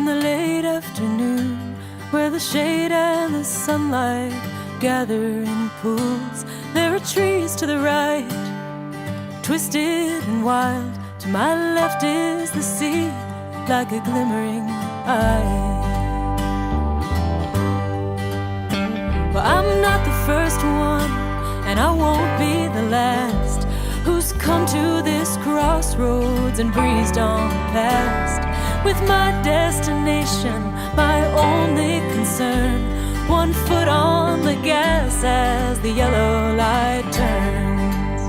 the late afternoon, where the shade and the sunlight gather in pools. There are trees to the right, twisted and wild. To my left is the sea, like a glimmering eye. Well, I'm not the first one, and I won't be the last, who's come to this crossroads and breezed on past, with my destination my only concern, one foot on the gas as the yellow light turns.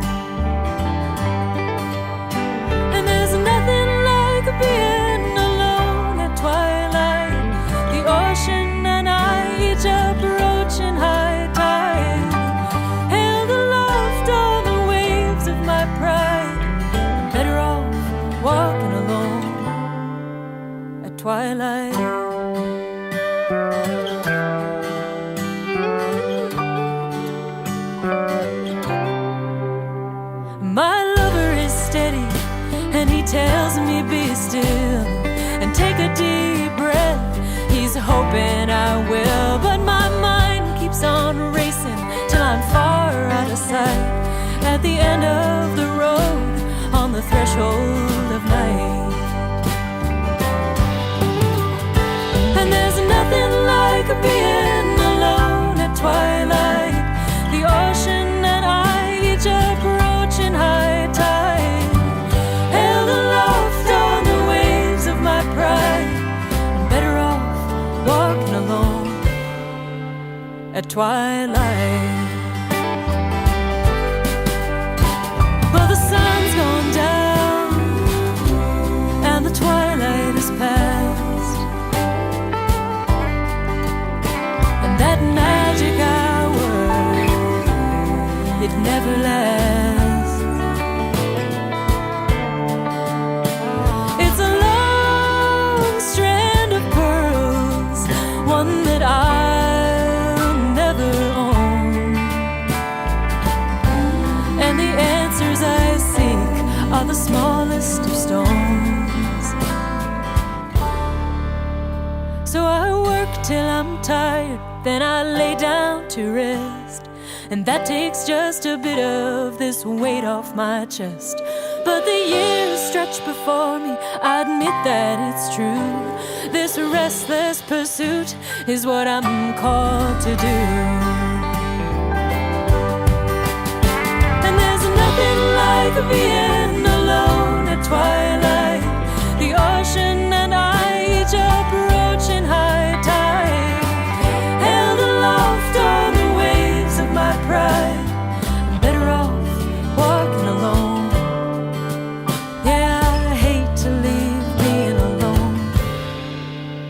And there's nothing like being alone at twilight, the ocean and I each approaching high tide, held aloft on the waves of my pride. I'm better off walking alone at twilight. My lover is steady, and he tells me be still and take a deep breath. He's hoping I will, but my mind keeps on racing till I'm far out of sight, at the end of the road, on the threshold of night. And there's nothing like being alone at twilight, the ocean and I each approaching high tide, held aloft on the waves of my pride. I'm better off walking alone at twilight. Well, the sun's gone down and the twilight is past, and that magic hour, it never lasts. It's a long strand of pearls, one that I'll never own, and the answers I seek are the smallest of stones. So I work till I'm tired, then I lay down to rest, and that takes just a bit of this weight off my chest. But the years stretch before me, I admit that it's true. This restless pursuit is what I'm called to do. And there's nothing like being alone at twilight, the ocean and I each approaching high tide, held aloft on the waves of my pride. I'm better off walking alone. Yeah, I hate to leave being alone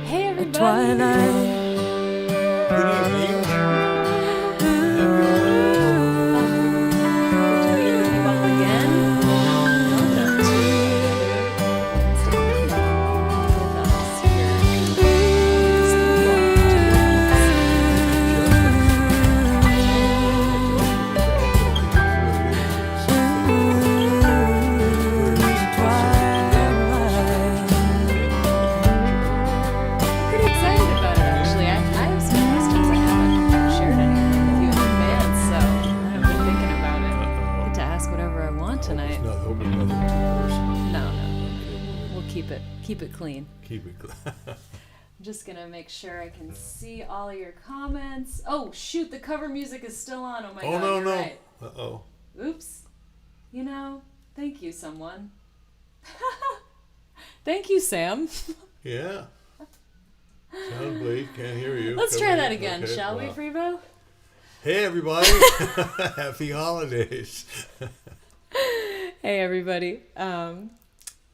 Hey at everybody. twilight. Good evening. Pretty excited about it actually. I have some questions I haven't shared anything with you in advance, so I've been thinking about it. I get to ask whatever I want tonight. Hope it's nothing too personal. No. We'll keep it clean. Keep it clean. I'm just gonna make sure I can see all of your comments. Oh shoot, the cover music is still on. Oh my god, no, you're no. right. Uh-oh. Oops. Thank you, someone. Thank you, Sam. Yeah. Sound bleak. Can't hear you. Let's try that again, Okay, shall we, wow. Freebo? Hey, everybody. Happy holidays. Hey, everybody.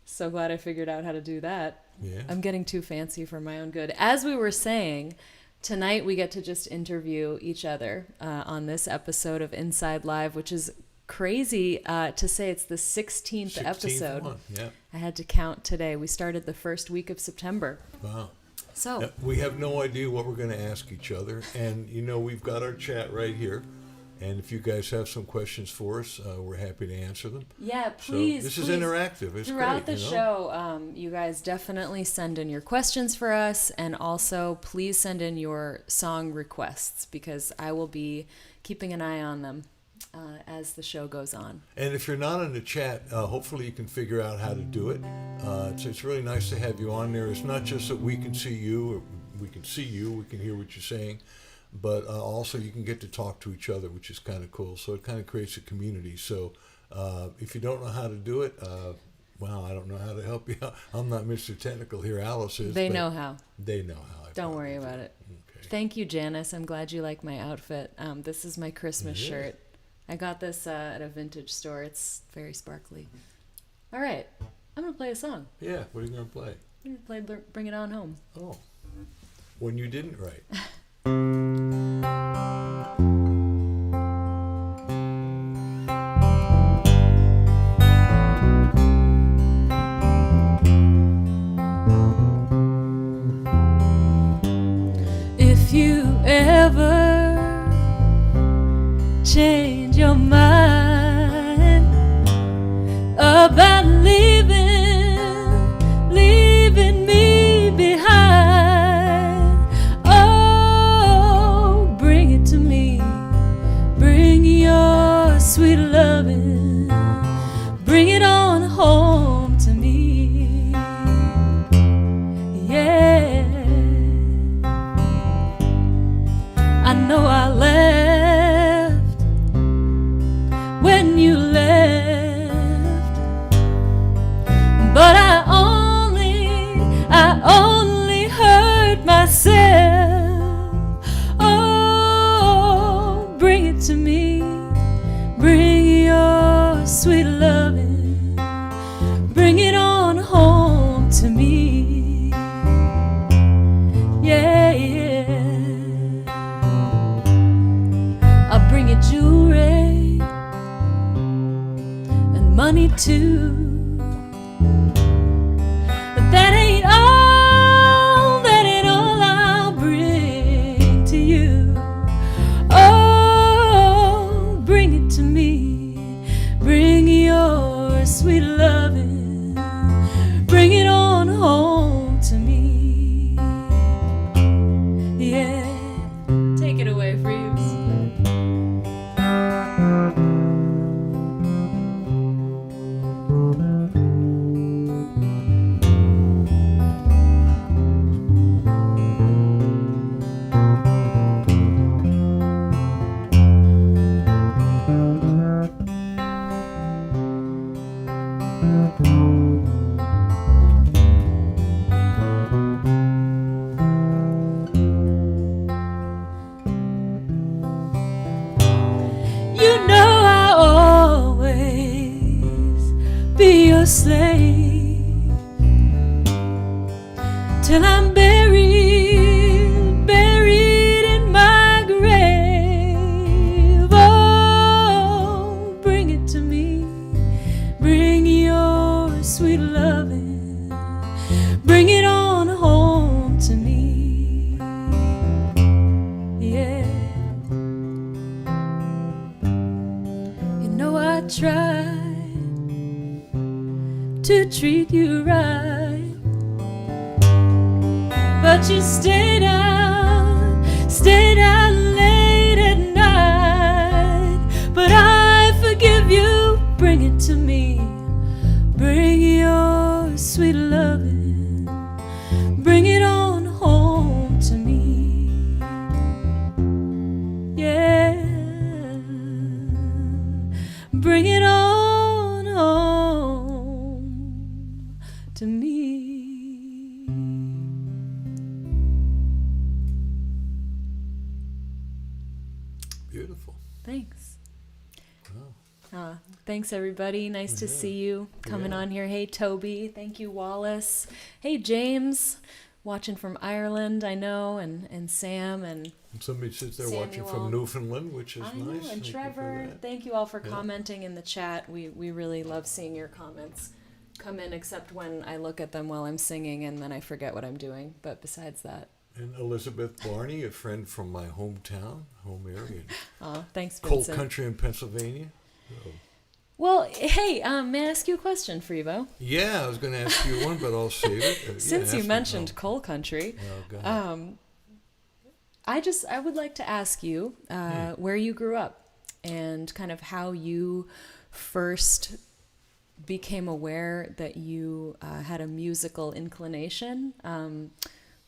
So glad I figured out how to do that. Yeah. I'm getting too fancy for my own good. As we were saying, tonight we get to just interview each other on this episode of Inside Live, which is crazy to say it's the 16th episode. One. Yeah. I had to count today. We started the first week of September. Wow. So We have no idea what we're going to ask each other. And, we've got our chat right here. And if you guys have some questions for us, we're happy to answer them. Yeah, please. So this please. is interactive. It's Throughout great, the show, you guys definitely send in your questions for us, and also please send in your song requests, because I will be keeping an eye on them as the show goes on. And if you're not in the chat, hopefully you can figure out how to do it. It's really nice to have you on there. It's not just that we can see you, or we can see you, we can hear what you're saying, but also you can get to talk to each other, which is kind of cool. So it kind of creates a community. So if you don't know how to do it, well, I don't know how to help you out. I'm not Mr. Technical here. Alice is. They know how. They know how. Don't worry about it. Okay. Thank you, Janice. I'm glad you like my outfit. This is my Christmas shirt. I got this at a vintage store. It's very sparkly. All right. I'm going to play a song. Yeah, what are you going to play? I'm going to play Bring It On Home. Oh, one you didn't write. If you ever change your mind about leaving me behind, oh, bring it to me. Bring your sweet loving. Bring it on home to me. Yeah. I know I left when you left, but I only hurt myself. Oh, bring it to me. Bring your sweet loving. Bring it on home to me. Yeah, yeah. I'll bring you jewelry and money too. But that ain't all I'll bring to you. Oh, bring it to me. Bring your sweet loving. Bring it on home to me. Yeah. Take it away, Freebs. You know I'll always be your slave till I'm buried in my grave. Oh, bring it to me. Bring your sweet loving. Bring it on home to me. Yeah. You know I tried to treat you right, but you stayed out late at night. But I forgive you. Bring it to me. Bring your sweet loving. Bring it on home to me. Yeah. Bring it on home to me. Beautiful. Thanks. Wow. Thanks, everybody. Nice to see you coming on here. Hey, Toby. Thank you, Wallace. Hey, James. Watching from Ireland, I know, and Sam and Somebody sits there watching Samuel. from Newfoundland, which is I nice. know, and Thank you for Trevor. that. Thank you all for commenting in the chat. We really love seeing your comments come in, except when I look at them while I'm singing and then I forget what I'm doing. But besides that, And Elizabeth Barney, a friend from my hometown, home area, Oh, thanks, coal Vincent. country in Pennsylvania. So, Well, hey, may I ask you a question, Freebo? yeah, I was going to ask you one, but I'll save it. Since yeah, you ask me. mentioned coal country, Oh, go ahead. I would like to ask you where you grew up and kind of how you first became aware that you had a musical inclination.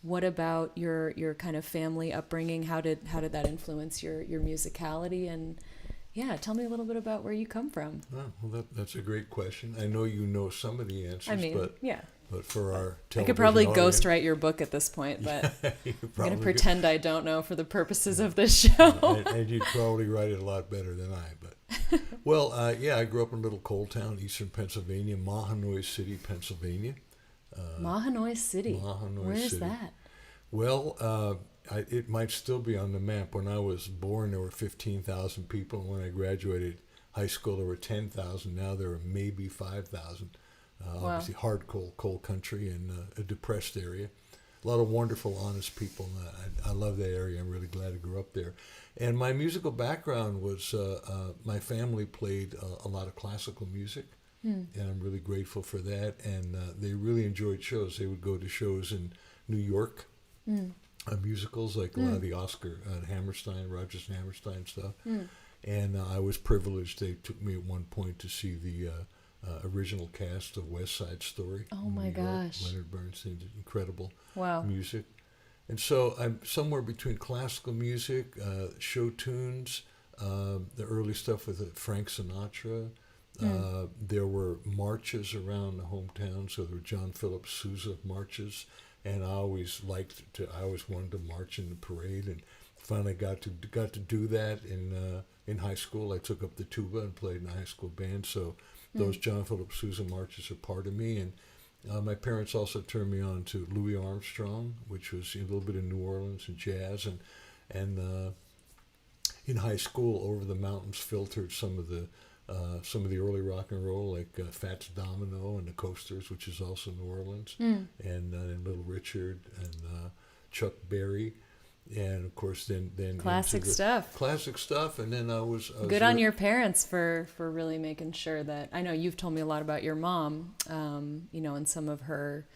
What about your kind of family upbringing? How did that influence your musicality? And yeah, tell me a little bit about where you come from. Oh, well, that's a great question. I know you know some of the answers, I mean, yeah. but for our television I could probably audience, ghostwrite your book at this point, but you I'm probably going to could. pretend I don't know for the purposes of this show. and you'd probably write it a lot better than I. But well, yeah, I grew up in a little coal town, eastern Pennsylvania, Mahanoy City, Pennsylvania. Mahanoy City. Mahanoy Where's City. that? Well, it might still be on the map. When I was born, there were 15,000 people. And when I graduated high school, there were 10,000. Now there are maybe 5,000. Wow. Obviously, hard coal country and a depressed area. A lot of wonderful, honest people. And I love that area. I'm really glad I grew up there. And my musical background was my family played a lot of classical music. And I'm really grateful for that. And they really enjoyed shows. They would go to shows in New York. Musicals like a lot of the Oscar Hammerstein, Rodgers and Hammerstein stuff, and I was privileged. They took me at one point to see the original cast of West Side Story. Oh in my New York. gosh! Leonard Bernstein's incredible Wow. music, and so I'm somewhere between classical music, show tunes, the early stuff with Frank Sinatra. There were marches around the hometown, so there were John Philip Sousa marches. And I always wanted to march in the parade, and finally got to do that in high school. I took up the tuba and played in a high school band. So those John Philip Sousa marches are part of me. And my parents also turned me on to Louis Armstrong, which was a little bit of New Orleans and jazz. And in high school, Over the Mountains filtered some of the early rock and roll, like Fats Domino and the Coasters, which is also New Orleans, and Little Richard and Chuck Berry, and of course then Classic stuff. Classic stuff, and then I was Good on your parents for really making sure that. I know you've told me a lot about your mom, and some of her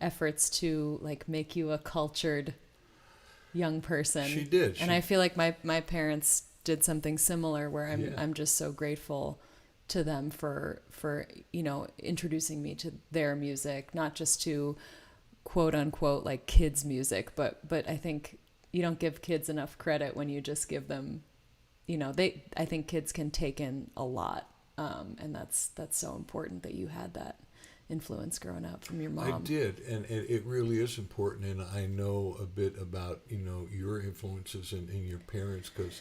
efforts to like make you a cultured young person. She did, and I feel like my parents did something similar where Yeah. I'm just so grateful to them for introducing me to their music, not just to quote unquote like kids music, but I think you don't give kids enough credit when you just give them, I think kids can take in a lot, and that's so important that you had that influence growing up from your mom. I did, and it really is important, and I know a bit about your influences and your parents, because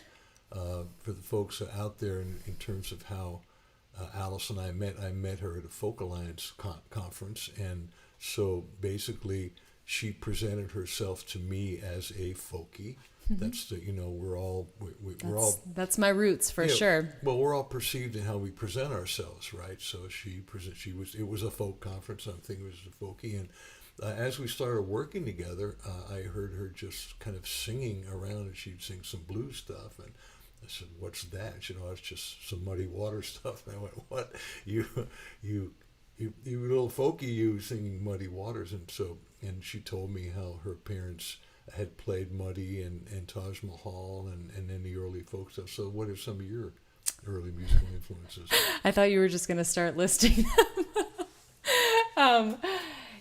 for the folks out there in terms of how Alice and I met her at a Folk Alliance conference, and so basically she presented herself to me as a folkie. That's we're all That's my roots for sure. Well, we're all perceived in how we present ourselves, right? So it was a folk conference. I'm thinking it was a folkie, and as we started working together, I heard her just kind of singing around, and she'd sing some blues stuff, and I said, "What's that?" It's just some Muddy Waters stuff. And I went, "What? You little folky, you singing Muddy Waters?" And she told me how her parents had played Muddy and Taj Mahal and then the early folk stuff. So what are some of your early musical influences? I thought you were just going to start listing them.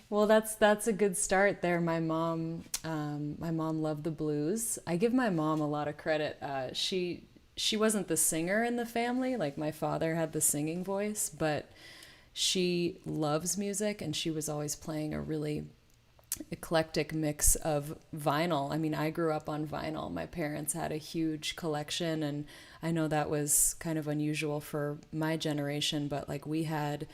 Well, that's a good start there. My mom loved the blues. I give my mom a lot of credit. She wasn't the singer in the family. Like my father had the singing voice, but she loves music, and she was always playing a really eclectic mix of vinyl. I mean, I grew up on vinyl. My parents had a huge collection, and I know that was kind of unusual for my generation, but like we had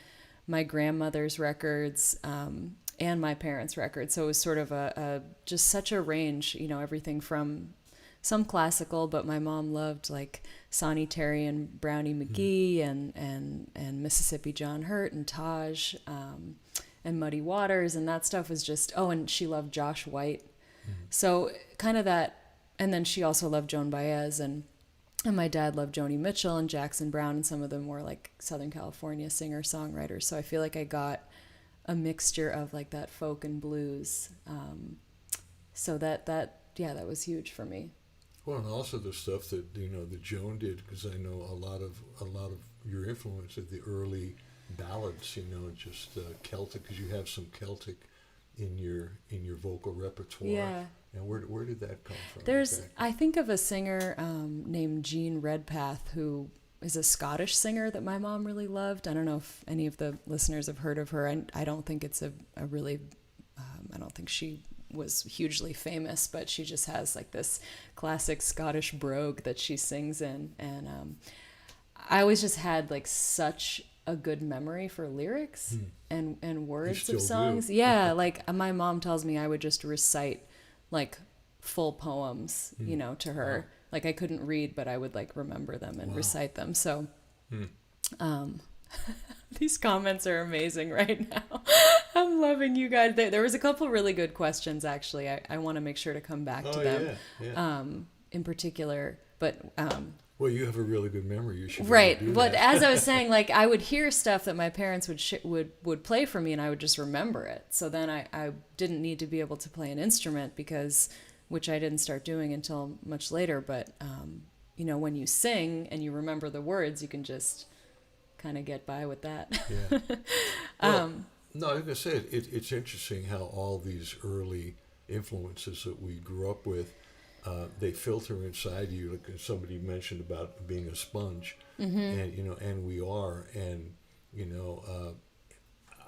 my grandmother's records and my parents' records. So it was sort of a just such a range, everything from some classical, but my mom loved like Sonny Terry and Brownie McGee and Mississippi John Hurt and Taj and Muddy Waters, and that stuff was just, and she loved Josh White. So kind of that, and then she also loved Joan Baez, and my dad loved Joni Mitchell and Jackson Browne and some of the more like Southern California singer-songwriters. So I feel like I got a mixture of like that folk and blues. So that was huge for me. Well, and also the stuff that that Joan did, because I know a lot of your influence of the early ballads. Just Celtic, because you have some Celtic in your vocal repertoire. Yeah. And where did that come from? I think of a singer named Jean Redpath, who is a Scottish singer that my mom really loved. I don't know if any of the listeners have heard of her. I don't think it's a really, I don't think she was hugely famous, but she just has like this classic Scottish brogue that she sings in. And I always just had like such a good memory for lyrics and words of songs. Do. Yeah, like my mom tells me I would just recite like full poems, to her. Wow. Like I couldn't read, but I would like remember them and recite them. So these comments are amazing right now. I'm loving you guys. There was a couple really good questions, actually. I want to make sure to come back to them in particular. But well, you have a really good memory. You should right. Do But that. as I was saying, like I would hear stuff that my parents would play for me, and I would just remember it. So then I didn't need to be able to play an instrument, which I didn't start doing until much later. But when you sing and you remember the words, you can just kind of get by with that. Yeah. Well, no, I was gonna say it's interesting how all these early influences that we grew up with. They filter inside you, like somebody mentioned about being a sponge, and and we are, and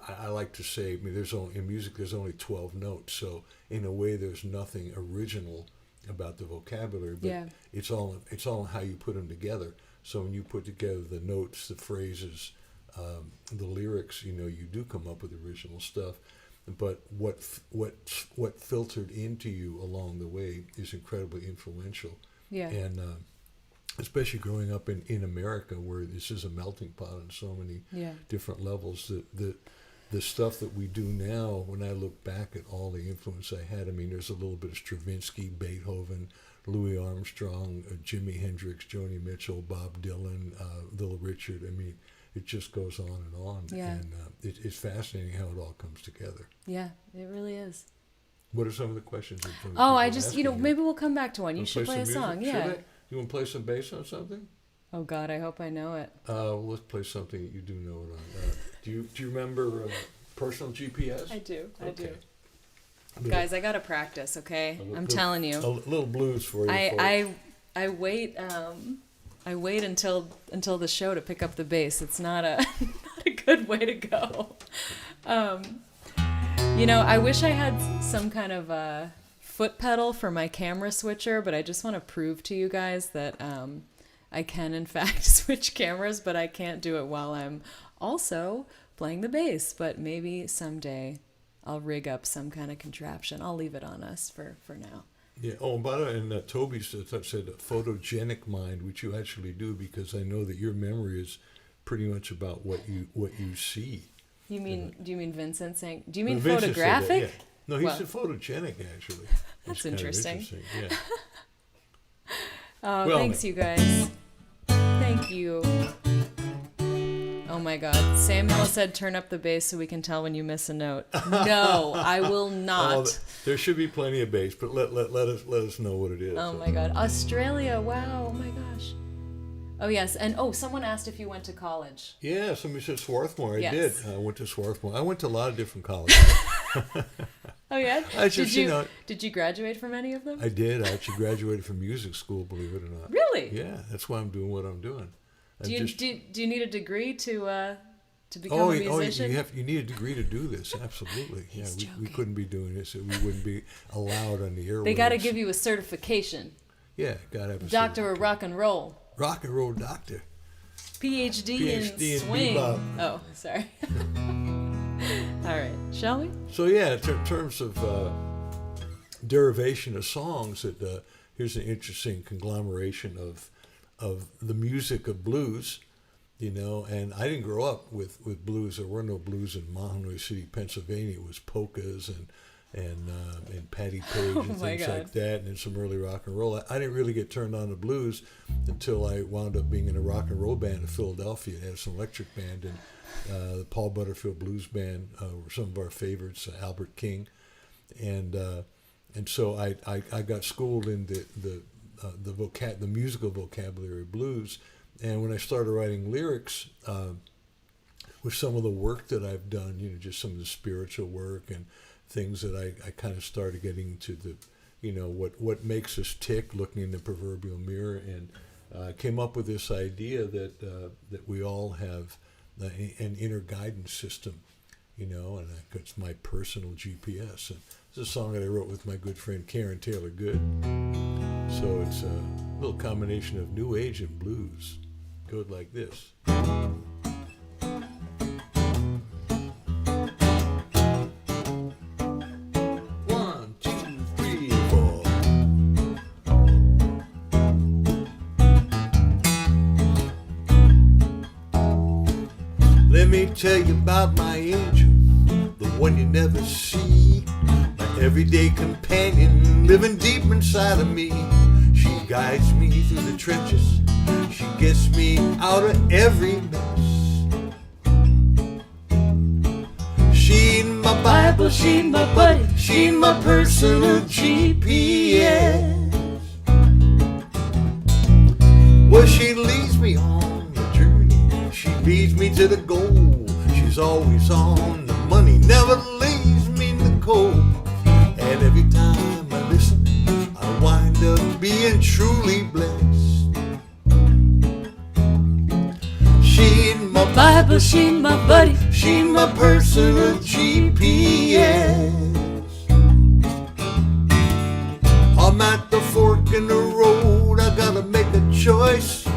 I like to say, in music there's only 12 notes, so in a way there's nothing original about the vocabulary, but it's all in how you put them together. So when you put together the notes, the phrases, the lyrics, you do come up with original stuff. But what filtered into you along the way is incredibly influential. Yeah. And especially growing up in America, where this is a melting pot on so many different levels. The stuff that we do now, when I look back at all the influence I had, there's a little bit of Stravinsky, Beethoven, Louis Armstrong, Jimi Hendrix, Joni Mitchell, Bob Dylan, Little Richard. It just goes on and on. Yeah. And it's fascinating how it all comes together. Yeah, it really is. What are some of the questions? I just, maybe we'll come back to one. You should play a song. Music? Yeah. You want to play some bass on something? Oh, God, I hope I know it. Let's play something that you do know it on. Do you remember Personal GPS? I do. Guys, I got to practice, okay? I'm telling you. A little blues for you. I wait... I wait until the show to pick up the bass. It's not a good way to go. I wish I had some kind of a foot pedal for my camera switcher, but I just want to prove to you guys that I can in fact switch cameras, but I can't do it while I'm also playing the bass. But maybe someday I'll rig up some kind of contraption. I'll leave it on us for now. Yeah. Oh, and by the way, and Toby said photogenic mind, which you actually do, because I know that your memory is pretty much about what you see. You mean? Do you mean Vincent saying? Do you mean Vincent photographic? Said that, yeah. No, he said photogenic actually. That's interesting. Yeah. Oh, well, thanks, you guys. Thank you. Oh my God. Samuel said turn up the bass so we can tell when you miss a note. No, I will not. There should be plenty of bass, but let us know what it is. Oh my God. Australia. Wow. Oh my gosh. Oh yes. And someone asked if you went to college. Yeah, somebody said Swarthmore. I Yes. did. I went to Swarthmore. I went to a lot of different colleges. Oh yeah? Did you graduate from any of them? I did. I actually graduated from music school, believe it or not. Really? Yeah, that's why I'm doing what I'm doing. Do you need a degree to become a musician? You need a degree to do this. Absolutely. Yeah, we couldn't be doing this. We wouldn't be allowed on the airwaves. They got to give you a certification. Yeah, got to have a Doctor of rock and roll. Rock and roll doctor. PhD in swing. Bebop. Oh, sorry. All right, shall we? So yeah, in terms of derivation of songs, here's an interesting conglomeration of the music of blues, and I didn't grow up with blues. There were no blues in Mahanoy City, Pennsylvania. It was polkas and and Patty Page and my things God. like that, and then some early rock and roll. I didn't really get turned on to blues until I wound up being in a rock and roll band in Philadelphia, Edison Electric Band, and the Paul Butterfield Blues Band were some of our favorites, Albert King, and so I got schooled in the musical vocabulary of blues, and when I started writing lyrics, with some of the work that I've done, just some of the spiritual work and things that I kind of started getting into what makes us tick, looking in the proverbial mirror, and came up with this idea that we all have an inner guidance system, and it's my personal GPS. And it's a song that I wrote with my good friend Karen Taylor Good. So it's a little combination of new age and blues. Goes like this. Let me tell you about my angel, the one you never see, my everyday companion living deep inside of me. She guides me through the trenches, she gets me out of every mess. She my Bible, she my buddy, she my personal GPS. Well, she leads me on the journey, she leads me to the goal. She's always on the money, never leaves me in the cold. And every time I listen, I wind up being truly blessed. She's my Bible, she my buddy, she my personal GPS. I'm at the fork in the road, I gotta make a choice.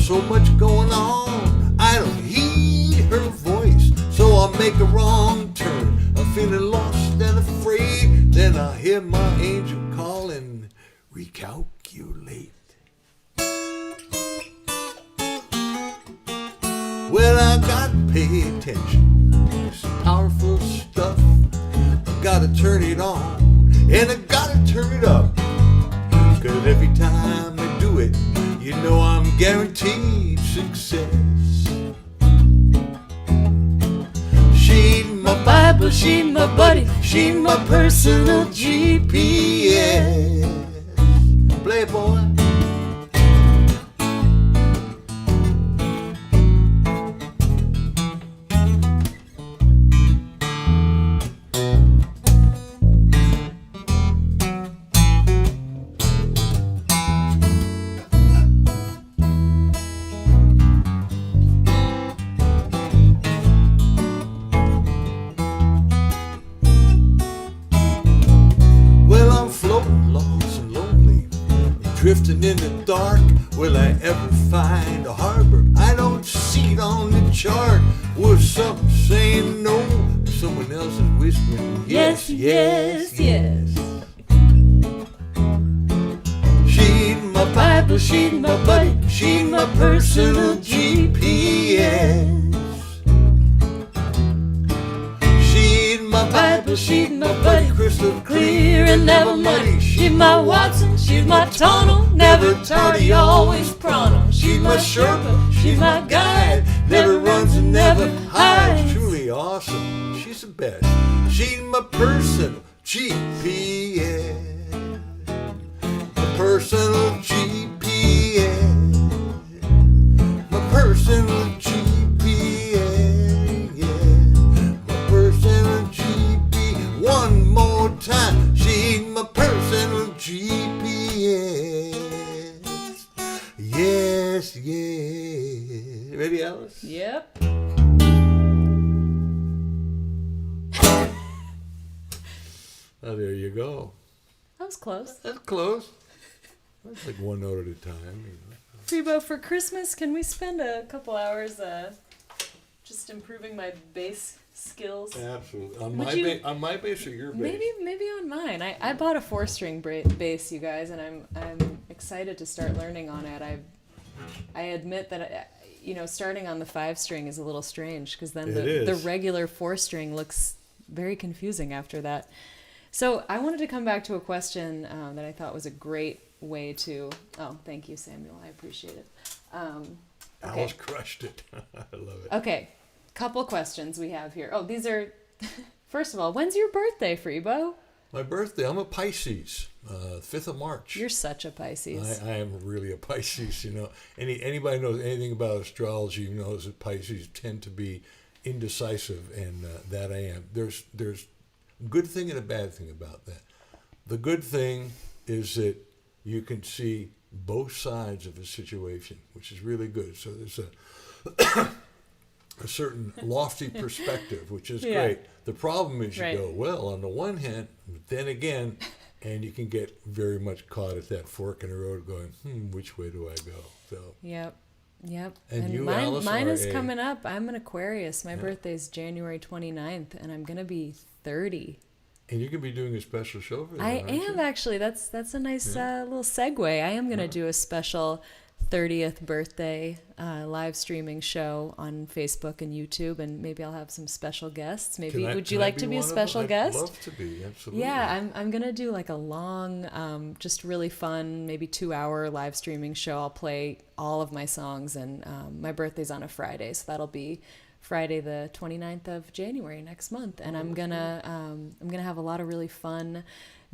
So much going on, I don't heed her voice, so I'll make a wrong turn. I'm feeling lost and afraid, then I hear my angel calling, recalculate. Well, I gotta pay attention, it's powerful stuff. I gotta turn it on, and I gotta turn it up. 'Cause every time I do it, I'm guaranteed success. She's my Bible, she's my buddy, she's my personal GPS. Play, boy. Drifting in the dark, will I ever find a harbor? I don't see it on the chart. Will something saying no? Someone else is whispering yes, yes, yes. She's my Bible, she's my buddy, she's my personal GPS. She's my Bible, she's my buddy, crystal clear and never muddy. She's my Watson, she's my tunnel, never tardy, always pronto. She's my Sherpa, she's my guide, never runs and never hides. Truly awesome, she's the best. She's my personal GPS, my personal GPS, my personal GPS, yeah, my personal GPS. One more time, she's my personal GPS. Yes, yes. Ready, Alice? Yep. Oh, there you go. That was close. That's close. That's like one note at a time. Freebo, for Christmas, can we spend a couple hours just improving my bass skills? Absolutely. On my bass or your bass? Maybe on mine. I bought a 4-string bass, you guys, and I'm excited to start learning on it. I admit that starting on the 5-string is a little strange because then the regular 4-string looks very confusing after that. So I wanted to come back to a question that I thought was a great way to. Oh, thank you, Samuel. I appreciate it. Okay. Alice crushed it. I love it. Okay, couple questions we have here. Oh, these are. First of all, when's your birthday, Freebo? My birthday, I'm a Pisces, 5th of March. You're such a Pisces. I am really a Pisces, you know. Anybody knows anything about astrology knows that Pisces tend to be indecisive, and that I am. There's a good thing and a bad thing about that. The good thing is that you can see both sides of a situation, which is really good. So there's a certain lofty perspective, which is great. The problem is you go, well, on the one hand, then again, and you can get very much caught at that fork in the road going, which way do I go? So. Yep. And you, mine, Alice, mine are is coming up. I'm an Aquarius. My birthday's January 29th, and I'm going to be 30. And you're going to be doing a special show for that, I aren't am, you? actually. That's a nice little segue. I am going to do a special 30th birthday live streaming show on Facebook and YouTube, and maybe I'll have some special guests. Maybe would you like to be a special guest? I'd love to be, absolutely. Yeah, I'm gonna do like a long, just really fun, maybe 2-hour live streaming show. I'll play all of my songs, and my birthday's on a Friday, so that'll be Friday the 29th of January next month, and I'm gonna have a lot of really fun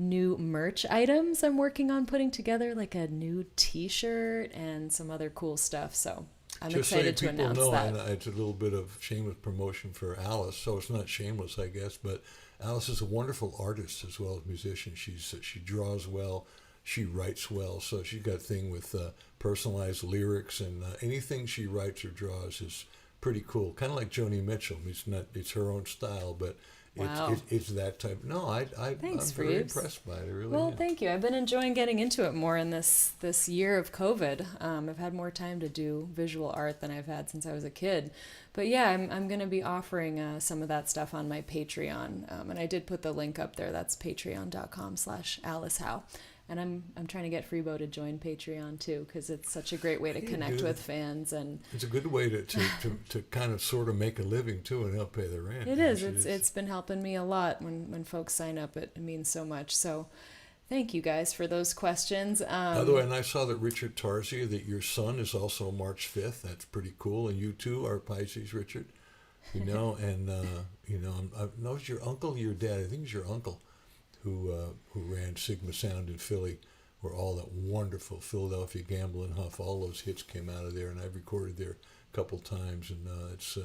new merch items I'm working on putting together, like a new t-shirt and some other cool stuff. So I'm excited to announce that. Just so people know, it's a little bit of shameless promotion for Alice, so it's not shameless, I guess, but Alice is a wonderful artist as well as musician. She draws well, she writes well, so she's got a thing with personalized lyrics, and anything she writes or draws is pretty cool. Kind of like Joni Mitchell. It's her own style, but it's that type. No, I'm very impressed by it. I really am. Thank you. I've been enjoying getting into it more in this year of COVID. I've had more time to do visual art than I've had since I was a kid. But yeah, I'm going to be offering some of that stuff on my Patreon. And I did put the link up there. That's patreon.com/Alice Howe. And I'm trying to get Freebo to join Patreon too, because it's such a great way to connect with fans, and it's a good way to kind of sort of make a living too and help pay the rent. It is. It's been helping me a lot when folks sign up. It means so much. So thank you guys for those questions. By the way, and I saw that Richard Tarzia, that your son is also March 5th. That's pretty cool. And you too are Pisces, Richard. You know, and I know it's your uncle, your dad. I think it's your uncle. Who ran Sigma Sound in Philly, where all that wonderful Philadelphia Gamble and Huff, all those hits came out of there, and I've recorded there a couple times, and it's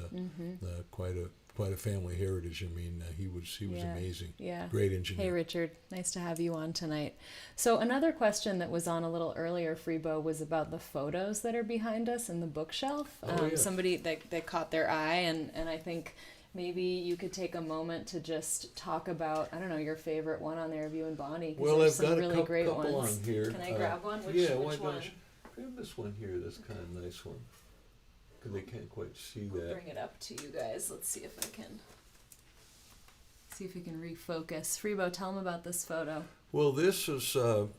quite a family heritage. I mean, he was amazing. Yeah. Great engineer. Hey, Richard, nice to have you on tonight. So another question that was on a little earlier, Freebo, was about the photos that are behind us in the bookshelf. Somebody that caught their eye, and I think maybe you could take a moment to just talk about, I don't know, your favorite one on there of you and Bonnie. Well, I've got really a great couple ones. on here. Can I grab one? Which one? Why don't you grab this one here? That's kind of a nice one. Because they can't quite see that. Bring it up to you guys. Let's see if I can. See if we can refocus. Freebo, tell them about this photo. Well, this was the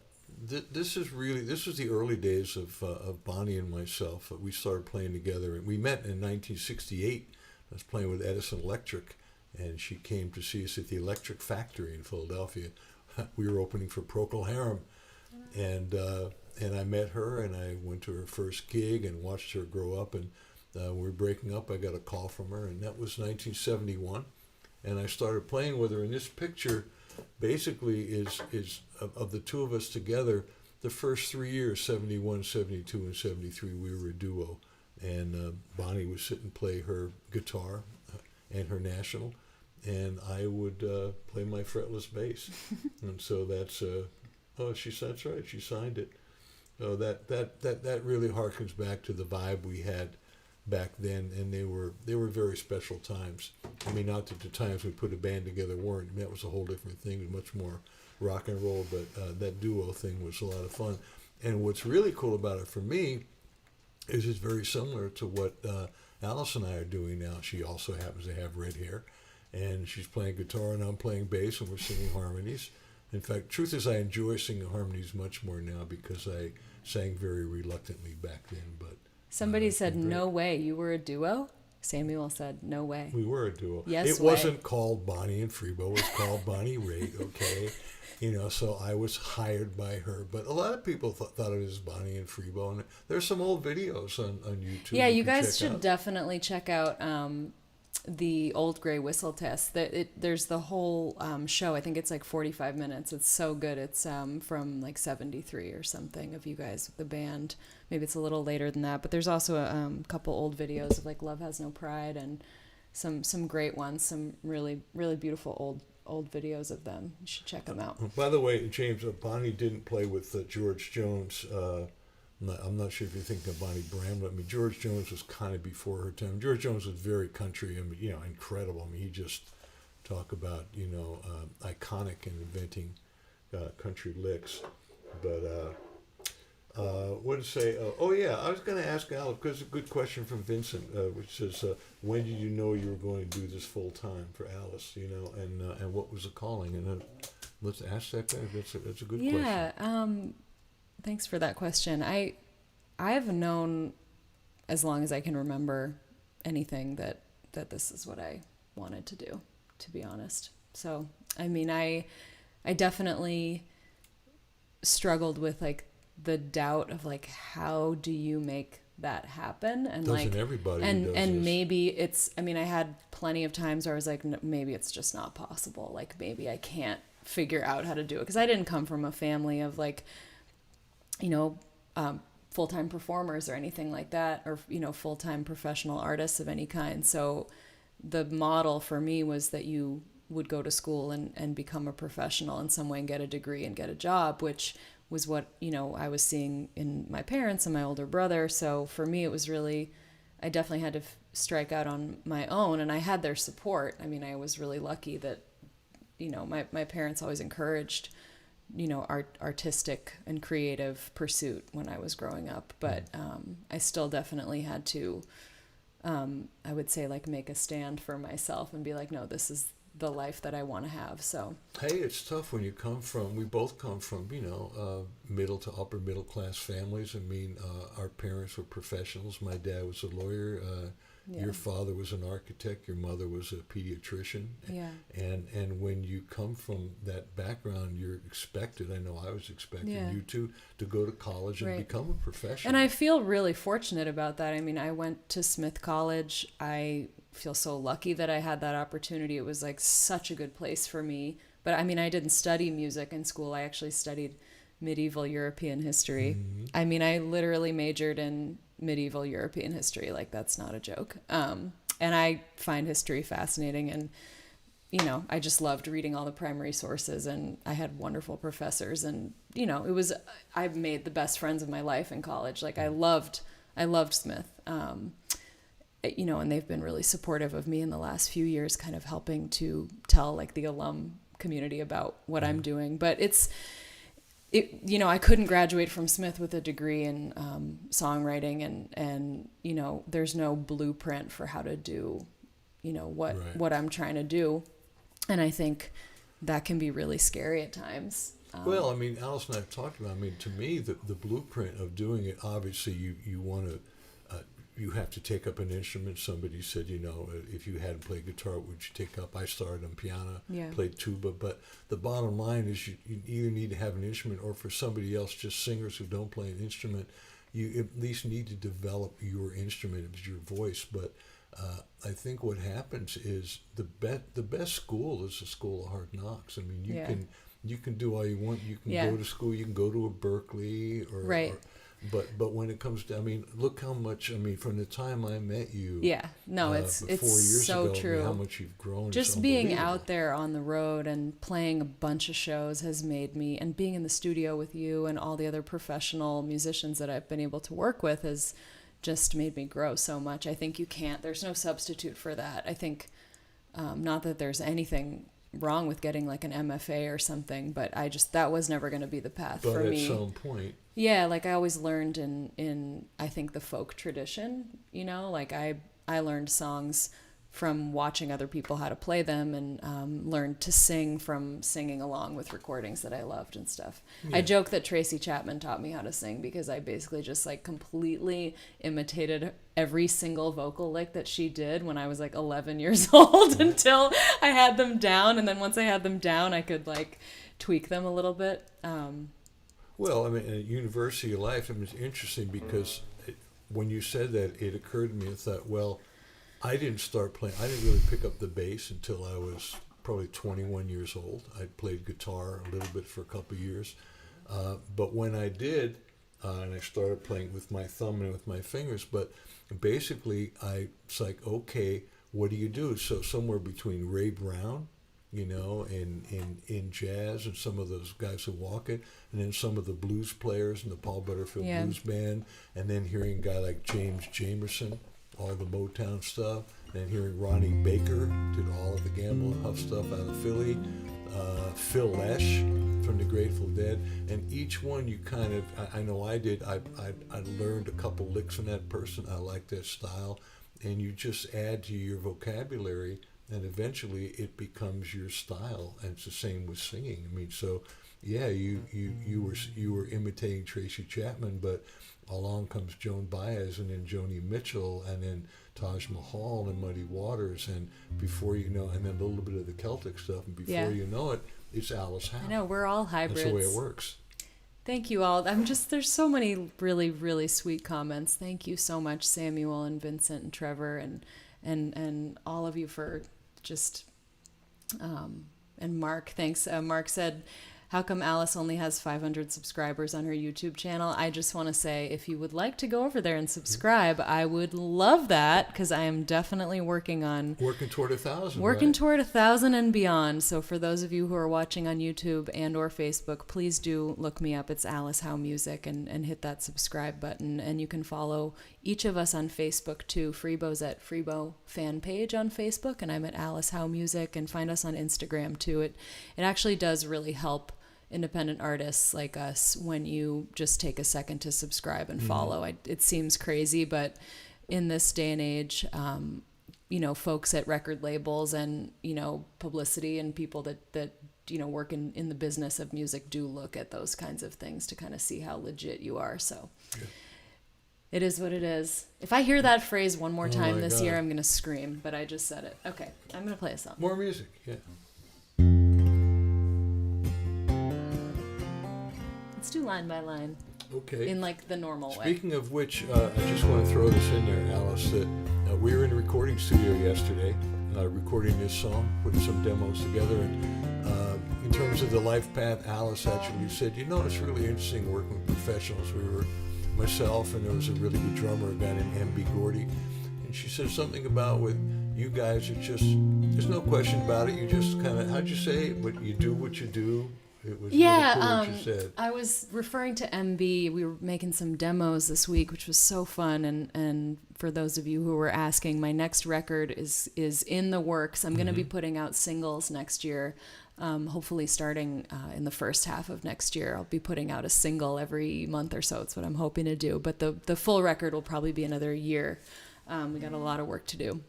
early days of Bonnie and myself. We started playing together, and we met in 1968. I was playing with Edison Electric, and she came to see us at the Electric Factory in Philadelphia. We were opening for Procol Harum, and I met her, and I went to her first gig and watched her grow up. And when we were breaking up, I got a call from her, and that was 1971. And I started playing with her. And this picture, basically, is of the two of us together. The first 3 years, 71, 72, and 73, we were a duo. And Bonnie would sit and play her guitar and her National, and I would play my fretless bass. And so that's that's right, she signed it. So that really harkens back to the vibe we had back then, and they were very special times. I mean, not that the times we put a band together weren't. That was a whole different thing, it was much more rock and roll, but that duo thing was a lot of fun. And what's really cool about it for me is it's very similar to what Alice and I are doing now. She also happens to have red hair, and she's playing guitar, and I'm playing bass, and we're singing harmonies. In fact, truth is, I enjoy singing harmonies much more now because I sang very reluctantly back then. But somebody said, "No way, you were a duo." Samuel said, no way. We were a duo. Yes, it way. wasn't called Bonnie and Freebo. It was called Bonnie Raitt, okay? So I was hired by her. But a lot of people thought it was Bonnie and Freebo. And there's some old videos on YouTube. Yeah, you can guys check should out. definitely check out the Old Gray Whistle Test. There's the whole show. I think it's like 45 minutes. It's so good. It's from like 73 or something of you guys, the band. Maybe it's a little later than that. But there's also a couple old videos of like Love Has No Pride and some great ones, some really, really beautiful old videos of them. You should check them out. By the way, James, Bonnie didn't play with George Jones. I'm not sure if you're thinking of Bonnie Bramlett. I mean, George Jones was kind of before her time. George Jones was very country. I mean, incredible. I mean, he just talk about iconic and inventing country licks. But what to say? I was going to ask Alice because it's a good question from Vincent, which says, when did you know you were going to do this full time for Alice? And what was the calling? And let's ask that guy. That's a good question. Yeah. Thanks for that question. I've known as long as I can remember anything that this is what I wanted to do, to be honest. So, I mean, I definitely struggled with like the doubt of like, how do you make that happen? And Doesn't like everybody and does and this. maybe it's, I mean, I had plenty of times where I was like, maybe it's just not possible. Like maybe I can't figure out how to do it, because I didn't come from a family of like, full-time performers or anything like that, or, full-time professional artists of any kind. So the model for me was that you would go to school and become a professional in some way and get a degree and get a job, which was what, I was seeing in my parents and my older brother. So for me, it was really, I definitely had to strike out on my own, and I had their support. I mean, I was really lucky that, my parents always encouraged artistic and creative pursuit when I was growing up. But I still definitely had to, I would say, like, make a stand for myself and be like, no, this is the life that I want to have. So hey, it's tough when we both come from middle to upper middle class families. I mean, our parents were professionals. My dad was a lawyer. Your father was an architect. Your mother was a pediatrician. Yeah. And when you come from that background, you're expected, I know I was expecting you to go to college and become a professional. And I feel really fortunate about that. I mean, I went to Smith College. I feel so lucky that I had that opportunity. It was like such a good place for me. But I mean, I didn't study music in school. I actually studied medieval European history. Mm-hmm. I mean, I literally majored in medieval European history. Like, that's not a joke. And I find history fascinating, and I just loved reading all the primary sources, and I had wonderful professors, and I made the best friends of my life in college. Like, I loved Smith. And they've been really supportive of me in the last few years, kind of helping to tell like the alum community about what I'm doing. But I couldn't graduate from Smith with a degree in songwriting, and there's no blueprint for how to do, what I'm trying to do. And I think that can be really scary at times. Well, I mean, Alice and I have talked about, I mean, to me, the blueprint of doing it, obviously you want to, you have to take up an instrument. Somebody said, if you hadn't played guitar, what would you take up? I started on piano, played tuba. But the bottom line is you either need to have an instrument, or for somebody else, just singers who don't play an instrument, you at least need to develop your instrument, it's your voice. But I think what happens is the best school is the school of hard knocks. I mean, you can do all you want. You can go to school. You can go to a Berkeley or But when it comes to, I mean, look how much, I mean, from the time I met you. Yeah, no, it's 4 years so ago, true. I mean, how much you've grown. Just being out there on the road and playing a bunch of shows has made me, and being in the studio with you and all the other professional musicians that I've been able to work with has just made me grow so much. I think there's no substitute for that. I think, not that there's anything wrong with getting like an MFA or something, but that was never going to be the path for me. But at some point. Yeah, like I always learned in I think the folk tradition, like I learned songs from watching other people how to play them, and learned to sing from singing along with recordings that I loved and stuff. I joke that Tracy Chapman taught me how to sing because I basically just like completely imitated every single vocal lick that she did when I was like 11 years old until I had them down. And then once I had them down, I could like tweak them a little bit. Well, I mean, in University of Life, it was interesting because when you said that, it occurred to me, I thought, well, I didn't really pick up the bass until I was probably 21 years old. I played guitar a little bit for a couple of years. But when I did, and I started playing with my thumb and with my fingers, but basically it's like, okay, what do you do? So somewhere between Ray Brown, in jazz, and some of those guys who walk it, and then some of the blues players in the Paul Butterfield Blues Band, and then hearing a guy like James Jamerson, all the Motown stuff, and hearing Ronnie Baker did all of the Gamble and Huff stuff out of Philly, Phil Lesh from the Grateful Dead, and each one you kind of, I know I did, I learned a couple licks from that person. I like that style, and you just add to your vocabulary, and eventually it becomes your style. And it's the same with singing. I mean, so yeah, you were imitating Tracy Chapman, but along comes Joan Baez, and then Joni Mitchell, and then Taj Mahal and Muddy Waters, and before you know, and then a little bit of the Celtic stuff, and before you know it, it's Alice Howe. I know, we're all hybrids. That's the way it works. Thank you all. There's so many really, really sweet comments. Thank you so much, Samuel and Vincent and Trevor and all of you for just, and Mark, thanks. Mark said, how come Alice only has 500 subscribers on her YouTube channel? I just want to say, if you would like to go over there and subscribe, I would love that, because I am definitely working toward 1,000. Toward 1,000 and beyond. So for those of you who are watching on YouTube and or Facebook, please do look me up. It's Alice Howe Music, and hit that subscribe button. And you can follow each of us on Facebook too. Freebo's at Freebo fan page on Facebook, and I'm at Alice Howe Music, and find us on Instagram too. It actually does really help independent artists like us when you just take a second to subscribe and follow. It seems crazy, but in this day and age, folks at record labels and, publicity and people that work in the business of music do look at those kinds of things to kind of see how legit you are. So it is what it is. If I hear that phrase one more time this year, I'm going to scream, but I just said it. Okay, I'm going to play a song. More music, yeah. Let's do line by line. Okay. In like the normal way. Speaking of which, I just want to throw this in there, Alice, that we were in a recording studio yesterday, recording this song, putting some demos together, and in terms of the life path, Alice actually said, it's really interesting working with professionals. We were myself, and there was a really good drummer, a guy named M.B. Gordy, and she said something about with you guys, it's just, there's no question about it, you just kind of, how'd you say it, but you do what you do. It was really cool what you said. I was referring to MB. We were making some demos this week, which was so fun. And for those of you who were asking, my next record is in the works. I'm going to be putting out singles next year, hopefully starting in the first half of next year. I'll be putting out a single every month or so. It's what I'm hoping to do. But the full record will probably be another year. We got a lot of work to do,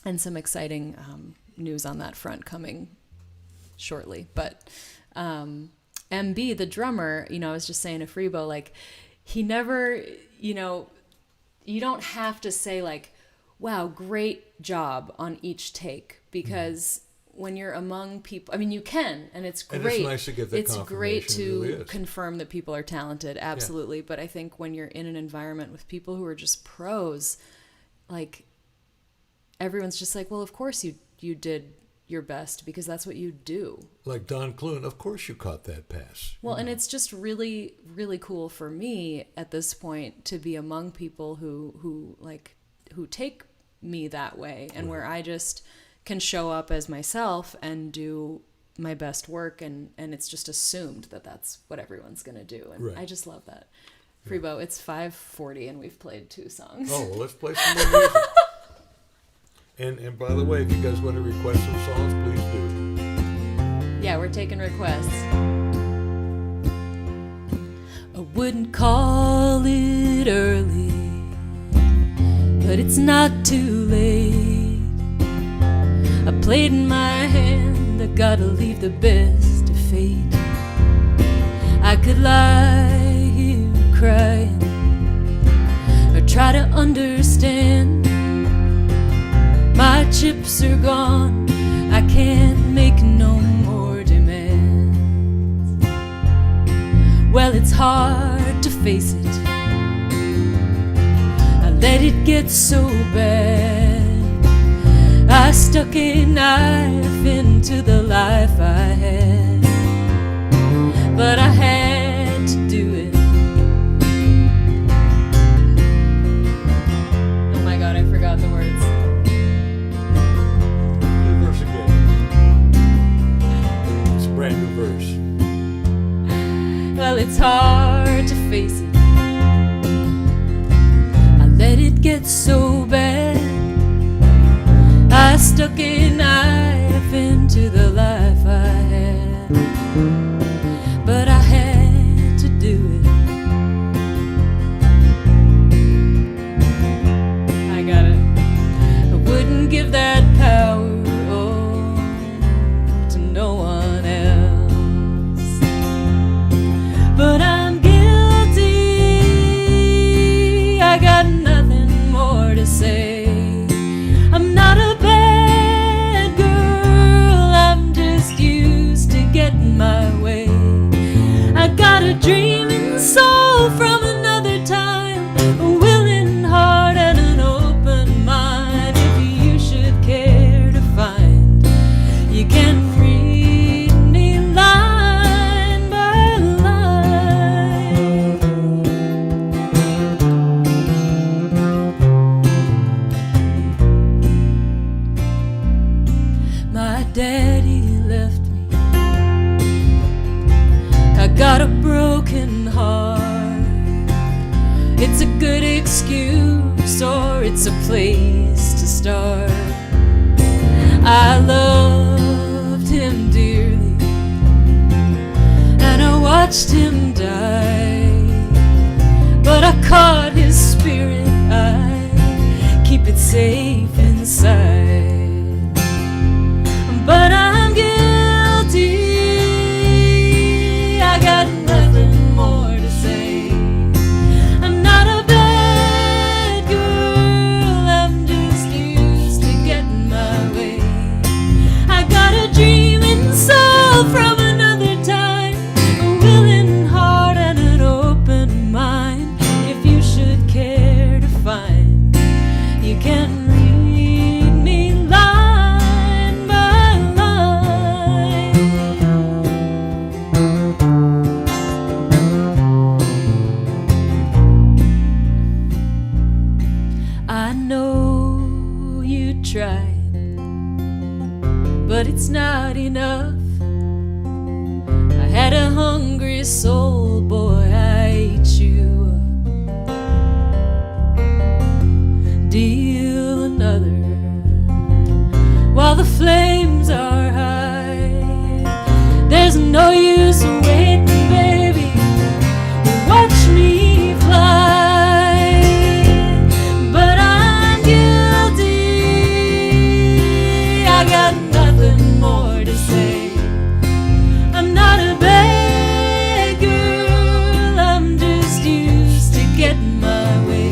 and some exciting news on that front coming shortly. But MB, the drummer, I was just saying to Freebo, like, he never, you don't have to say like, wow, great job on each take, because when you're among people, I mean, you can, and it's great. And it's nice to get that confirmation. It's great to really confirm that people are talented, absolutely. Yeah. But I think when you're in an environment with people who are just pros, like, everyone's just like, well, of course you did your best, because that's what you do. Like Don Clune, of course you caught that pass. Well, and it's just really, really cool for me at this point to be among people who take me that way, and where I just can show up as myself and do my best work, and it's just assumed that that's what everyone's going to do. And I just love that. Freebo, it's 5:40 and we've played 2 songs. Oh, well, let's play some more music. And by the way, if you guys want to request some songs, please do. Yeah, we're taking requests. I wouldn't call it early, but it's not too late. laid in my hand, I gotta leave the best to fate. I could lie here crying, or try to understand. My chips are gone, I can't make no more demands. Well, it's hard to face it, I let it get so bad. I stuck a knife into the life I had, but I had to do it. Oh my God, I forgot the words. New verse again. It's a brand new verse. Well, it's hard to face it, I let it get so bad. I stuck a knife into the life I had, but I had to do it. I got it. I wouldn't give that power, oh, to no one else. But I'm guilty, I got nothing more to say. I'm not a bad girl, I'm just used to getting my way. I got a dreaming soul from another time, a willing heart and an open mind. If you should care to find, you can read me line by line. My daddy left me, I got a broken heart. It's a good excuse, or it's a place to start. I loved him dearly, and I watched him die, but I caught his spirit, I keep it safe inside. But I'm guilty, I got nothing more to say. I'm not a bad girl, I'm just used to getting my way. I got a dreaming soul from another time, a willing heart and an open mind. If you should care to find, you can read me line by line. I know you tried, but it's not enough. I had a hungry soul, boy, I ate you up. Deal another while the flames are high. There's no use waiting, baby, watch me fly. But I'm guilty, I got nothing more to say. I'm not a bad girl, I'm just used to getting my way.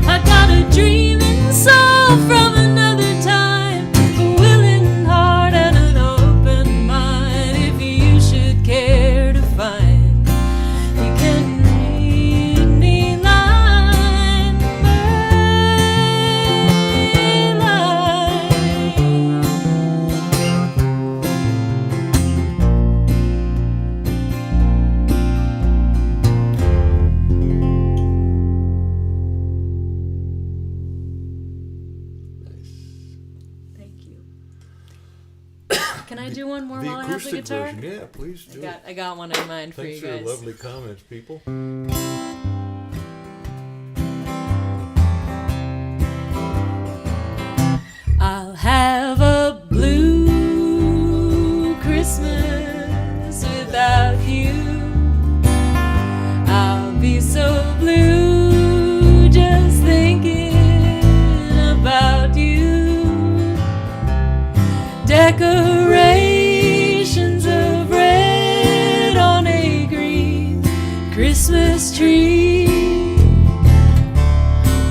I got a dreaming soul from another time, a willing heart and an open mind. If you should care to find, you can read me line by line. Thank you. Can I do one more The while I have the acoustic guitar? version, yeah, please do. I got one in mind for Thanks you for your guys. lovely comments, people. I'll have a blue Christmas without you. I'll be so blue just thinking about you. decorations of red on a green Christmas tree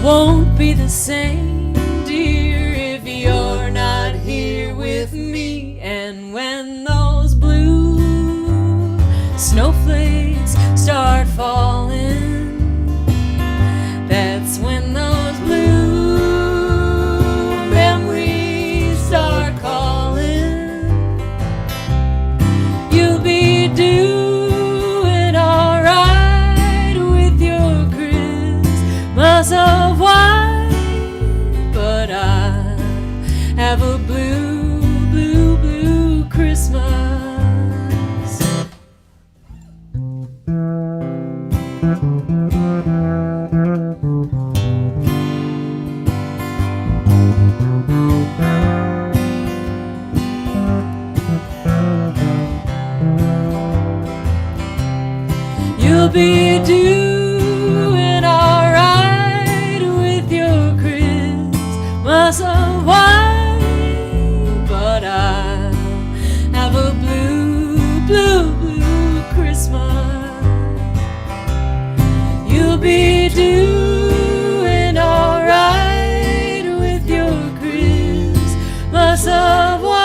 won't be the same, dear, if you're not here with me. And when those blue snowflakes start falling, that's when those blue memories start calling. You'll be doing alright with your Christmas of white, but I have a blue, blue, blue Christmas. You'll be doing alright with your Christmas of white, but I have a blue, blue, blue Christmas. You'll be doing alright with your Christmas of white,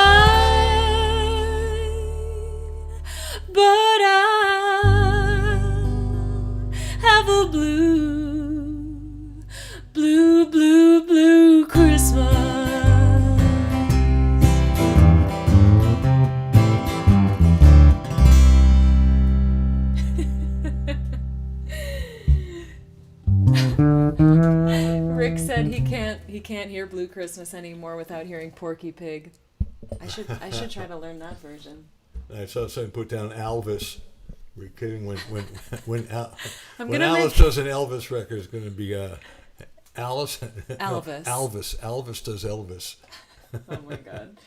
but I have a blue, blue, blue, blue Christmas. Rick said he can't hear Blue Christmas anymore without hearing Porky Pig. I should try to learn that version. I saw someone put down Elvis. We're kidding. When gonna Alice does an Elvis record, it's going to be Alice. Elvis. Elvis does Elvis. Oh my god.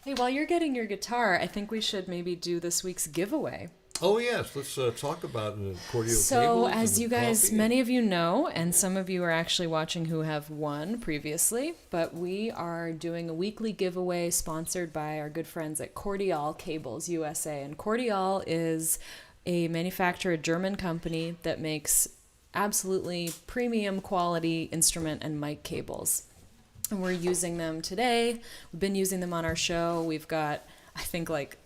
Hey, while you're getting your guitar, I think we should maybe do this week's giveaway. Oh yes, let's talk about the cordial So, tables as and you guys, coffee. many of you know, and some of you are actually watching who have won previously, but we are doing a weekly giveaway sponsored by our good friends at Cordial Cables USA. And Cordial is a manufacturer, a German company that makes absolutely premium quality instrument and mic cables. And we're using them today. We've been using them on our show. We've got, I think, like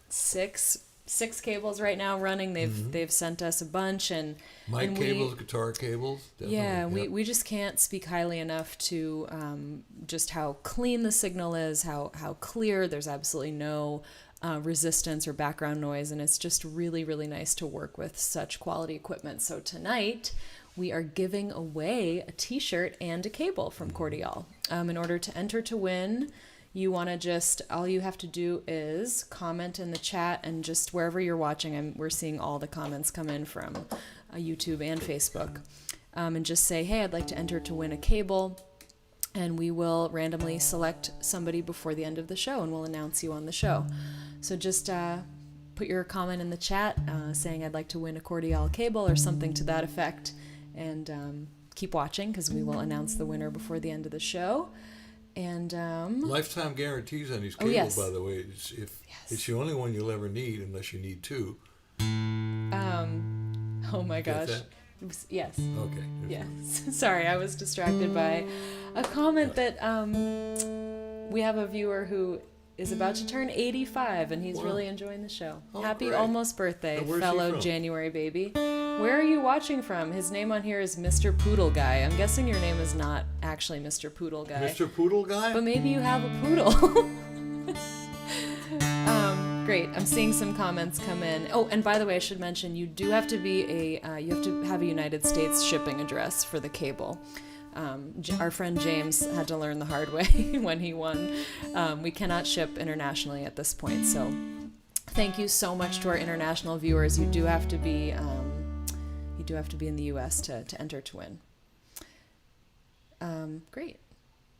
six cables right now running. They've sent us a bunch, and Mic cables, guitar cables. Definitely. Yeah, we just can't speak highly enough to just how clean the signal is, how clear. There's absolutely no resistance or background noise, and it's just really, really nice to work with such quality equipment. So tonight we are giving away a t-shirt and a cable from Cordial. In order to enter to win, you want to just, all you have to do is comment in the chat, and just wherever you're watching, we're seeing all the comments come in from YouTube and Facebook, and just say, hey, I'd like to enter to win a cable, and we will randomly select somebody before the end of the show, and we'll announce you on the show. So just put your comment in the chat saying I'd like to win a Cordial cable or something to that effect, and keep watching because we will announce the winner before the end of the show. And lifetime guarantees on these cables, yes. by the way. It's the only one you'll ever need, unless you need two. Oh my gosh. Get Yes. Okay. Yes. Sorry, I was distracted by a comment that we have a viewer who is about to turn 85, and he's Wow. really enjoying the show. Oh, Happy great. almost birthday, And where's he fellow from? January baby. Where are you watching from? His name on here is Mr. Poodle Guy. I'm guessing your name is not actually Mr. Poodle Guy. Mr. Poodle Guy? But maybe you have a poodle. Great. I'm seeing some comments come in. Oh, and by the way, I should mention you do have to be you have to have a United States shipping address for the cable. Our friend James had to learn the hard way when he won. We cannot ship internationally at this point, so thank you so much to our international viewers. You do have to be in the U.S. to enter to win. Great.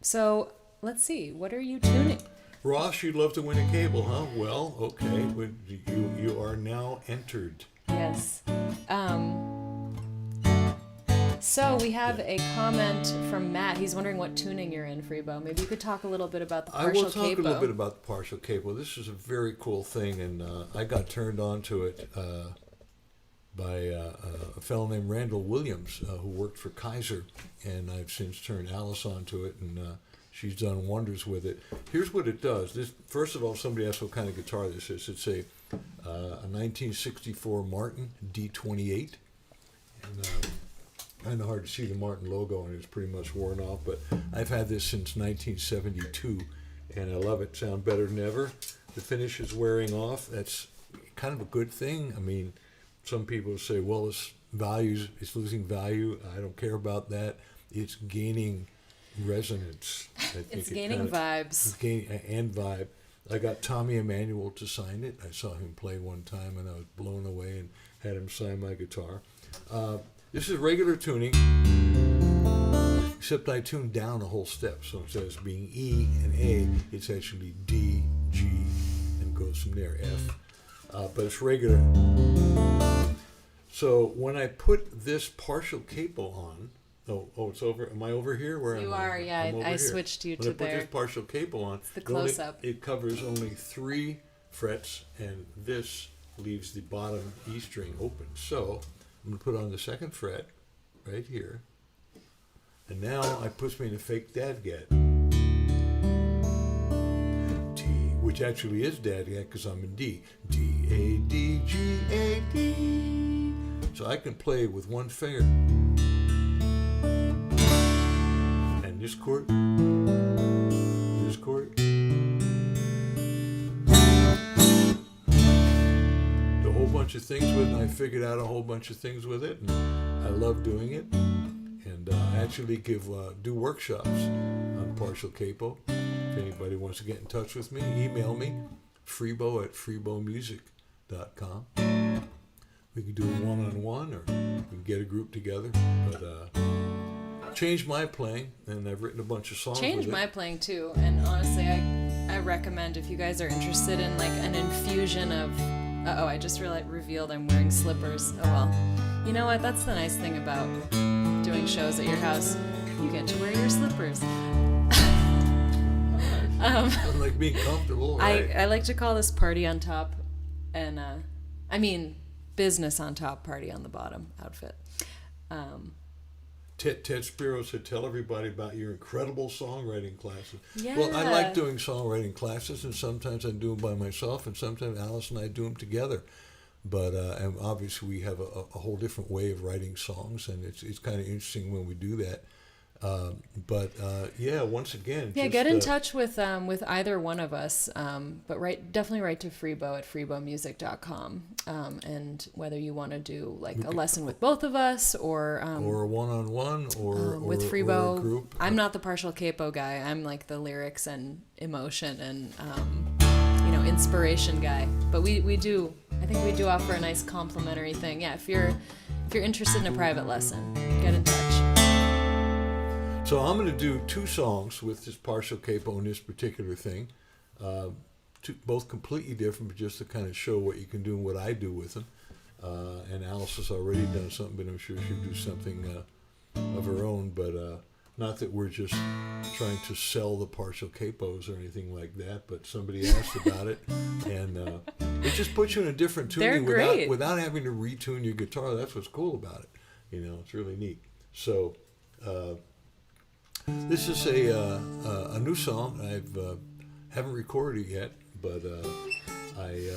So let's see. What are you tuning? Ross, you'd love to win a cable, huh? Well, okay. You are now entered. Yes. So we have a comment from Matt. He's wondering what tuning you're in, Freebo. Maybe you could talk a little bit about the partial I will talk capo. a little bit about the partial capo. This is a very cool thing, and I got turned on to it by a fellow named Randall Williams, who worked for Kaiser, and I've since turned Alice onto it, and she's done wonders with it. Here's what it does. This, first of all, somebody asked what kind of guitar this is. It's a 1964 Martin D28, and kind of hard to see the Martin logo, and it's pretty much worn off, but I've had this since 1972, and I love it. Sound better than ever. The finish is wearing off. That's kind of a good thing. I mean, some people say, well, it's losing value. I don't care about that. It's gaining resonance. I think It's gaining vibes. And vibe. I got Tommy Emmanuel to sign it. I saw him play one time, and I was blown away and had him sign my guitar. This is regular tuning, except I tuned down a whole step. So instead of being E and A, it's actually D, G, and goes from there, F. But it's regular. So when I put this partial capo on, it's over. Am I over here? Where You am I? are, yeah. I'm over I here. switched you When to I put there. this partial capo on, It's the close-up. it covers only 3 frets, and this leaves the bottom E string open. So I'm going to put on the 2nd fret right here, and now it puts me in a fake dadgat. D, which actually is dadgat because I'm in D. D, A, D, G, A, D. So I can play with one finger. And this chord, this chord. A whole bunch of things with it, and I figured out a whole bunch of things with it, and I love doing it. And I actually do workshops on partial capo. If anybody wants to get in touch with me, email me, freebo@freebomusic.com. We can do a one-on-one, or we can get a group together. But changed my playing, and I've written a bunch of songs Changed with my it. playing too, and honestly, I recommend if you guys are interested in like an infusion of. I just revealed I'm wearing slippers. Oh well, you know what? That's the nice thing about doing shows at your house. You get to wear your slippers. Like being comfortable, right? I like to call this party on top, and I mean business on top, party on the bottom outfit. Ted Spiro said, tell everybody about your incredible songwriting classes. Yeah. Well, I like doing songwriting classes, and sometimes I do them by myself, and sometimes Alice and I do them together. But and obviously we have a whole different way of writing songs, and it's kind of interesting when we do that. Yeah, once again. Yeah, just, get in touch with either one of us, but definitely write to Freebo at freebomusic.com, and whether you want to do like a lesson with both of us or a one-on-one or with or Freebo. a group. I'm not the partial capo guy. I'm like the lyrics and emotion and inspiration guy. But I think we do offer a nice complimentary thing. Yeah, if you're interested in a private lesson, get in touch. So I'm going to do 2 songs with this partial capo on this particular thing. Both completely different, but just to kind of show what you can do and what I do with them. And Alice has already done something, but I'm sure she'll do something of her own. But not that we're just trying to sell the partial capos or anything like that, but somebody asked about it. And it just puts you in a different tuning without having to retune your guitar. That's what's cool about it. It's really neat. So... this is a new song. I haven't recorded it yet, but I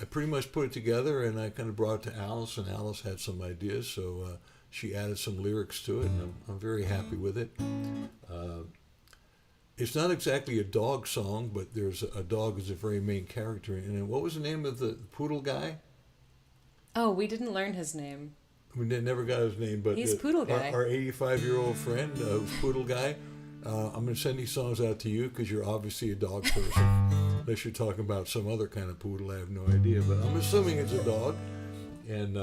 pretty much put it together, and I kind of brought it to Alice, and Alice had some ideas, so she added some lyrics to it, and I'm very happy with it. It's not exactly a dog song, but there's a dog is a very main character in it. What was the name of the poodle guy? Oh, we didn't learn his name. We never got his name, but he's Poodle Guy. Our 85-year-old friend, Poodle Guy. I'm going to send these songs out to you because you're obviously a dog person. Unless you're talking about some other kind of poodle, I have no idea. But I'm assuming it's a dog. And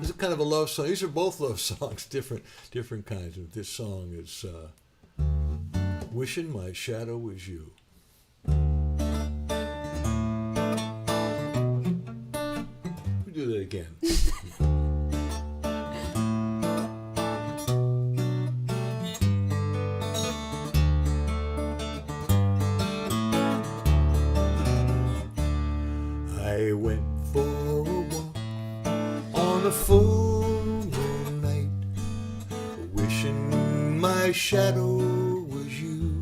this is kind of a love song. These are both love songs, different kinds. And this song is Wishing My Shadow Was You. Let me do that again. a full moon night, wishing my shadow was you.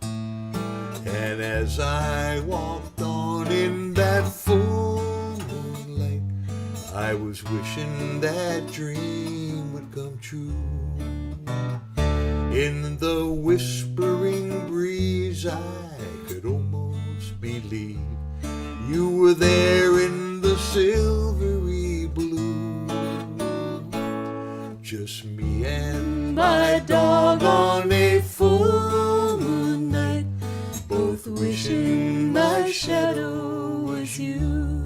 And as I walked on in that full moonlight, I was wishing that dream would come true. In the whispering breeze, I could almost believe you were there in the silvery blue. Just me and my dog on a full moon night, both wishing my shadow was you.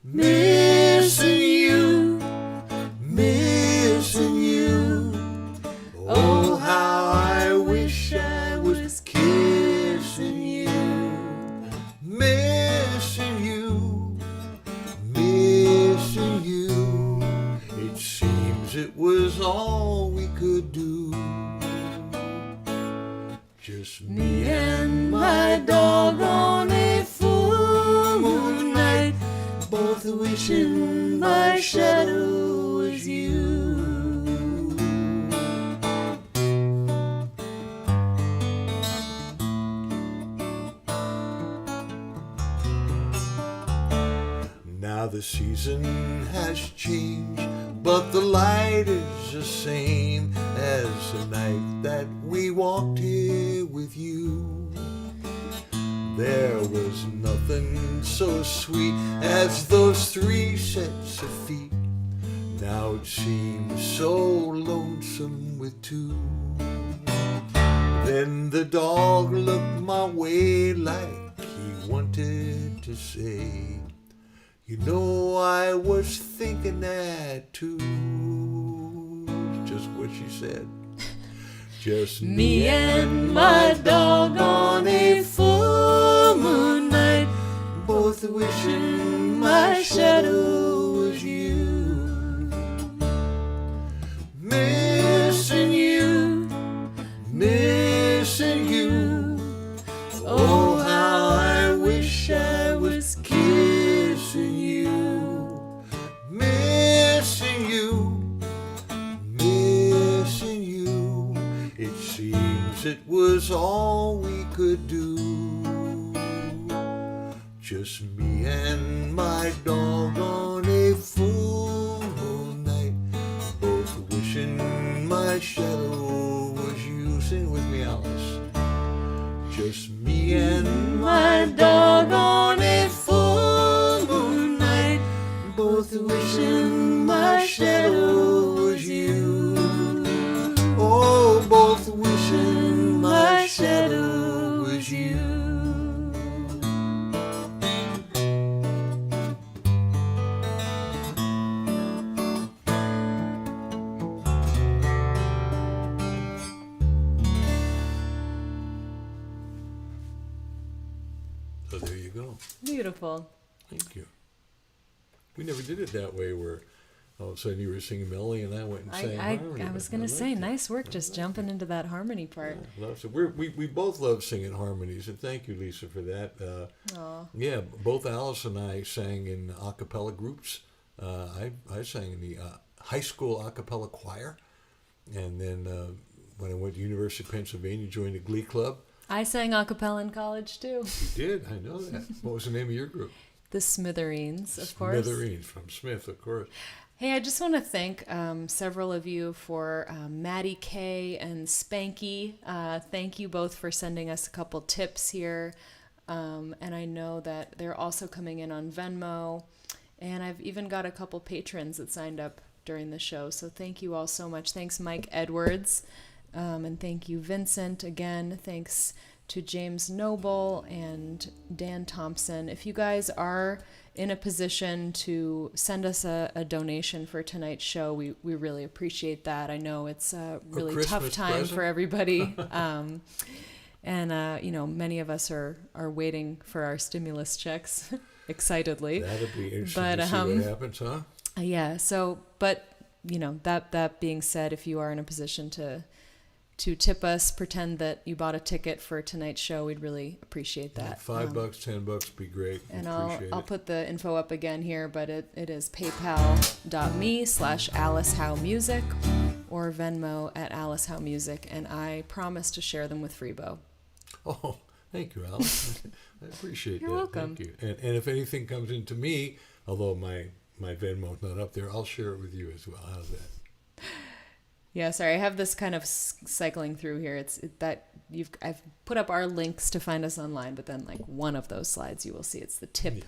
Missing you, missing you. Oh, how I wish I was kissing you. Missing you, missing you. It seems it was all we could do. Just me and my dog on a full moon night, both wishing my shadow was you. Now the season has changed, but the light is the same as the night that we walked here with you. There was nothing so sweet as those three sets of feet. Now it seems so lonesome with two. Then the dog looked my way like he wanted to say, you know I was thinking that too. Just what she said. Just me and my dog on a full moon night, both wishing my shadow was you. Missing you, missing you. Oh, how I wish I was kissing you. Missing you, missing you. It seems it was all we could do. Just me and my dog on a full moon night, both wishing my shadow was you. Sing with me, Alice. Just me and my dog on a full moon night, both wishing my shadow was you. Oh, both wishing my shadow was you. So there you go. Beautiful. Thank you. We never did it that way where all of a sudden you were singing melody and I went and sang harmony. I was going to say, nice work just jumping into that harmony part. Yeah, so we both love singing harmonies, and thank you, Lisa, for that. Yeah, both Alice and I sang in a cappella groups. I sang in the high school a cappella choir, and then when I went to University of Pennsylvania, joined the Glee Club. I sang a cappella in college too. You did? I know that. What was the name of your group? The Smithereens, of course. Smithereens, from Smith, of course. Hey, I just want to thank several of you for Maddie K and Spanky. Thank you both for sending us a couple tips here. And I know that they're also coming in on Venmo. And I've even got a couple patrons that signed up during the show. So thank you all so much. Thanks, Mike Edwards. And thank you, Vincent. Again, thanks to James Noble and Dan Thompson. If you guys are in a position to send us a donation for tonight's show, we really appreciate that. I know it's a really tough time present for everybody. And many of us are waiting for our stimulus checks excitedly. That'll be interesting to see what happens, huh? Yeah. So, but that being said, if you are in a position to to tip us, pretend that you bought a ticket for tonight's show. We'd really appreciate that. $5, $10 would be great. And Appreciate I'll it. put the info up again here, but it is paypal.me/AliceHoweMusic or Venmo at Alice Howe Music, and I promise to share them with Freebo. Oh, thank you, Alice. I appreciate You're that. welcome. Thank you. And if anything comes into me, although my Venmo's not up there, I'll share it with you as well. How's that? Yeah, sorry, I have this kind of cycling through here. I've put up our links to find us online, but then like one of those slides you will see it's the tip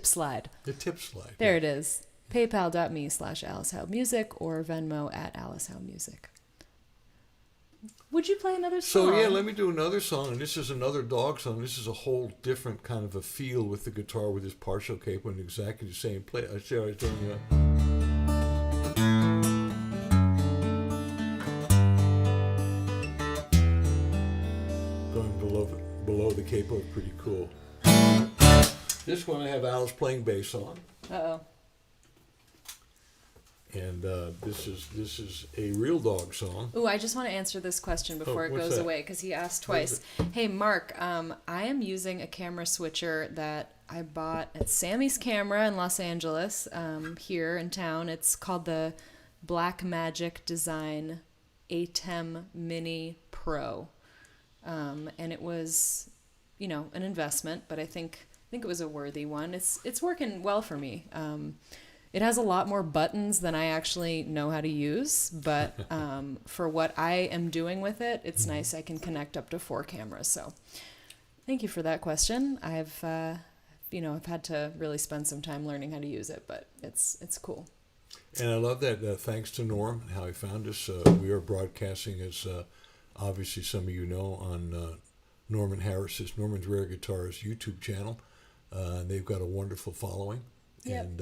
slide. The tip slide. There it is. PayPal.me/AliceHoweMusic or Venmo at Alice Howe Music. Would you play another song? So yeah, let me do another song, and this is another dog song. This is a whole different kind of a feel with the guitar, with this partial capo in exactly the same play. I see how I was doing that. Going below the capo is pretty cool. This one I have Alice playing bass on. Uh-oh. And this is a real dog song. Ooh, I just want to answer this question before it what's goes that? away, because he asked twice. Hey, Mark, I am using a camera switcher that I bought at Sammy's Camera in Los Angeles, here in town. It's called the Black Magic Design ATEM Mini Pro. And it was, an investment, but I think it was a worthy one. It's working well for me. It has a lot more buttons than I actually know how to use, but for what I am doing with it, it's nice. I can connect up to 4 cameras. So thank you for that question. I've had to really spend some time learning how to use it, but it's cool. And I love that. Thanks to Norm, how he found us. We are broadcasting, as obviously some of you know, on Norman's Rare Guitars YouTube channel. They've got a wonderful following. Yep. And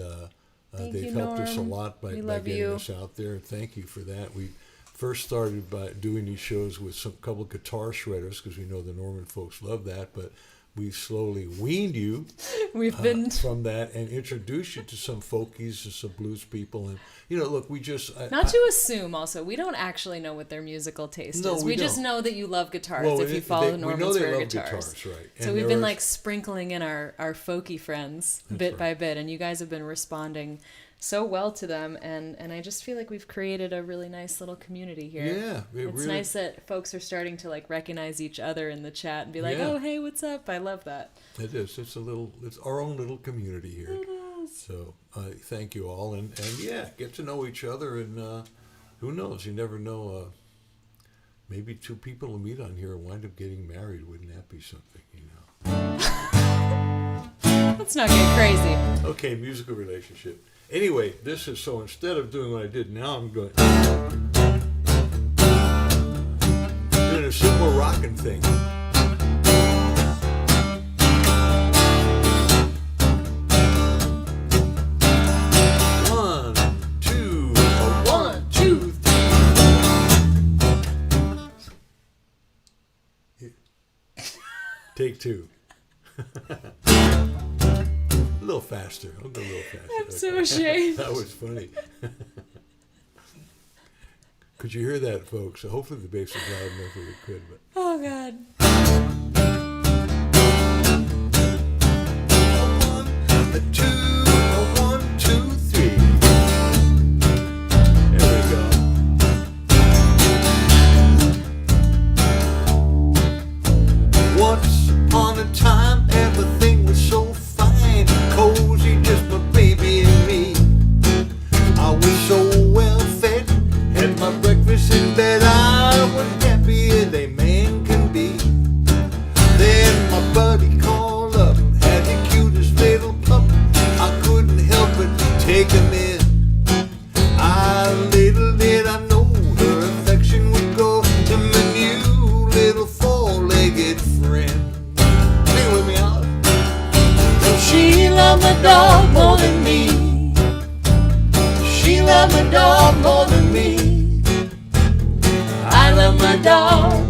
you, they've helped us a Norm. lot by love getting you. us out there. Thank you for that. We first started by doing these shows with some couple of guitar shredders, because we know the Norman folks love that, but we slowly weaned you We've been from that and introduced you to some folkies and some blues people. And, look, we just... Not to assume, also, we don't actually know what their musical taste is. We just know that you love guitars if you follow the Norman's Rare Guitars. Right. So we've been sprinkling in our folky friends bit by bit, and you guys have been responding so well to them, and I just feel like we've created a really nice little community here. Yeah. It's really nice that folks are starting to recognize each other in the chat and be like, Yeah. oh, hey, what's up? I love that. It is. It's our own little community here. It is. So thank you all, and yeah, get to know each other, and who knows? You never know. Maybe 2 people will meet on here and wind up getting married. Wouldn't that be something? Let's not get crazy. Okay, musical relationship. Anyway, this is so. Instead of doing what I did now, I'm doing a simple rocking thing. One, two, three. Take 2. A little faster. I'll go a little faster. I'm so ashamed. That was funny. Could you hear that, folks? So hopefully the bass is loud enough that we could. But Oh, God. 1, 2, 1, 2, 3. There we go. Once upon a time, everything was so fine, cozy, just my baby and me. I was so well fed, had my breakfast in bed. I was happier than a man can be. Then my buddy called up, had the cutest little pup. I couldn't help but take him in. Little did I know her affection would go to my new little 4-legged friend. Sing with me, Alice. She loved my dog more than me. She loved my dog more than me. I love my dog.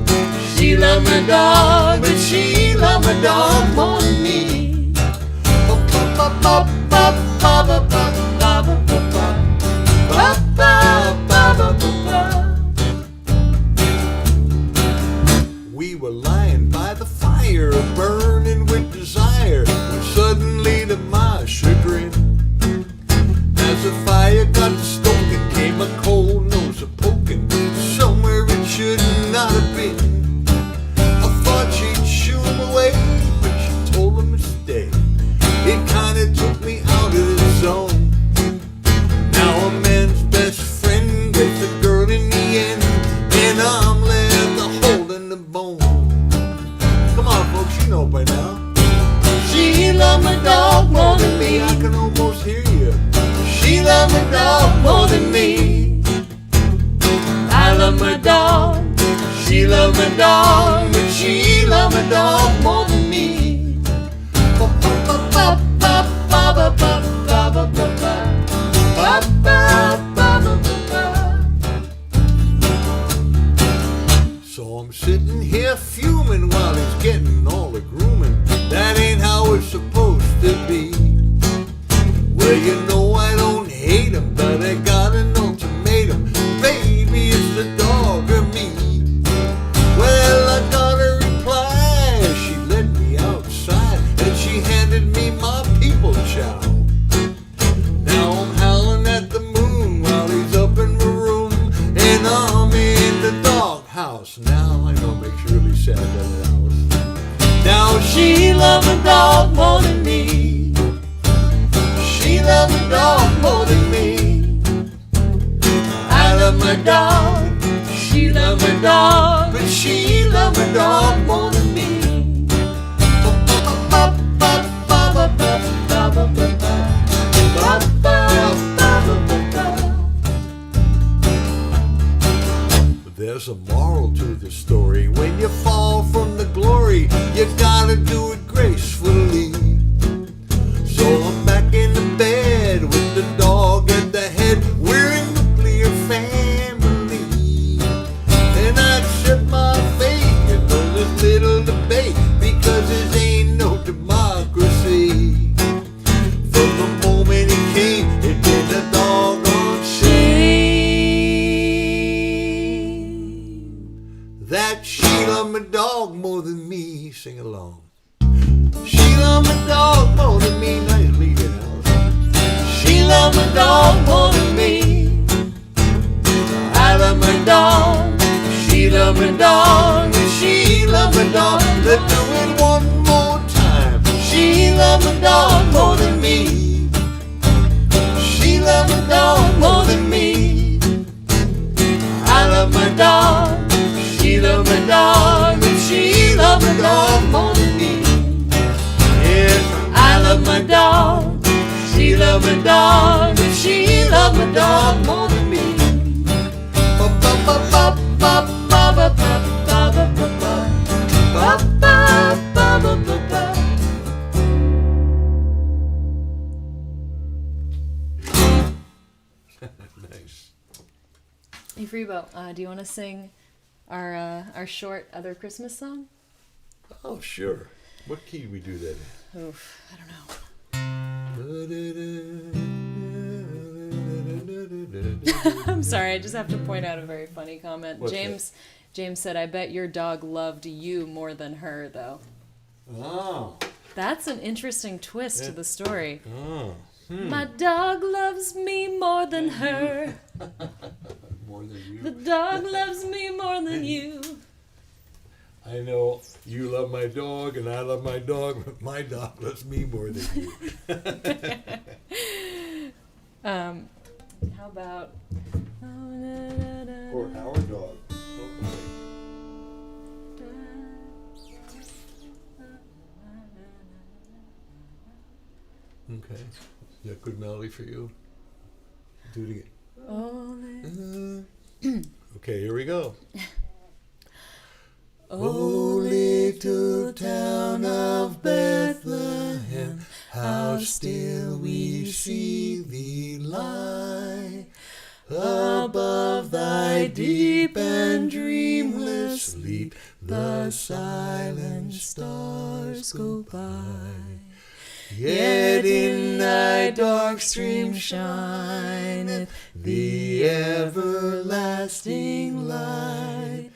She loved my dog, but she loved my dog more than me. my dog more than me. I love my dog. She loves my dog, but she loves my dog more than me. So I'm sitting here fuming while he's getting all the grooming. That ain't how it's supposed to be. Well, you know I don't hate him, but I got an ultimatum. Baby, it's the dog or me. Well, I got a reply. She led me outside and she handed me my people chow. Now I'm howling at the moon while he's up in my room, and I'm in the doghouse. Now I know it makes you really sad, doesn't it, Alice? Now she loves my dog more than me. She loves my dog more than me. I love my dog. She loves my dog, but she loves my dog more than me. There's a moral to the story. When you fall from the glory, you gotta do it gracefully. So I'm back in the bed with the dog at the head. We're a nuclear family. And I accept my fate. You know there's little debate, because there ain't no democracy. From the moment he came, it did a doggone shame that she loved my dog more than me. Sing along. She loved my dog more than me. Nice leading, Alice. She loved my dog more than me. I love my dog. She loved my dog. And she loved my dog. Let's do it one more time. She loved my dog more than me. She loved my dog more than me. I love my dog. She loved my dog. And she loved my dog more than me. Yes, I love my dog. She loved my dog. And she loved my dog more than me. Nice. Hey Freebo, do you want to sing our short other Christmas song? Oh, sure. What key do we do that in? Oof, I don't know. I'm sorry, I just have to point out a very funny comment. What's James said, "I bet your dog loved you more than her, though." Oh. That's an interesting twist to the story. Oh. My dog loves me more than her. More than you. The dog loves me more than you. I know you love my dog and I love my dog, but my dog loves me more than you. How about... Or our dog. Okay. Is that a good melody for you? Do it again. Okay, here we go. O little town of Bethlehem, how still we see thee lie. Above thy deep and dreamless sleep, the silent stars go by. Yet in thy dark stream shineth the everlasting light.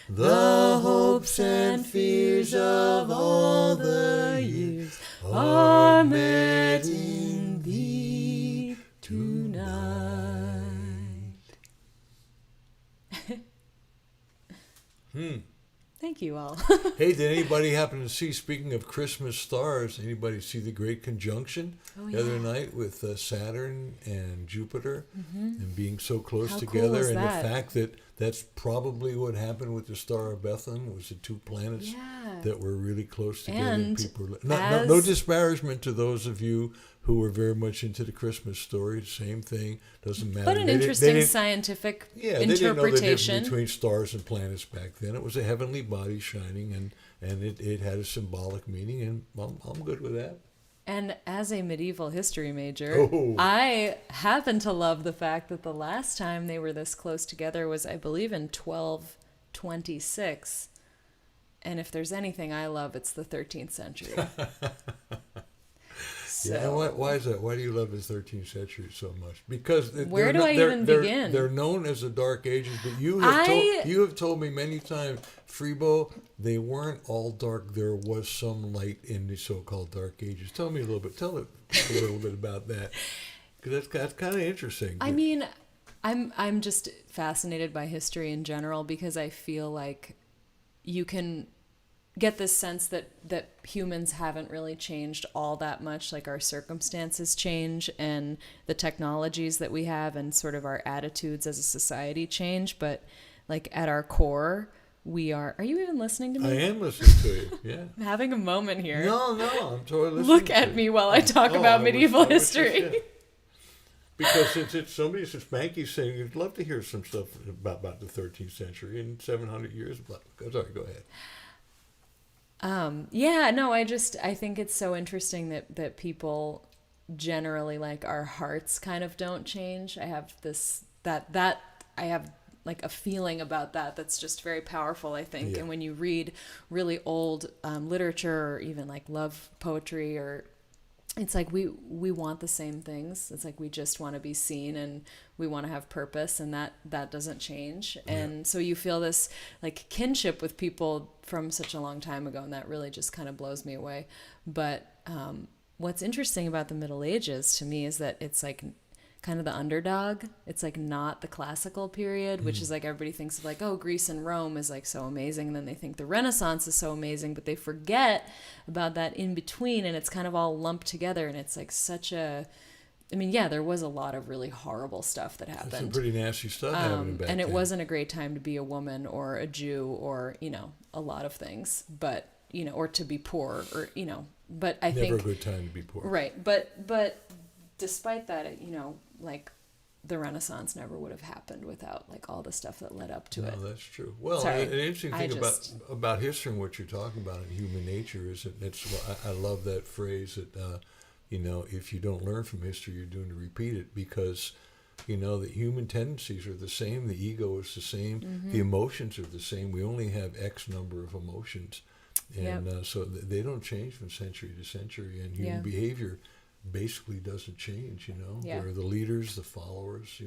The hopes and fears of all the years are met in thee tonight. Thank you all. Hey, did anybody happen to see, speaking of Christmas stars, anybody see the Great Conjunction the other night with Saturn and Jupiter and being so close How cool together, is and that? the fact that That's probably what happened with the Star of Bethlehem. Was the two planets that were really close together. And people no disparagement to those of you who were very much into the Christmas story. Same thing. Doesn't matter. But an interesting scientific they didn't know the interpretation. difference between stars and planets back then. It was a heavenly body shining, and it had a symbolic meaning, and I'm good with that. And as a medieval history major, I happen to love the fact that the last time they were this close together was, I believe, in 1226. And if there's anything I love, it's the 13th century. So, yeah, why is that? Why do you love the 13th century so much? Because where do I even begin? They're known as the Dark Ages, but you have told me many times, Freebo, they weren't all dark. There was some light in the so-called Dark Ages. Tell me a little bit. Tell it a little bit about that, because that's kind of interesting. I mean, I'm just fascinated by history in general, because I feel like you can get this sense that humans haven't really changed all that much. Like, our circumstances change and the technologies that we have and sort of our attitudes as a society change, but like at our core we are you even listening to me? I am listening to you. Yeah. I'm having a moment here. No, I'm totally listening. Look at me while I talk about medieval history. Because it's somebody says Spanky's saying you'd love to hear some stuff about the 13th century and 700 years. Sorry, go ahead. I think it's so interesting that people generally, like, our hearts kind of don't change. I have I have like a feeling about that's just very powerful, I think. Yeah. And when you read really old literature, or even like love poetry, or it's like we want the same things. It's like we just want to be seen and we want to have purpose, and that doesn't change. Yeah. And so you feel this like kinship with people from such a long time ago, and that really just kind of blows me away. But what's interesting about the Middle Ages to me is that it's like kind of the underdog. It's like not the classical period, which is like everybody thinks of like, oh, Greece and Rome is like so amazing, and then they think the Renaissance is so amazing, but they forget about that in between, and it's kind of all lumped together, and it's like there was a lot of really horrible stuff that happened. Some pretty nasty stuff happening back then. And it wasn't a great time to be a woman or a Jew or, a lot of things, but, or to be poor or, but I think... Never a good time to be poor. Right. But despite that, like the Renaissance never would have happened without like all the stuff that led up to it. No, that's true. Well, an interesting thing about history and what you're talking about in human nature is that I love that phrase that, if you don't learn from history, you're doomed to repeat it, because, the human tendencies are the same. The ego is the same. Mm-hmm. The emotions are the same. We only have X number of emotions. And so they don't change from century to century. And human behavior basically doesn't change, There are the leaders, the followers,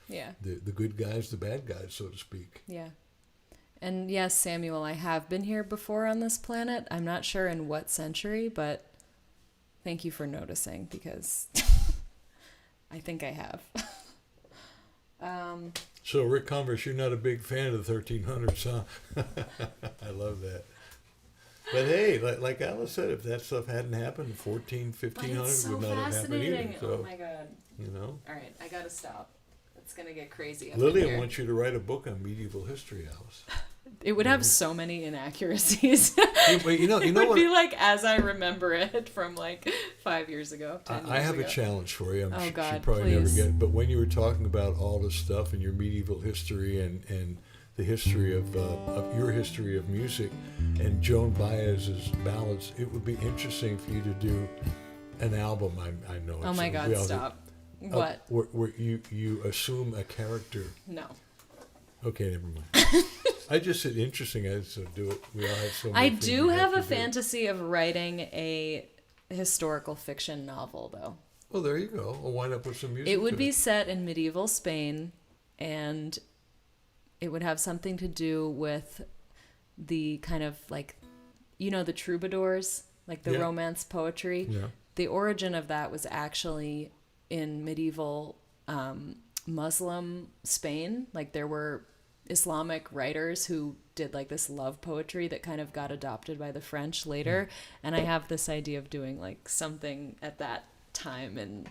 the good guys, the bad guys, so to speak. Yeah. And yes, Samuel, I have been here before on this planet. I'm not sure in what century, but thank you for noticing, because I think I have. So, Rick Converse, you're not a big fan of the 1300s, huh? I love that. But hey, like Alice said, if that stuff hadn't happened, 1500 would not have happened either. So, oh my God. All right, I gotta stop. It's gonna get crazy. Lillian wants you to write a book on medieval history, Alice. It would have so many inaccuracies. It would be like as I remember it from like 5 years ago. 10 years I have ago. a challenge for you. God, she'll probably please. never get it. But when you were talking about all this stuff and your medieval history and the history of your history of music and Joan Baez's ballads, it would be interesting for you to do an album. I know. Oh my God! Stop. What? Where you assume a character. No. Okay, never mind. I just said interesting. I just do it. We all have so many. I do have a fantasy of writing a historical fiction novel, though. Well, there you go. We'll wind up with some music. It would be set in medieval Spain, and it would have something to do with the kind of like, the troubadours, like the romance poetry. Yeah. The origin of that was actually in medieval Muslim Spain. Like there were Islamic writers who did like this love poetry that kind of got adopted by the French later. And I have this idea of doing like something at that time. And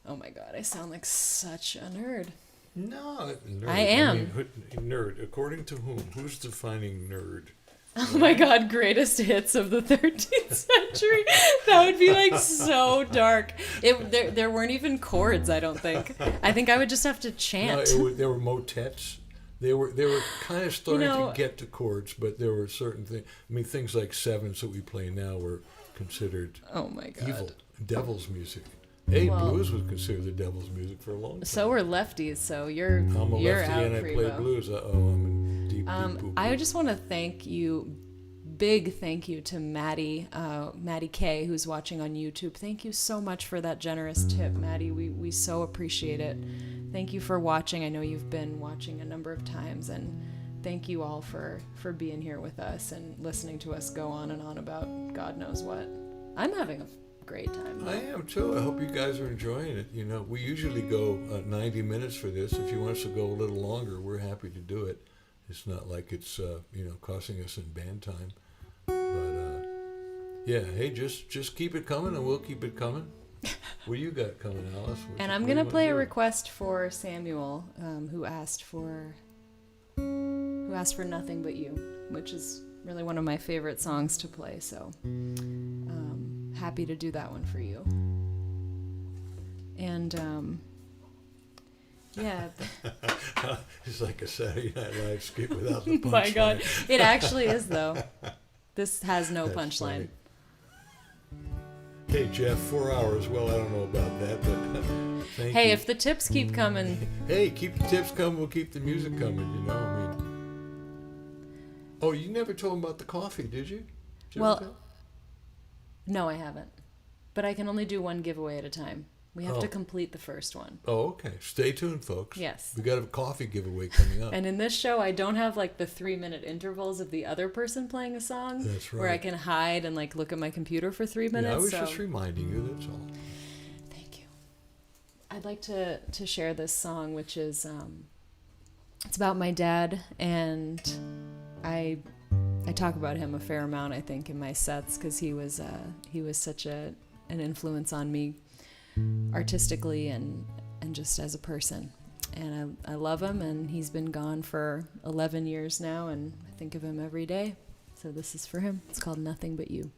oh my God, I sound like such a nerd. No, nerd. I am. Nerd. According to whom? Who's defining nerd? Oh my God, greatest hits of the 13th century. That would be like so dark. There weren't even chords, I don't think. I think I would just have to chant. No, there were motets. They were kind of starting to get to chords, but there were certain things. I mean, things like sevens that we play now were considered oh my God. evil, devil's music. Hey, blues was considered the devil's music for a long time. So were lefties. So you're I'm a you're lefty out, and I Freebo. play blues. I'm in deep poop. I just want to thank you. Big thank you to Maddie K, who's watching on YouTube. Thank you so much for that generous tip, Maddie. We so appreciate it. Thank you for watching. I know you've been watching a number of times, and thank you all for being here with us and listening to us go on and on about God knows what. I'm having a great time. I am too. I hope you guys are enjoying it. You know, we usually go 90 minutes for this. If you want us to go a little longer, we're happy to do it. It's not like it's costing us in band time. But yeah, hey, just keep it coming, and we'll keep it coming. What do you got coming, Alice? And I'm gonna play a request for Samuel, who asked for Nothing But You, which is really one of my favorite songs to play. So happy to do that one for you. And yeah. It's like a Saturday Night Live skit without the punchline. My God, it actually is though. This has no That's punchline. Hey Jeff, 4 hours. Well, I don't know about that, but thank you. Hey, if the tips keep coming. Hey, keep the tips coming. We'll keep the music coming. You know, I mean. Oh, you never told him about the coffee, did you? Well, no, I haven't. But I can only do one giveaway at a time. We have to complete the first one. Oh, okay. Stay tuned, folks. Yes. We got a coffee giveaway coming up. And in this show, I don't have like the 3-minute intervals of the other person playing a song. That's right. Where I can hide and like look at my computer for 3 minutes. Yeah, I was just reminding you, that's all. Thank you. I'd like to share this song, which is it's about my dad, and I talk about him a fair amount, I think, in my sets, because he was such an influence on me artistically and just as a person. And I love him, and he's been gone for 11 years now, and I think of him every day. So this is for him. It's called Nothing But You.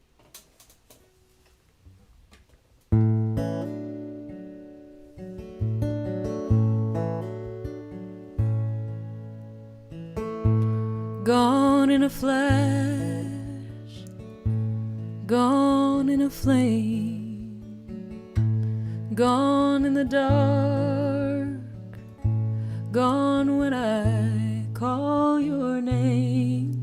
Gone in a flash, gone in a flame, gone in the dark, gone when I call your name.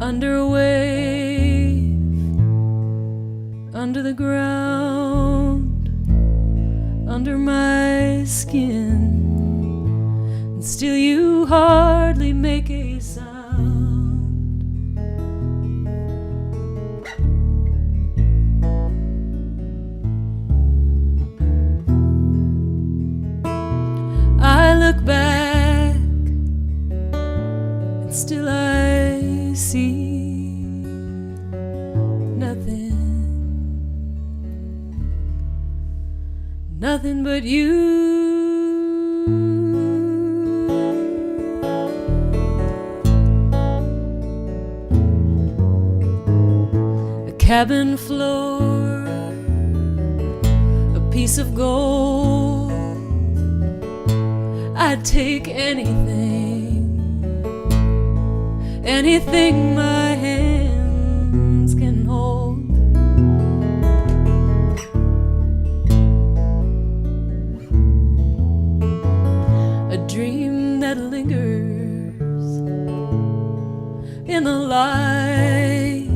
Under a wave, under the ground, under my skin, and still you hardly make a sound. I look back, and still I see nothing, nothing but you. A cabin floor, a piece of gold. I'd take anything, anything my hands can hold. A dream that lingers in the light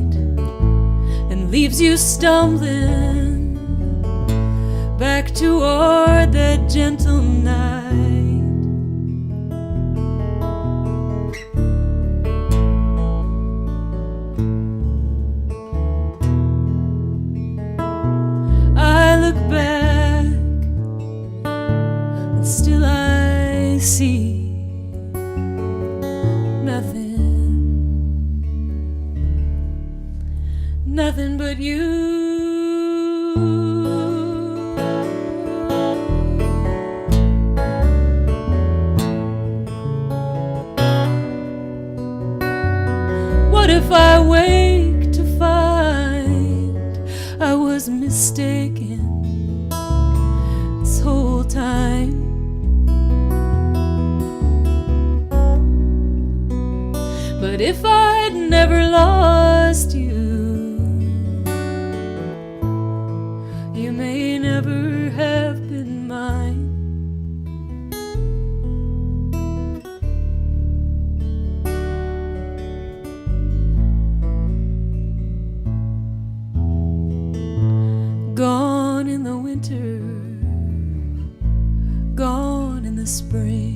and leaves you stumbling back toward that gentle night. I look back, and still I see nothing, mistaken this whole time. But if I'd never lost you, you may never have been mine. Gone in the winter, gone in the spring.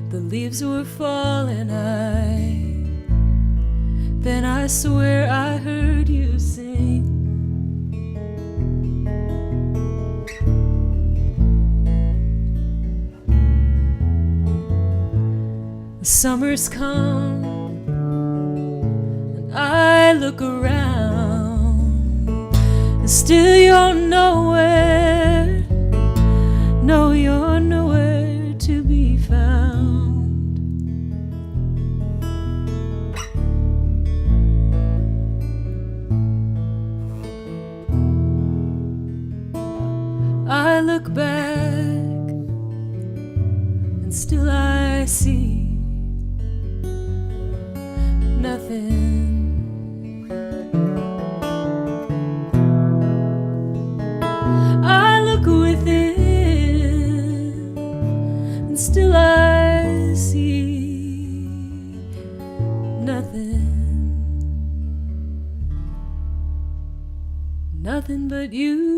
The leaves were falling, then I swear I heard you sing. The summer's come, and I look around, and still you're nowhere. No, you're nowhere to be found. I look back, and still I see nothing. I look within, and still I see nothing. Nothing but you.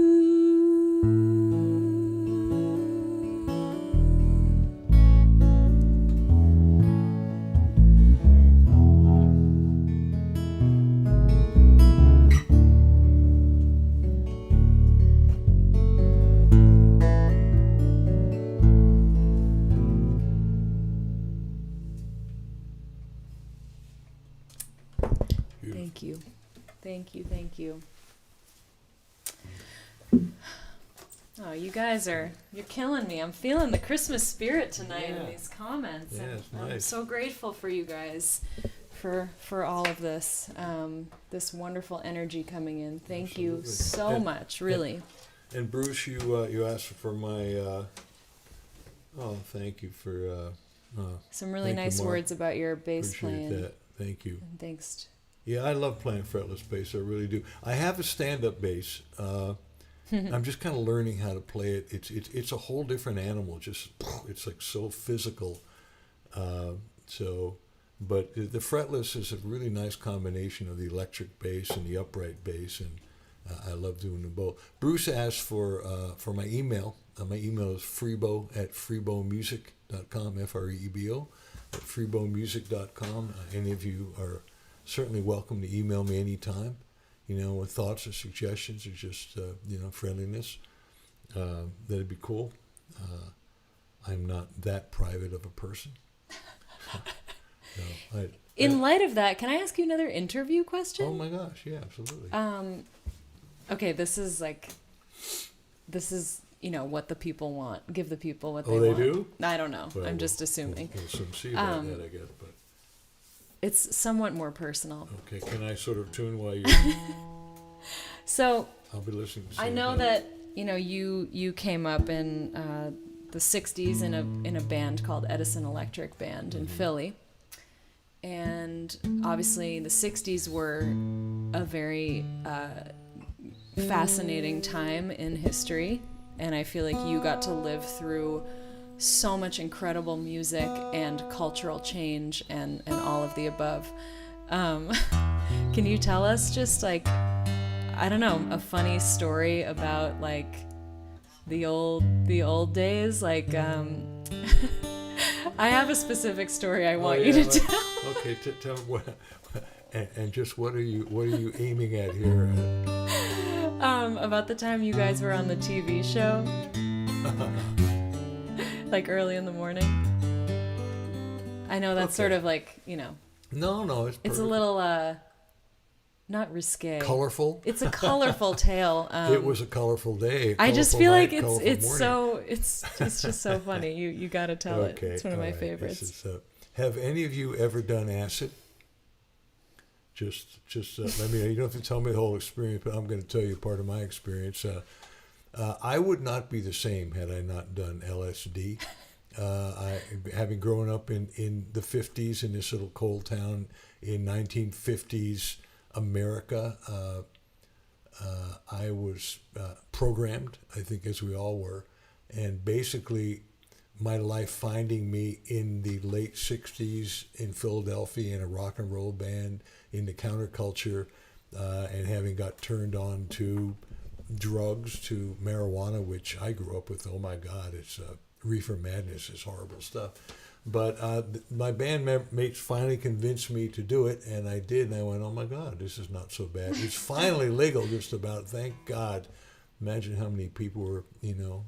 Thank you. Thank you. Thank you. Oh, you guys you're killing me. I'm feeling the Christmas spirit tonight in these comments. Yeah, and it's nice. I'm so grateful for you guys for all of this, this wonderful energy coming in. Thank you Absolutely. so much, really. And Bruce, you asked for my. Thank you for. Some really thank you, nice Mark. words about your bass Appreciate playing. that. Thank you. And thanks. Yeah, I love playing fretless bass. I really do. I have a stand-up bass. I'm just kind of learning how to play it. It's a whole different animal. Just it's like so physical. But the fretless is a really nice combination of the electric bass and the upright bass, and I love doing them both. Bruce asked for my email. My email is freebo@freebomusic.com, Frebo at freebomusic.com. Any of you are certainly welcome to email me anytime, with thoughts or suggestions or just, friendliness. That'd be cool. I'm not that private of a person. In light of that, can I ask you another interview question? Oh my gosh, yeah, absolutely. Okay, this is what the people want. Give the people what they Oh, they want. do? I don't know. Well, I'm just assuming. We'll see about that, I guess. But It's somewhat more personal. okay, can I sort of tune while you? So I'll be listening. To I know that you came up in the '60s in a band called Edison Electric Band in Philly, and obviously the '60s were a very fascinating time in history, and I feel like you got to live through so much incredible music and cultural change and all of the above. Can you tell us just a funny story about the old days? I have a specific story I want you to tell. Okay, tell me what. And just what are you aiming at here? About the time you guys were on the TV show. Early in the morning. I know that's sort of No, it's it's a little not risque. colorful. It's a colorful tale. It was a colorful day. I just feel like it's morning. it's just so funny. You got to tell it. It's one of my favorites. Have any of you ever done acid? Let me. You don't have to tell me the whole experience, but I'm going to tell you part of my experience. I would not be the same had I not done LSD. Having grown up in the 50s in this little coal town in 1950s America, I was programmed, I think, as we all were, and basically my life finding me in the late 60s in Philadelphia in a rock and roll band in the counterculture, and having got turned on to drugs, to marijuana, which I grew up with. Oh my God, it's reefer madness is horrible stuff. But my bandmates finally convinced me to do it, and I did, and I went, oh my God, this is not so bad. It's finally legal, just about, thank God. Imagine how many people were,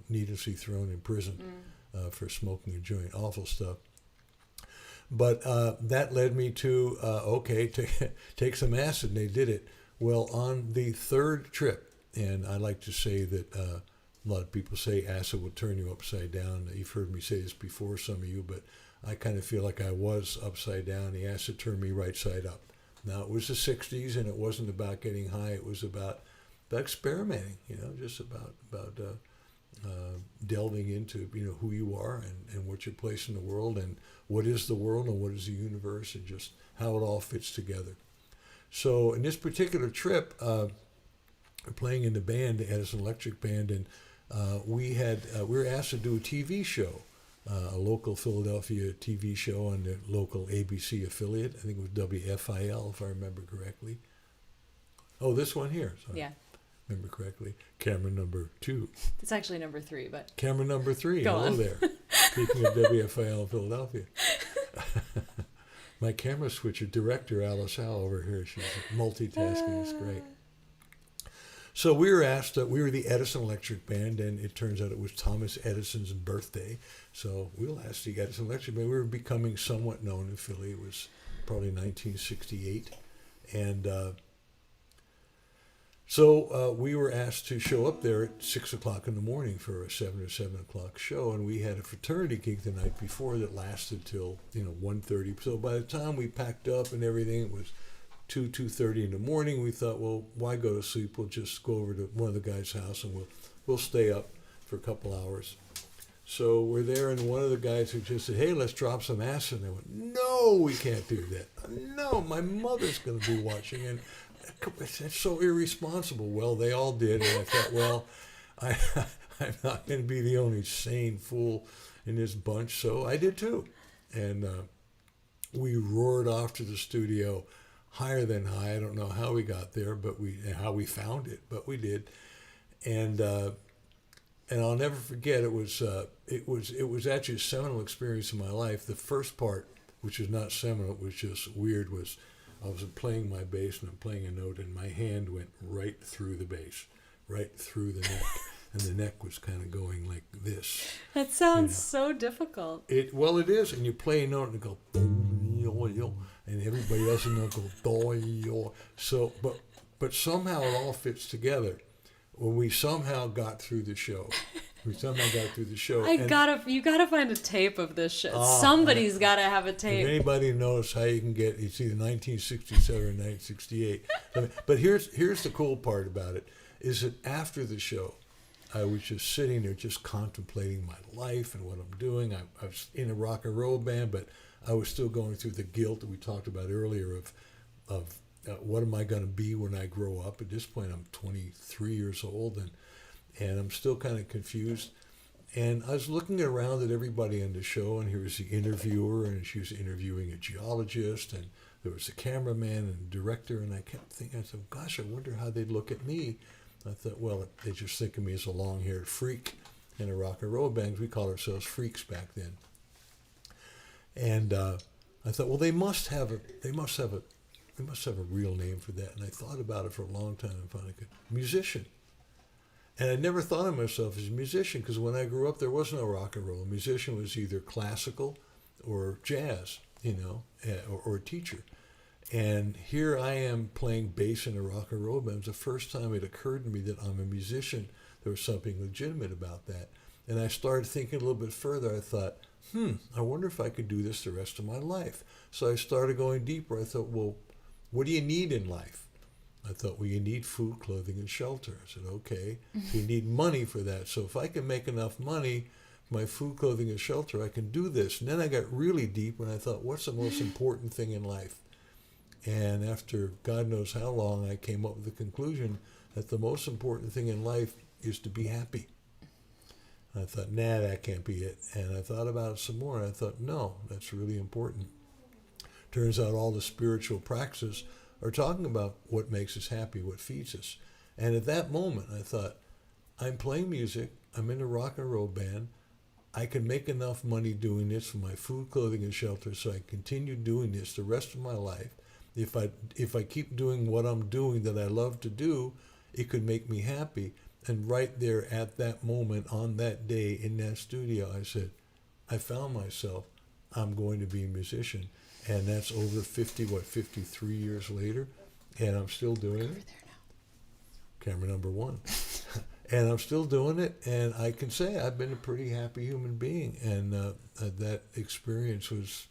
needlessly thrown in prison for smoking a joint. Awful stuff. But that led me to, take some acid, and they did it. Well, on the third trip, and I like to say that a lot of people say acid will turn you upside down. You've heard me say this before, some of you, but I kind of feel like I was upside down. The acid turned me right side up. Now, it was the 60s, and it wasn't about getting high. It was about experimenting, just about delving into, who you are and what your place in the world, and what is the world and what is the universe, and just how it all fits together. So in this particular trip, playing in the band, Edison Electric Band, and we were asked to do a TV show, a local Philadelphia TV show on the local ABC affiliate. I think it was WFIL, if I remember correctly. Oh, this one here. Sorry. Yeah. Remember correctly. Camera number 2. It's actually number 3, but... Camera number 3. Go Hello on. there. Speaking of WFIL Philadelphia. My camera switcher, director Alice Howe over here, she's multitasking. It's great. So we were asked, we were the Edison Electric Band, and it turns out it was Thomas Edison's birthday. So we were asked the Edison Electric Band. We were becoming somewhat known in Philly. It was probably 1968. And so we were asked to show up there at 6 o'clock in the morning for a 7 or 7 o'clock show. And we had a fraternity gig the night before that lasted till, 1:30. So by the time we packed up and everything, it was 2:30 in the morning. We thought, well, why go to sleep? We'll just go over to one of the guys' house and we'll stay up for a couple hours. So we're there, and one of the guys who just said, hey, let's drop some acid. And I went, no, we can't do that. No, my mother's going to be watching, and that's so irresponsible. Well, they all did, and I thought, well, I'm not going to be the only sane fool in this bunch, so I did too. And we roared off to the studio, higher than high. I don't know how we got there, how we found it, but we did. And I'll never forget, it was actually a seminal experience in my life. The first part, which was not seminal, it was just weird, was I was playing my bass and I'm playing a note, and my hand went right through the bass, right through the neck. And the neck was kind of going like this. That sounds so difficult. Well, it is. And you play a note and it goes, and everybody else in the note goes, so, but somehow it all fits together. When we somehow got through the show. You gotta find a tape of this shit. Somebody's gotta have a tape. If anybody knows how you can get, it's either 1967 or 1968. But here's the cool part about it, is that after the show, I was just sitting there just contemplating my life and what I'm doing. I was in a rock and roll band, but I was still going through the guilt that we talked about earlier of what am I going to be when I grow up. At this point, I'm 23 years old, and I'm still kind of confused. And I was looking around at everybody on the show, and here was the interviewer, and she was interviewing a geologist, and there was the cameraman and director, and I kept thinking, I said, gosh, I wonder how they'd look at me. I thought, well, they just think of me as a long-haired freak in a rock and roll band. We called ourselves freaks back then. And I thought, well, they must have a real name for that. And I thought about it for a long time and finally could. Musician. And I never thought of myself as a musician, because when I grew up, there was no rock and roll. A musician was either classical or jazz, or a teacher. And here I am playing bass in a rock and roll band. It was the first time it occurred to me that I'm a musician. There was something legitimate about that. And I started thinking a little bit further. I thought, I wonder if I could do this the rest of my life. So I started going deeper. I thought, well, what do you need in life? I thought, well, you need food, clothing, and shelter. I said, okay. So you need money for that. So if I can make enough money, my food, clothing, and shelter, I can do this. And then I got really deep and I thought, what's the most important thing in life? And after God knows how long, I came up with the conclusion that the most important thing in life is to be happy. And I thought, nah, that can't be it. And I thought about it some more, and I thought, no, that's really important. Turns out all the spiritual practices are talking about what makes us happy, what feeds us. And at that moment, I thought, I'm playing music, I'm in a rock and roll band, I can make enough money doing this for my food, clothing, and shelter, so I continue doing this the rest of my life. If I keep doing what I'm doing that I love to do, it could make me happy. And right there at that moment, on that day, in that studio, I said, I found myself. I'm going to be a musician. And that's over 53 years later. And I'm still doing it. Camera number 1. And I'm still doing it. And I can say I've been a pretty happy human being. And that experience was,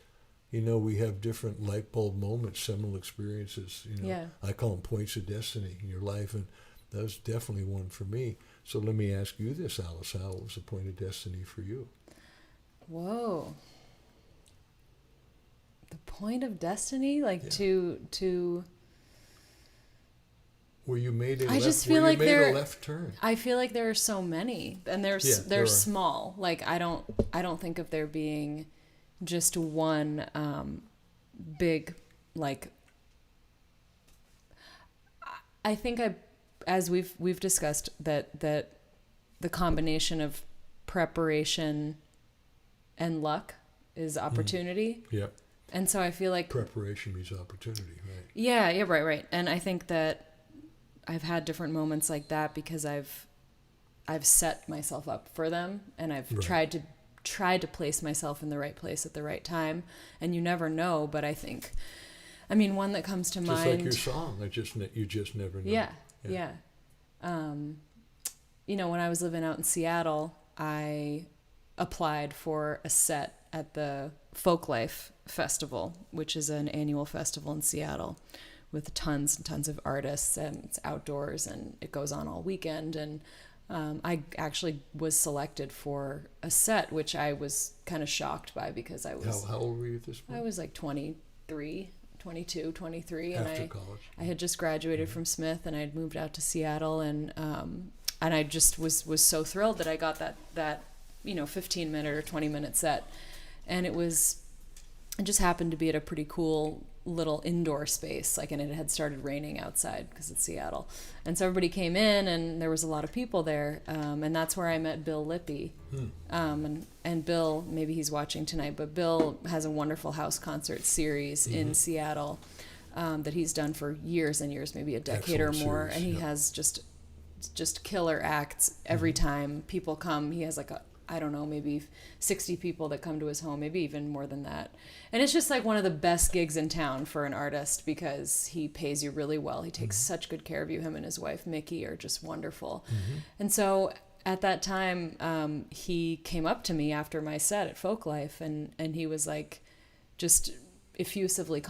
we have different light bulb moments, seminal experiences. Yeah. I call them points of destiny in your life. And that was definitely one for me. So let me ask you this, Alice. How was a point of destiny for you? Whoa. The point of destiny? Like to where you made a I left, just feel like a left turn. I feel like there are so many, and they're small. Like I don't think of there being just one big, like, I think as we've discussed that the combination of preparation and luck is opportunity. Yeah. And so I feel like preparation means opportunity, right? Yeah, right. And I think that I've had different moments like that because I've set myself up for them, and I've tried to place myself in the right place at the right time. And you never know, but I think, one that comes to mind. Just like your song, you just never know. Yeah. When I was living out in Seattle, I applied for a set at the Folklife Festival, which is an annual festival in Seattle with tons and tons of artists, and it's outdoors and it goes on all weekend. And I actually was selected for a set, which I was kind of shocked by because I was... How old were you at this point? I was like 23. After and college. I had just graduated from Smith, and I had moved out to Seattle, and I just was so thrilled that I got that 15-minute or 20-minute set, and it just happened to be at a pretty cool little indoor space, and it had started raining outside because it's Seattle, and so everybody came in, and there was a lot of people there, and that's where I met Bill Lippy. And Bill, maybe he's watching tonight, but Bill has a wonderful house concert series in Seattle that he's done for years and years, maybe a decade or more, and he has just killer acts every time people come. He has maybe 60 people that come to his home, maybe even more than that. And it's just one of the best gigs in town for an artist because he pays you really well. He takes such good care of you. Him and his wife, Mickey, are just wonderful. And so at that time, he came up to me after my set at Folklife, and he was just effusively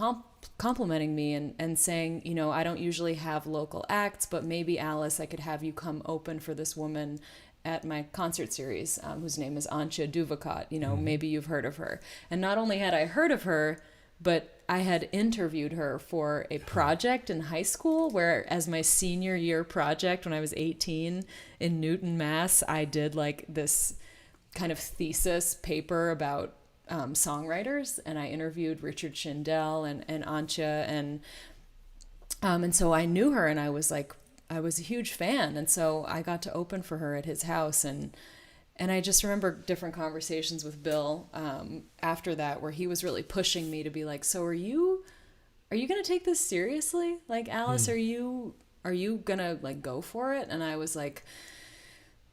complimenting me and saying, I don't usually have local acts, but maybe Alice, I could have you come open for this woman at my concert series, whose name is Antje Duvakot. Maybe you've heard of her. And not only had I heard of her, but I had interviewed her for a project in high school where, as my senior year project when I was 18 in Newton, Mass, I did this kind of thesis paper about songwriters, and I interviewed Richard Schindel and Antje, and so I knew her, and I was a huge fan, and so I got to open for her at his house, and I just remember different conversations with Bill after that where he was really pushing me to be so are you gonna take this seriously? Alice, are you gonna go for it? And I was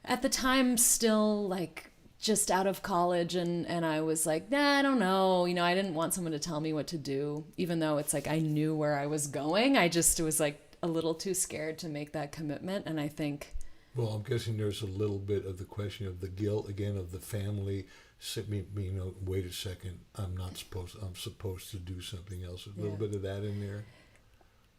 at the time still just out of college, and I was nah, I don't know. I didn't want someone to tell me what to do, even though it's I knew where I was going. I just was a little too scared to make that commitment. And I think, well, I'm guessing there's a little bit of the question of the guilt again of the family. Wait a second, I'm supposed to do something else. A little bit of that in there.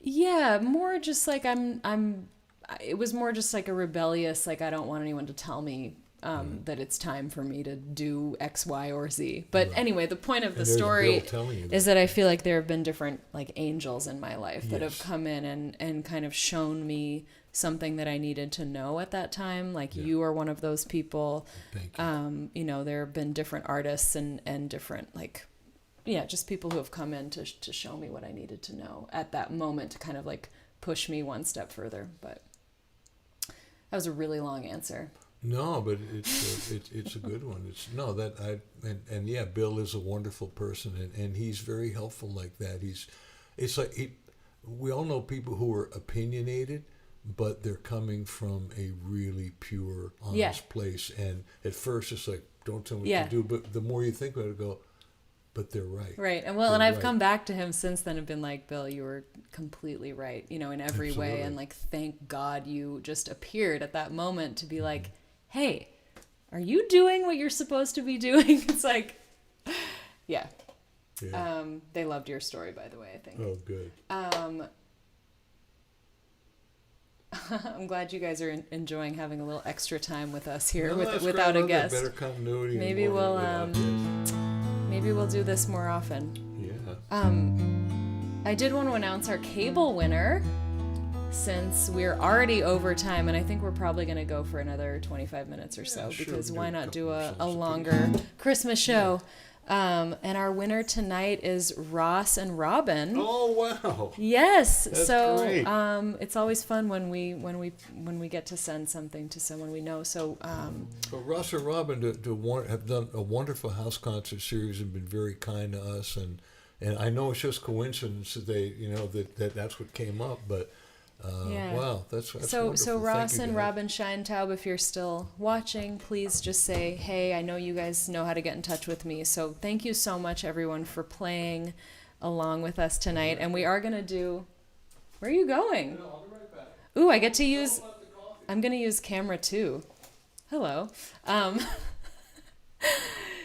Yeah, more just like it was more just like a rebellious, like I don't want anyone to tell me that it's time for me to do X, Y, or Z. But anyway, the point of the story is that I feel like there have been different like angels in my life that have come in and kind of shown me something that I needed to know at that time. Like you are one of those people. Thank you. You know, there have been different artists and different like, yeah, just people who have come in to show me what I needed to know at that moment to kind of like push me one step further. But that was a really long answer. No, but it's a good one. Yeah, Bill is a wonderful person, and he's very helpful like that. We all know people who are opinionated, but they're coming from a really pure, honest place. And at first it's like, don't tell me what to do. But the more you think about it, go, but they're right. Right. And well, and I've come back to him since then and been like, Bill, you were completely right, you know, in every way. And like, thank God you just appeared at that moment to be like, hey, are you doing what you're supposed to be doing? It's like, yeah. They loved your story, by the way, I think. Oh, good. I'm glad you guys are enjoying having a little extra time with us here without a guest. Better continuity. Maybe we'll do this more often. Yeah. I did want to announce our cable winner, since we're already over time, and I think we're probably going to go for another 25 minutes or so, because why not do a longer Christmas show? And our winner tonight is Ross and Robin. Oh wow! Yes, that's great. Great. It's always fun when we get to send something to someone we know. So Ross and Robin have done a wonderful house concert series and been very kind to us, and I know it's just coincidence that that's what came up, but. Wow, that's wonderful. So Ross and Robin Scheintaub, if you're still watching, please just say, hey, I know you guys know how to get in touch with me. So thank you so much, everyone, for playing along with us tonight. And we are going to do... Where are you going? No, I'll be right back. Ooh, I get to use... I'm going to use camera, too. Hello.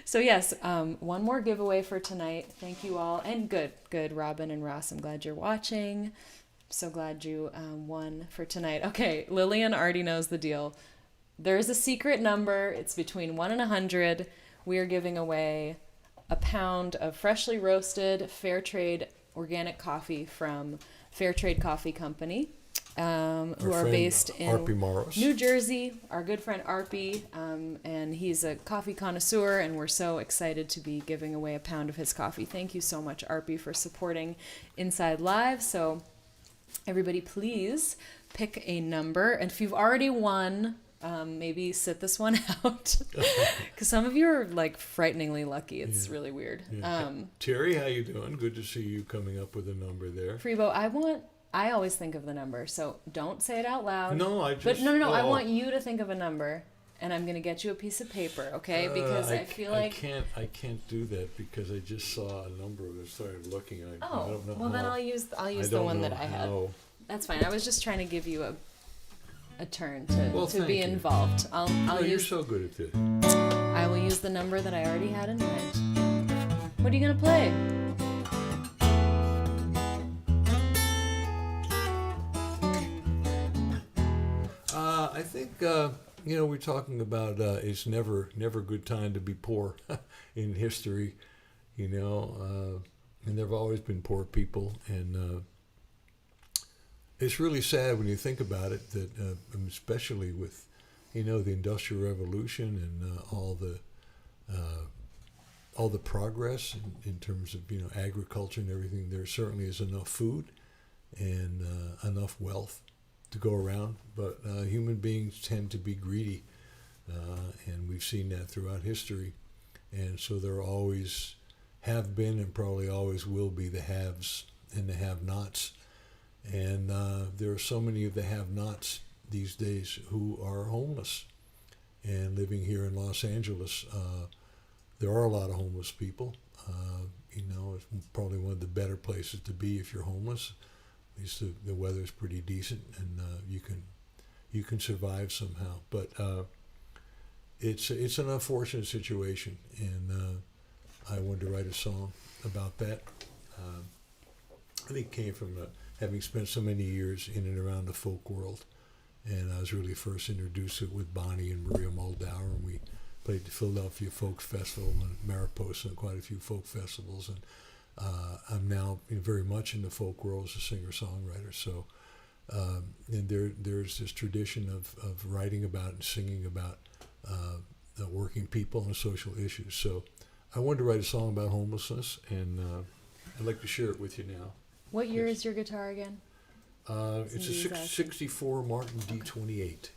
So yes, one more giveaway for tonight. Thank you all. And good, Robin and Ross, I'm glad you're watching. So glad you won for tonight. Okay, Lillian already knows the deal. There's a secret number. It's between 1 and 100. We are giving away a pound of freshly roasted fair trade organic coffee from Fairtrade Coffee Company, who are based in New Jersey. Our good friend Arpy, and he's a coffee connoisseur, and we're so excited to be giving away a pound of his coffee. Thank you so much, Arpy, for supporting Inside Live. So everybody, please pick a number. And if you've already won, maybe sit this one out. Because some of you are like frighteningly lucky. It's really weird. Yeah. Terry, how you doing? Good to see you coming up with a number there. Freebo, I always think of the number, so don't say it out loud. No, I want you to think of a number. And I'm gonna get you a piece of paper, okay? Because I feel like I can't do that because I just saw a number and started looking. I don't know. Well, then I'll use the one that I had. That's fine. I was just trying to give you a turn to be involved. You're so good at this. I will use the number that I already had in mind. What are you gonna play? I think. We're talking about it's never a good time to be poor in history, and there have always been poor people, and it's really sad when you think about it that, especially with, the Industrial Revolution and all the progress in terms of agriculture and everything, there certainly is enough food and enough wealth to go around, but human beings tend to be greedy, and we've seen that throughout history, and so there always have been and probably always will be the haves and the have-nots, and there are so many of the have-nots these days who are homeless, and living here in Los Angeles, there are a lot of homeless people. It's probably one of the better places to be if you're homeless. At least the weather's pretty decent, and you can survive somehow. But it's an unfortunate situation, and I wanted to write a song about that. I think it came from having spent so many years in and around the folk world. And I was really first introduced to it with Bonnie and Maria Moldauer, and we played the Philadelphia Folk Festival and Mariposa and quite a few folk festivals. And I'm now very much in the folk world as a singer-songwriter. So, and there's this tradition of writing about and singing about the working people and social issues. So I wanted to write a song about homelessness, and I'd like to share it with you now. What year is your guitar again? It's a 64 Martin D28.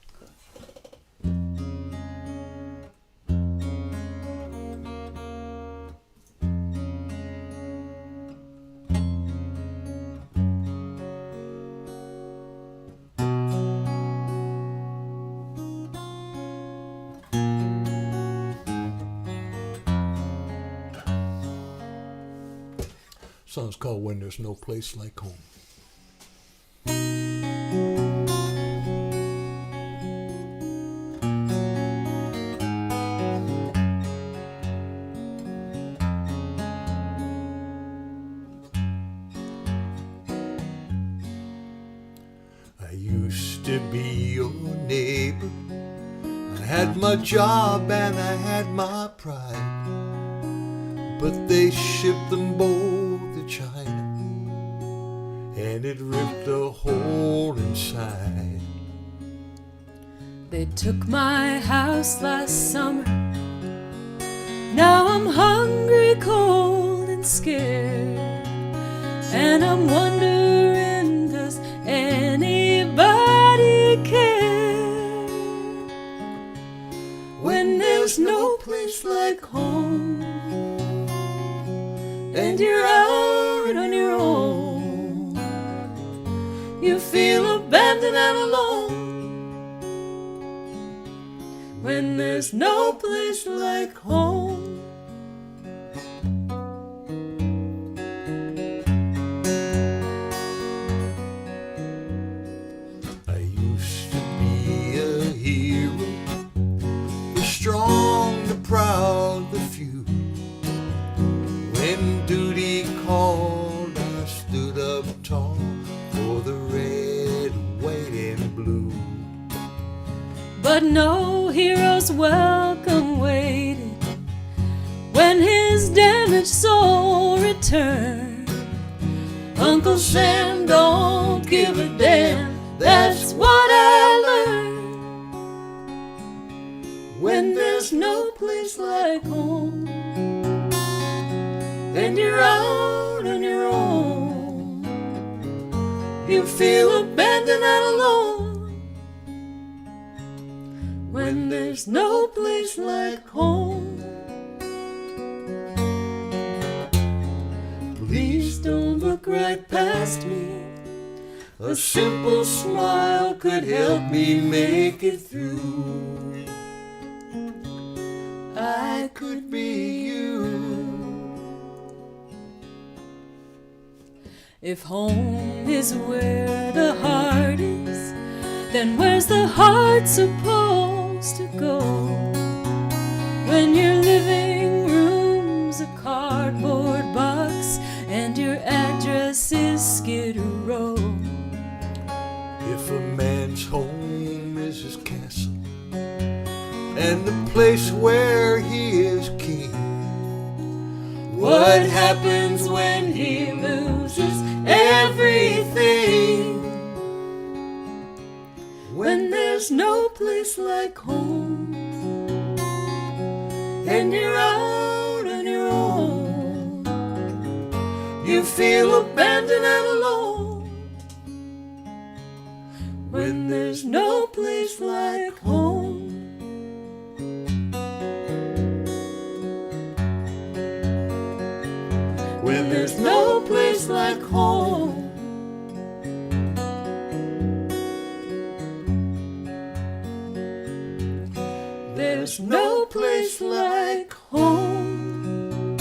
Song's called When There's No Place Like Home. I used to be your neighbor. I had my job and I had my pride, but they shipped them both to China, and it ripped a hole inside. They took my house last summer. Now I'm hungry, cold, and scared, and I'm wondering, does anybody care? When there's no place like home, and you're out on your own, you feel abandoned and alone. When there's no place like home. I used to be a hero, the strong, the proud, the few. When duty called, I stood up tall for the red, white, and blue. But no hero's welcome waited when his damaged soul returned. Uncle Sam don't give a damn, that's what I learned. When there's no place like home, and you're out on your own, you feel abandoned and alone. When there's no place like home. Please don't look right past me. A simple smile could help me make it through. I could be you. If home is where the heart is, then where's the heart supposed to go? When your living room's a cardboard box and your address is Skid Row. If a man's home is his castle and the place where he is king, What happens when he loses everything? When there's no place like home, and you're out on your own, you feel abandoned and alone. When there's no place like home. When there's no place like home. There's no place like home.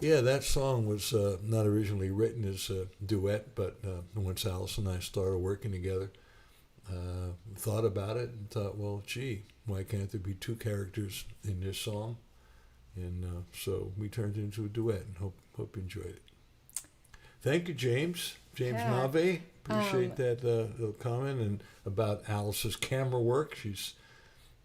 Yeah, that song was not originally written as a duet, but once Alice and I started working together, thought about it and thought, well, gee, why can't there be two characters in this song? And so we turned it into a duet, and hope you enjoyed it. Thank you, James. James Yeah. Nave. Appreciate that little comment. And about Alice's camera work. She's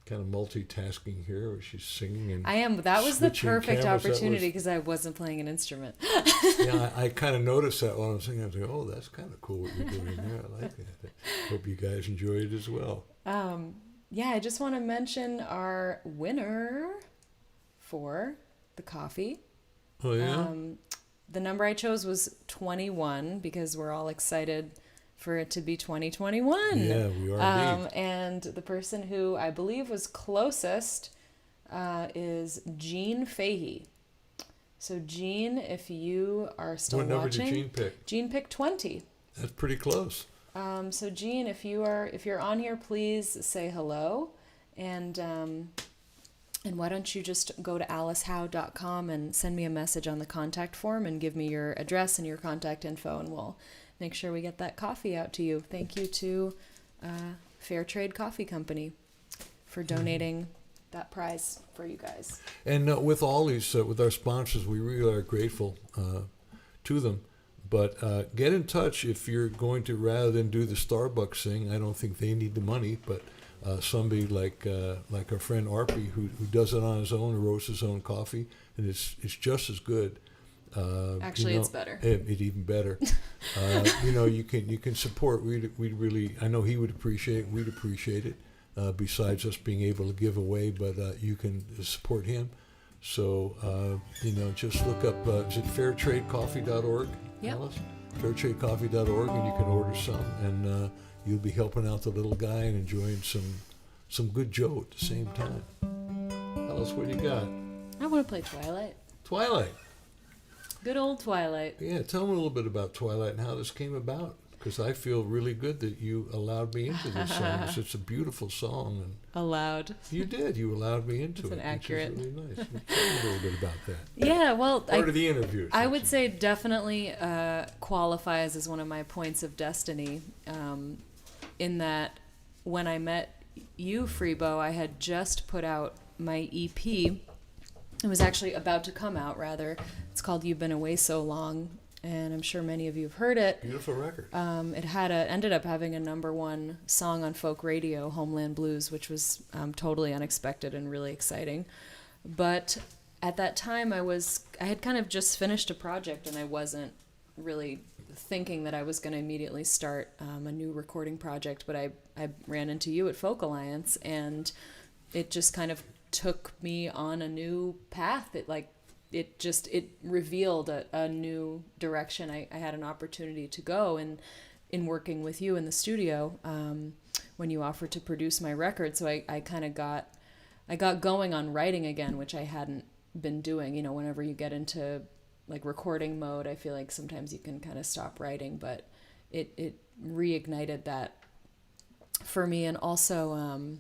kind of multitasking here, where she's singing and I am. That was the switching perfect cameras. opportunity because I wasn't playing an instrument. Yeah, I kind of noticed that while I was singing. I was like, oh, that's kind of cool what you're doing there. I like that. Hope you guys enjoy it as well. Yeah, I just want to mention our winner for the coffee. Oh, yeah? The number I chose was 21 because we're all excited for it to be 2021. Yeah, we are indeed. And the person who I believe was closest is Jean Fahey. So Jean, if you are still What number watching, did Jean pick? Jean picked 20. That's pretty close. So Jean, if you're on here, please say hello, and why don't you just go to alicehowe.com and send me a message on the contact form and give me your address and your contact info, and we'll make sure we get that coffee out to you. Thank you to Fair Trade Coffee Company for donating that prize for you guys. And with all these, with our sponsors, we really are grateful to them. But get in touch if you're going to, rather than do the Starbucks thing. I don't think they need the money, but somebody like our friend Arpy, who does it on his own, who roasts his own coffee, and it's just as good. Actually, it's better. It's even better. You can support. We really. I know he would appreciate it. We'd appreciate it. Besides us being able to give away, but you can support him. So just look up. Is it fairtradecoffee.org? Yep. Alice? Fairtradecoffee.org, and you can order some, and you'll be helping out the little guy and enjoying some good Joe at the same time. Alice, what do you got? I want to play Twilight. Twilight. Good old Twilight. Yeah, tell me a little bit about Twilight and how this came about. Because I feel really good that you allowed me into this song. It's a beautiful song, and Allowed. you did. You allowed me into It's it. an accurate. Which is really nice. Tell me a little bit about that. Yeah, well, Part of the interview. I would say definitely qualifies as one of my points of destiny, in that when I met you, Freebo, I had just put out my EP. It was actually about to come out, rather. It's called You've Been Away So Long, and I'm sure many of you have heard it. Beautiful record. It ended up having a #1 song on folk radio, Homeland Blues, which was totally unexpected and really exciting. But at that time, I had kind of just finished a project, and I wasn't really thinking that I was going to immediately start a new recording project. But I ran into you at Folk Alliance, and it just kind of took me on a new path. It revealed a new direction I had an opportunity to go in working with you in the studio when you offered to produce my record. So I kind of got going on writing again, which I hadn't been doing. Whenever you get into like recording mode, I feel like sometimes you can kind of stop writing, but it reignited that for me. And also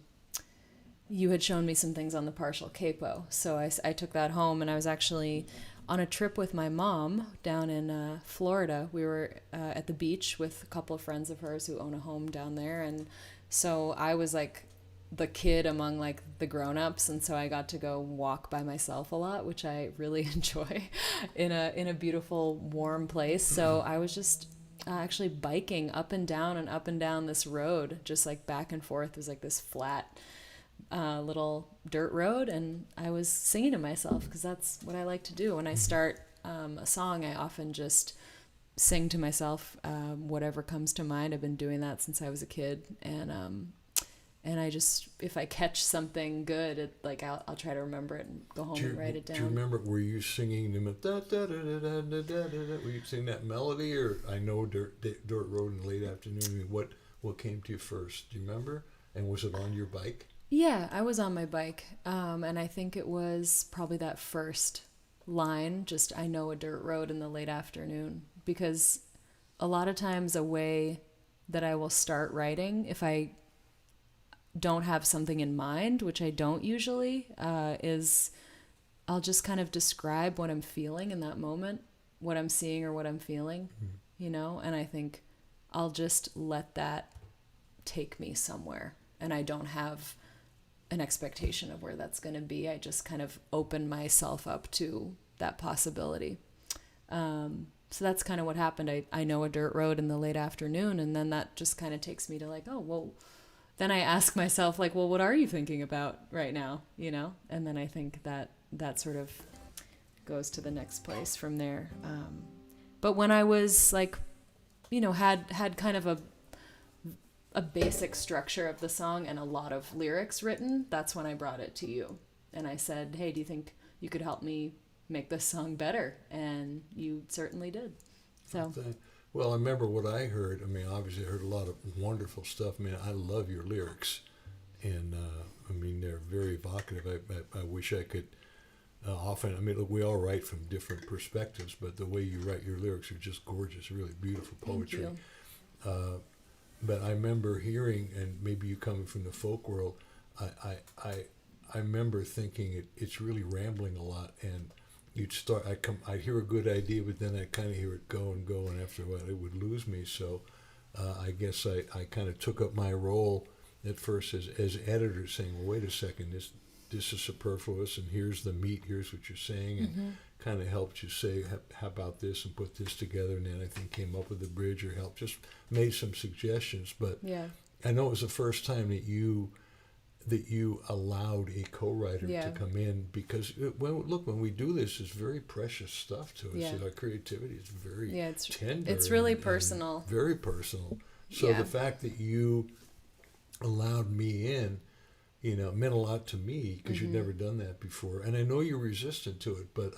you had shown me some things on the partial capo. So I took that home, and I was actually on a trip with my mom down in Florida. We were at the beach with a couple of friends of hers who own a home down there. And so I was like the kid among like the grown-ups. And so I got to go walk by myself a lot, which I really enjoy in a beautiful, warm place. So I was just actually biking up and down this road, just like back and forth. It was like this flat little dirt road, and I was singing to myself because that's what I like to do. When I start a song, I often just sing to myself whatever comes to mind. I've been doing that since I was a kid, and I just, if I catch something good, I'll try to remember it and go home and write it down. Do you remember, were you singing them da da da da da da da da? Were you singing that melody, or I know dirt road in the late afternoon? I mean, what came to you first? Do you remember? And was it on your bike? Yeah, I was on my bike, and I think it was probably that first line, just I know a dirt road in the late afternoon, because a lot of times a way that I will start writing, if I don't have something in mind, which I don't usually, is I'll just kind of describe what I'm feeling in that moment, what I'm seeing or what I'm feeling, you know, and I think I'll just let that take me somewhere. And I don't have an expectation of where that's going to be. I just kind of open myself up to that possibility. So that's kind of what happened. I know a dirt road in the late afternoon, and then that just kind of takes me to like, oh, well, then I ask myself like, well, what are you thinking about right now? You know? And then I think that sort of goes to the next place from there. But when I was like, you know, had kind of a basic structure of the song and a lot of lyrics written, that's when I brought it to you. And I said, hey, do you think you could help me make this song better? And you certainly did. So, well, I remember what I heard. I mean, obviously I heard a lot of wonderful stuff. I mean, I love your lyrics, and I mean, they're very evocative. I wish I could often, I mean, look, we all write from different perspectives, but the way you write your lyrics are just gorgeous, really beautiful poetry. Thank you. But I remember hearing, and maybe you coming from the folk world, I remember thinking it's really rambling a lot, and I'd hear a good idea, but then I kind of hear it go, and after a while it would lose me. So I guess I kind of took up my role at first as editor, saying, well, wait a second, this is superfluous, and here's the meat, here's what you're saying, and kind of helped you say, how about this, and put this together, and then I think came up with the bridge, or helped, just made some suggestions. But yeah. I know it was the first time that you allowed a co-writer to come in, because when we do this, it's very precious stuff to us. Yeah. Our creativity is very tender. It's really personal. Very personal. So the fact that you allowed me in, you know, meant a lot to me, because you'd never done that before. And I know you're resistant to it, but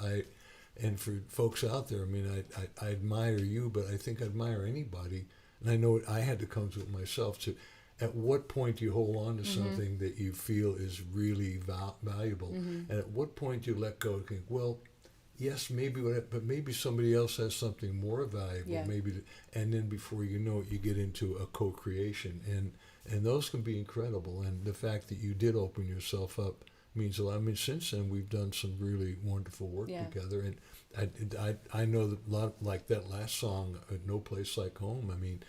and for folks out there, I mean, I admire you, but I think I admire anybody. And I know I had to come to it myself too. At what point do you hold on to something that you feel is really valuable? And at what point do you let go and think, well, yes, maybe, but maybe somebody else has something more valuable. Yeah. And then before you know it, you get into a co-creation. And those can be incredible. And the fact that you did open yourself up means a lot. I mean, since then, we've done some really wonderful work together. And I know that a lot, like that last song, No Place Like Home, I mean,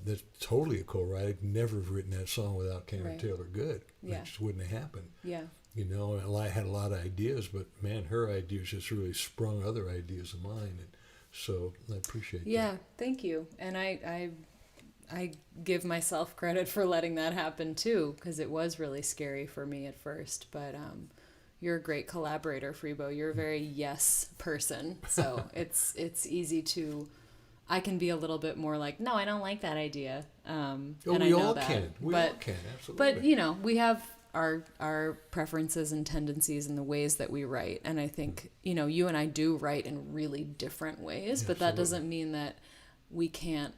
that's totally a co-write. I'd never have written that song without Karen Taylor Good. It just wouldn't have happened. Yeah. You know, and I had a lot of ideas, but man, her ideas just really sprung other ideas of mine. And so I appreciate that. Yeah, thank you. And I give myself credit for letting that happen too, because it was really scary for me at first. But you're a great collaborator, Freebo. You're a very yes person. So it's easy to... I can be a little bit more like, no, I don't like that idea. And I know all that. can. We all can, absolutely. But, you know, we have our preferences and tendencies and the ways that we write. And I think, you know, you and I do write in really different ways, but that doesn't mean that we can't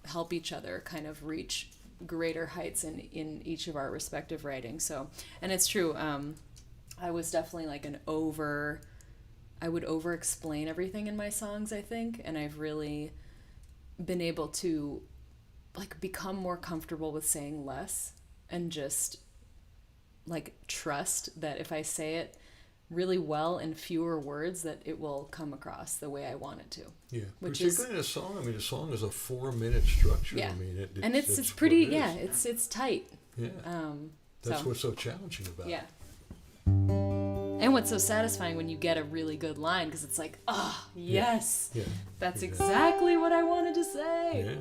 help each other kind of reach greater heights in each of our respective writing. So, and it's true. I was definitely like I would over-explain everything in my songs, I think, and I've really been able to like become more comfortable with saying less and just like trust that if I say it really well in fewer words, that it will come across the way I want it to. Yeah, which particularly in a song. I mean, a song is a 4-minute structure. Yeah, I mean, it's pretty. Yeah, it's tight. Yeah, that's what's so challenging about it. Yeah. And what's so satisfying when you get a really good line, because it's like, oh, yes, that's exactly what I wanted to say.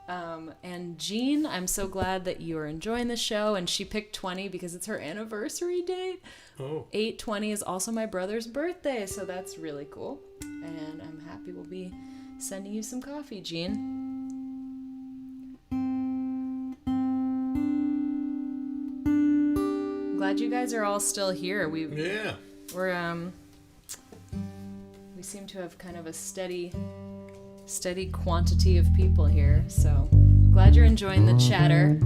Yeah. And Jean, I'm so glad that you are enjoying the show. And she picked 20 because it's her anniversary date. Oh. 8/20 is also my brother's birthday, so that's really cool. And I'm happy we'll be sending you some coffee, Jean. Glad you guys are all still here. We seem to have kind of a steady quantity of people here. So glad you're enjoying the chatter.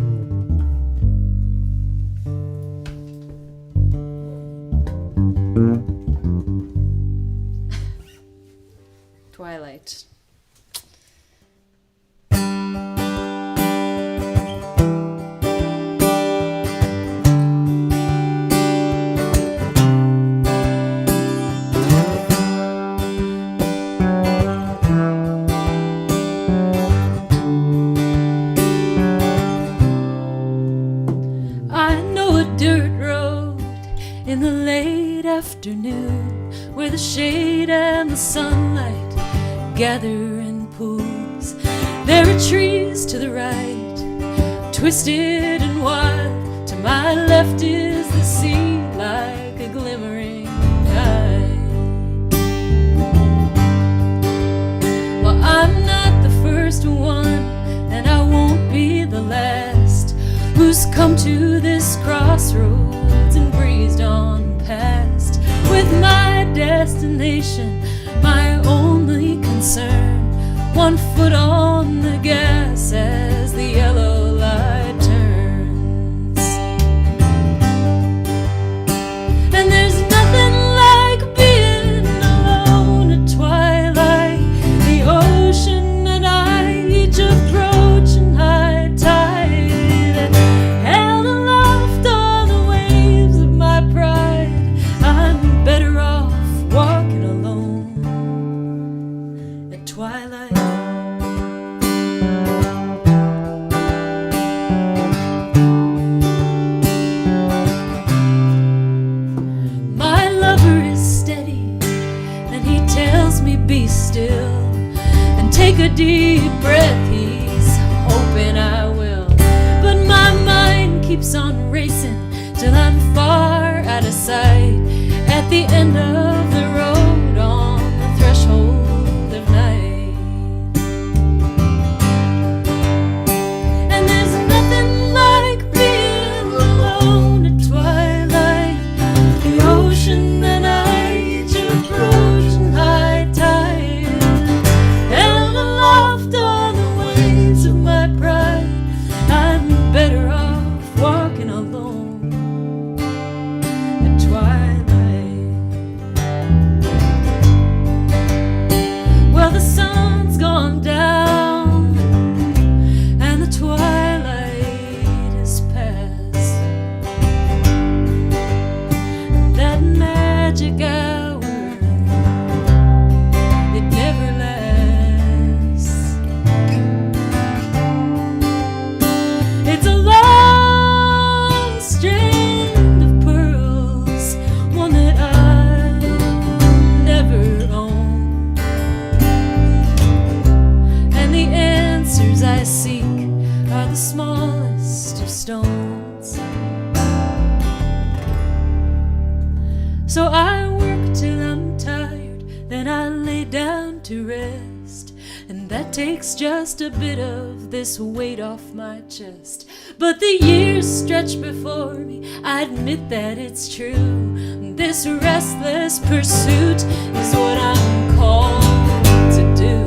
Twilight. gather in pools. There are trees to the right, twisted and wild. To my left is the sea like a glimmering eye. Well, I'm not the first one, and I won't be the last, who's come to this crossroads and breezed on past. With my destination, my only concern, one foot on the gas as the yellow light turns. And there's nothing like being alone at twilight. The ocean and I each approaching high tide, held aloft on the waves of my pride. I'm better off walking alone at twilight. My lover is steady, and he tells me be still and take a deep breath. He's hoping I will, but my mind keeps on racing till I'm far out of sight, at the end of the road, on the threshold of night. And there's nothing like being alone at twilight. The ocean and I each approaching high tide, held aloft on the waves of my pride. I'm better off walking alone at twilight. Well, the sun's gone down and the twilight is past. That magic hour, it never lasts. It's a long strand of pearls, one that I'll never own. And the answers I seek are the smallest of stones. So I work till I'm tired, then I lay down to rest, and that takes just a bit of this weight off my chest. But the years stretch before me, I admit that it's true. This restless pursuit is what I'm called to do.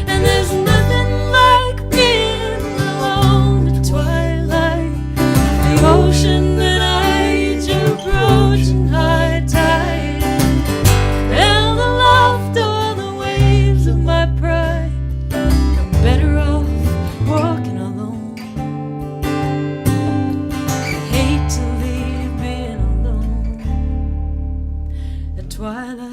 And there's nothing like being alone at twilight. The ocean that I each approaching high tide, held aloft on the waves of my pride. I'm better off walking alone. I hate to leave being alone at twilight.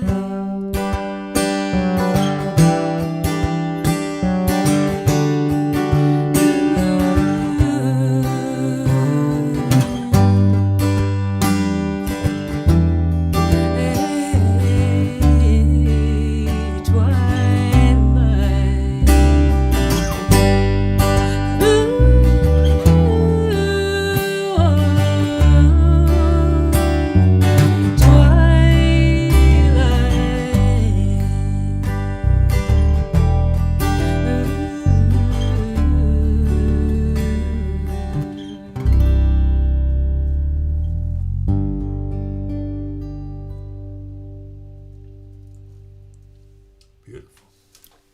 Beautiful.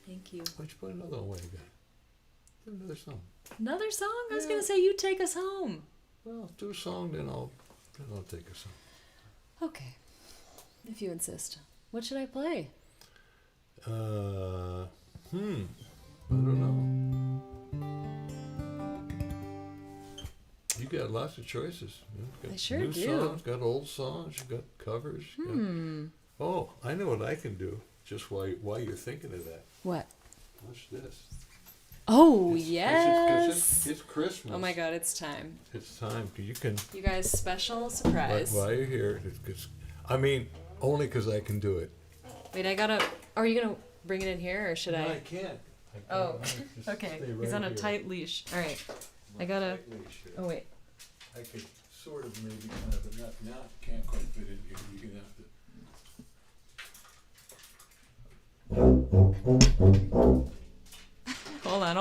Thank you. Why don't you put another one away again? Do another song. Another song? I was Yeah. going to say, you take us home. Well, do a song, then I'll take a song. Okay, if you insist. What should I play? I don't know. You got lots of choices. You've got I sure new do. songs, got old songs, you got covers. Oh, I know what I can do. Just while you're thinking of that. What? Watch this. Oh, It's- yes. It's Christmas. Oh my God, it's time. It's time. You can. You guys, special surprise. While you're here, I mean, Only because I can do it. Wait, are you gonna bring it in here, or should No, I? I can't. Oh, Just okay. stay He's right on a here. tight leash. All right. I'm on I gotta. a tight leash here. Oh wait. I could sort of maybe kind of, but not, now it can't quite fit in here. You're gonna have to. Hold on.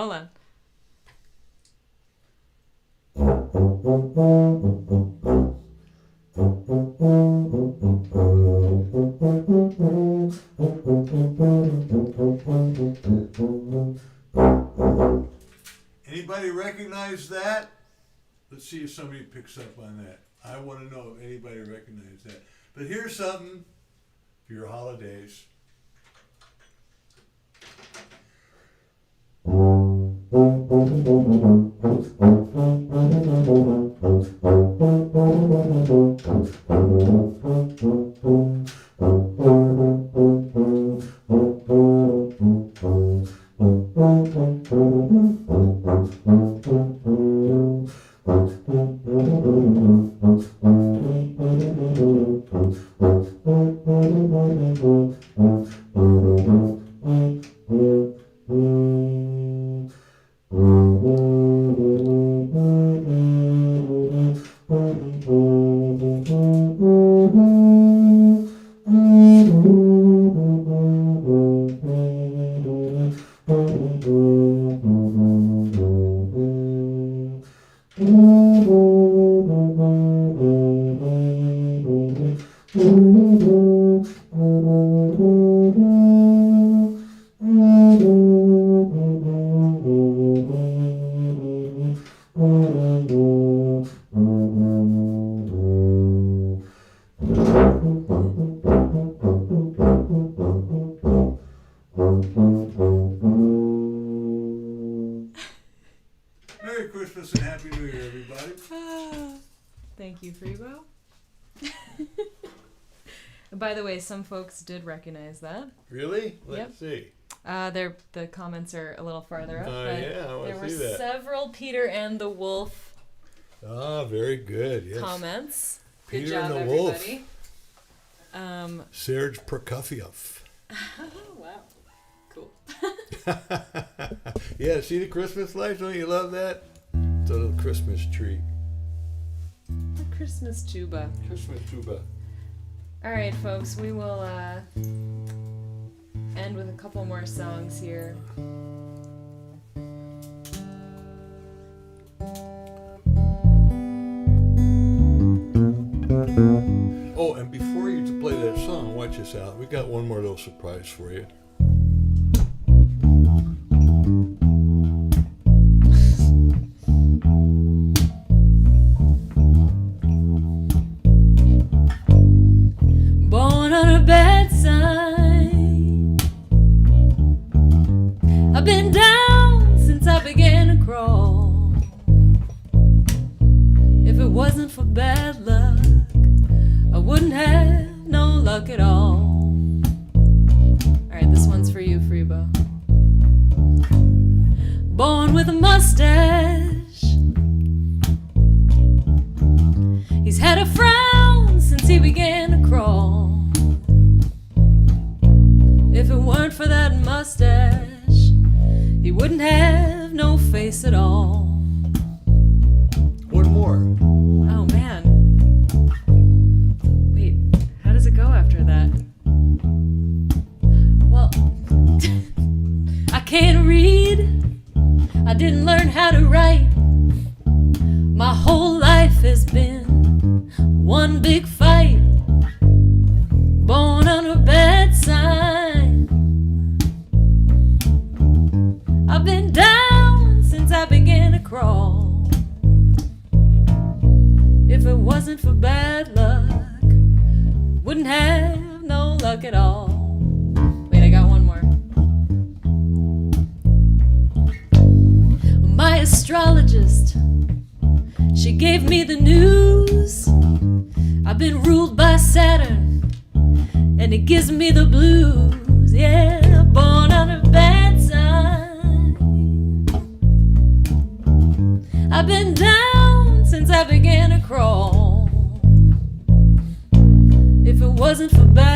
Anybody recognize that? Let's see if somebody picks up on that. I want to know if anybody recognizes that. But here's something for your holidays. Merry Christmas and Happy New Year, everybody. Thank you, Freebo. By the way, some folks did recognize that. Really? Let's see. The comments are a little farther up. But Yeah, I want there to were see that. several Peter and the Wolf Very good. Yes. comments. Peter Good job, and the Wolf. everybody. Serge Prokofiev. Wow. Cool. Yeah, see the Christmas lights? Don't you love that? It's a little Christmas tree. The Christmas tuba. Christmas tuba. All right, folks, we will end with a couple more songs here. Oh, and before you play that song, watch this out. We got one more little surprise for you. Born on a bad sign. I've been down since I began to crawl. If it wasn't for bad luck, I wouldn't have no luck at all. Alright, this one's for you, Freebo. Born with a mustache. He's had a frown since he began to crawl. If it weren't for that mustache, he wouldn't have no face at all. One more. Oh man. Wait, how does it go after that? Well, I can't read. I didn't learn how to write. My whole life has been one big fight. Born on a bad sign. I've been down since I began to crawl. If it wasn't for bad luck, wouldn't have no luck at all. Wait, I got one more. My astrologist, she gave me the news. I've been ruled by Saturn, and it gives me the blues. Yeah, born on a bad sign. I've been down since I began to crawl. If it wasn't for bad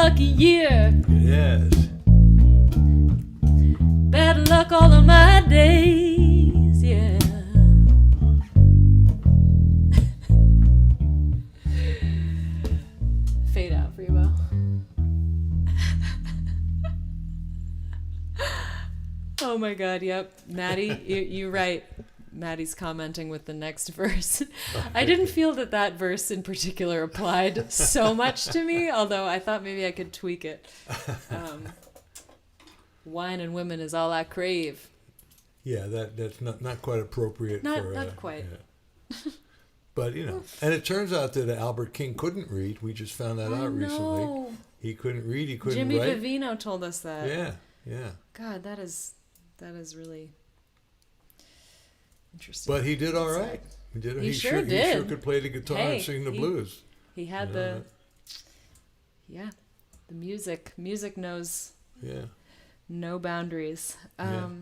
lucky year. Yes. Bad luck all of my days, yeah. Fade out, Freebo. Oh my God, yep. Maddie, you're right. Maddie's commenting with the next verse. I didn't feel that verse in particular applied so much to me, although I thought maybe I could tweak it. Wine and women is all I crave. Yeah, that's not quite appropriate. Not quite. Yeah. But, and it turns out that Albert King couldn't read. We just found that out recently. He couldn't read, he couldn't Jimmy write. Vivino told us that. Yeah. God, that is really interesting. But he did all right. He sure did. He sure could play the guitar and sing the blues. He had the music. Music knows no boundaries.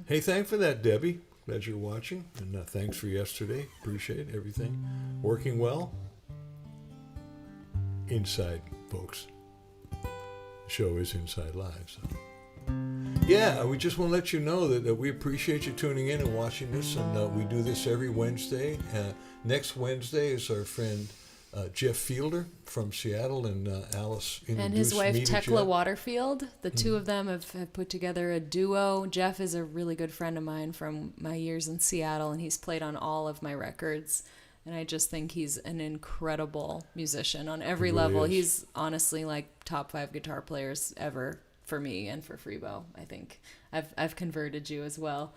Hey, thanks for that, Debbie. Glad you're watching. And thanks for yesterday. Appreciate everything. Working well. Inside, folks. The show is Inside Live. So. Yeah, we just want to let you know that we appreciate you tuning in and watching this. And we do this every Wednesday. Next Wednesday is our friend Jeff Fielder from Seattle, and Alice introduced and his wife me to Tekla Jeff. Waterfield. The two of them have put together a duo. Jeff is a really good friend of mine from my years in Seattle, and he's played on all of my records. And I just think he's an incredible musician on every level. Is. He's honestly like top 5 guitar players ever for me and for Freebo. I think I've converted you as well,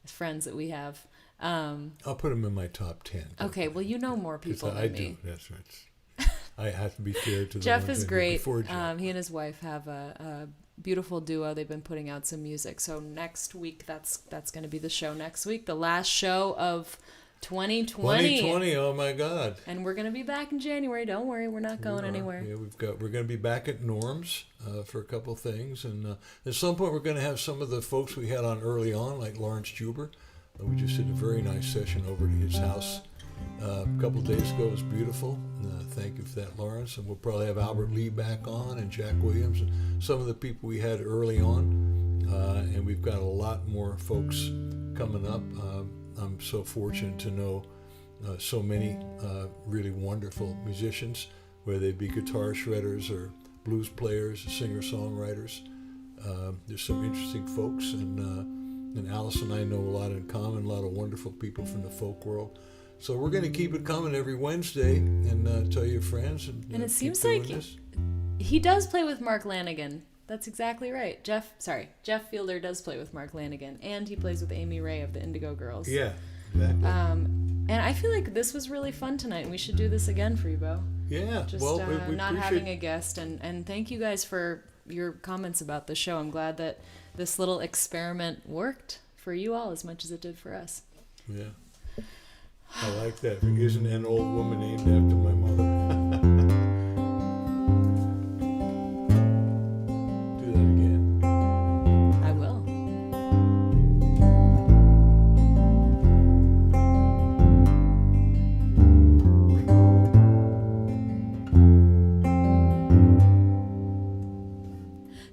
as friends that we have. I'll put him in my top 10. Okay, well, you know more people than me. That's right. I have to be fair to the Jeff ones is I knew great. before Jeff. He and his wife have a beautiful duo. They've been putting out some music. So next week, that's going to be the show next week, the last show of 2020. 2020, oh my God. And we're going to be back in January. Don't worry, we're not going anywhere. Yeah, we're going to be back at Norm's for a couple of things. And at some point, we're going to have some of the folks we had on early on, like Lawrence Juber. We just did a very nice session over at his house a couple of days ago. It was beautiful. Thank you for that, Lawrence. And we'll probably have Albert Lee back on and Jack Williams and some of the people we had early on. And we've got a lot more folks coming up. I'm so fortunate to know so many really wonderful musicians, whether they be guitar shredders or blues players, singer-songwriters. There's some interesting folks, and Alice and I know a lot in common, a lot of wonderful people from the folk world. So we're going to keep it coming every Wednesday and tell your friends. And it seems like he does play with Mark Lanigan. That's exactly right. Jeff Fielder does play with Mark Lanigan, and he plays with Amy Ray of the Indigo Girls. Yeah, exactly. And I feel like this was really fun tonight, and we should do this again, Freebo. Yeah, Just well, we not appreciate having a guest, and thank you guys for your comments about the show. I'm glad that this little experiment worked for you all as much as it did for us. Yeah, I like that. Isn't an old woman named after my mother? Do that again. I will.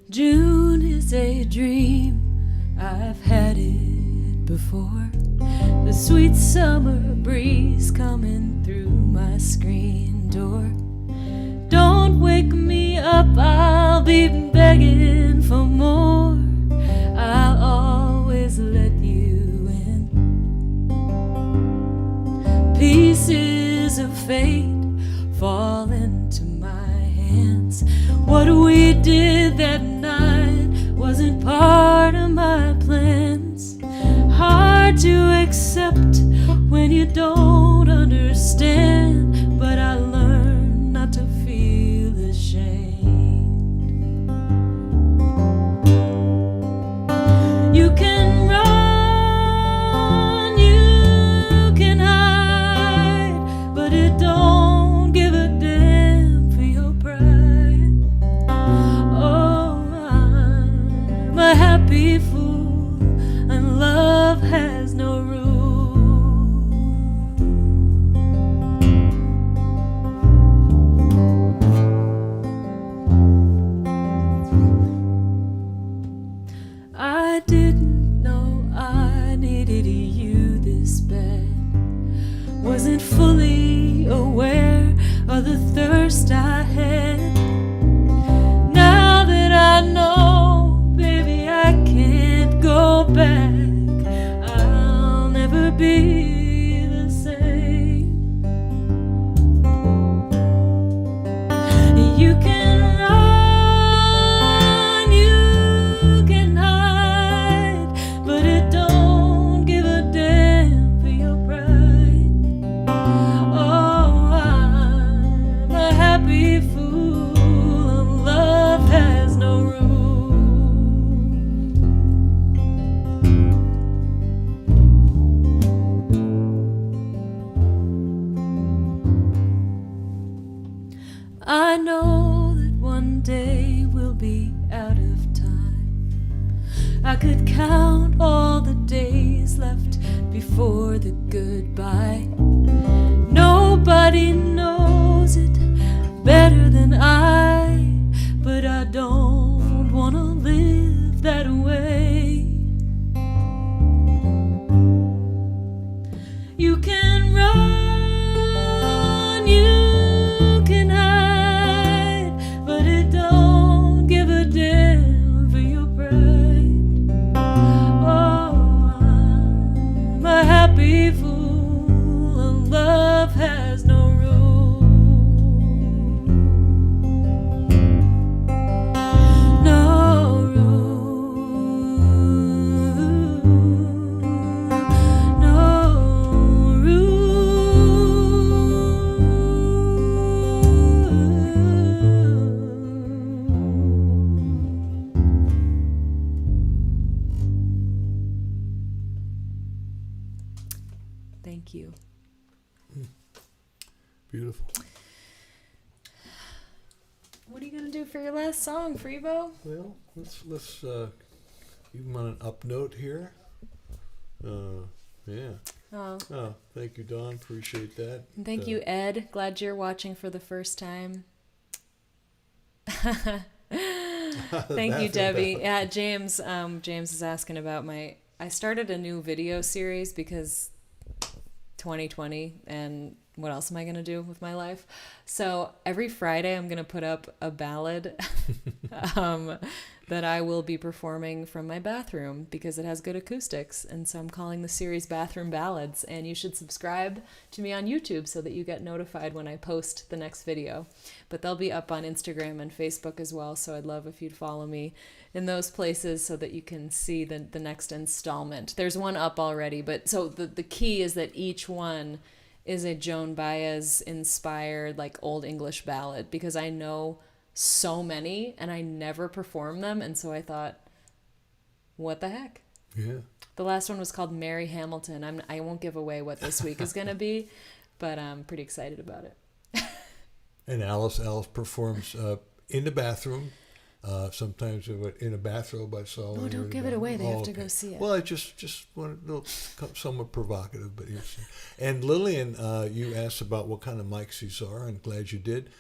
June is a dream, I've had it before. The sweet summer breeze coming through my screen door. Don't wake me up, I'll be begging for more. I'll always let you in. Pieces of fate fall into my hands. What we did that night wasn't part of my plans. Hard to accept when you don't understand, but I learned not to feel ashamed. You can run, you can hide, but it don't give a damn for your pride. Oh, I'm a happy fool, and love has no rules. wasn't fully aware of the thirst I had. Now that I know, baby, I can't go back. I'll never be the same. You can run, you can hide, but it don't give a damn for your pride. Oh, I'm a happy fool. Love has no room. I know that one day we'll be out of time. I could count all the days left before the goodbye. Nobody knows it better than I, but I don't wanna live that way. You can run, you can hide, but it don't give a damn for your pride. Oh, I'm a happy fool, and love has no room. No room. No room. Thank you. Beautiful. What are you gonna do for your last song, Freebo? Well, let's keep them on an up note here. Yeah. Oh, Oh, thank you, Don. Appreciate that. and thank you, Ed. Glad you're watching for the first time. Thank you, Debbie. Yeah, James. James is asking about I started a new video series because 2020 and what else am I going to do with my life? So every Friday I'm going to put up a ballad that I will be performing from my bathroom because it has good acoustics. And so I'm calling the series Bathroom Ballads. And you should subscribe to me on YouTube so that you get notified when I post the next video. But they'll be up on Instagram and Facebook as well. So I'd love if you'd follow me in those places so that you can see the next installment. There's one up already, but so the key is that each one is a Joan Baez inspired like old English ballad because I know so many and I never perform them, and so I thought, what the heck? Yeah. The last one was called Mary Hamilton. I won't give away what this week is gonna be, but I'm pretty excited about it. And Alice performs in the bathroom. Sometimes in a bathrobe, I saw. Oh, don't give it away. They have to go see it. Well, I just wanted a little somewhat provocative, but yes. And Lillian, you asked about what kind of mics these are. I'm glad you did.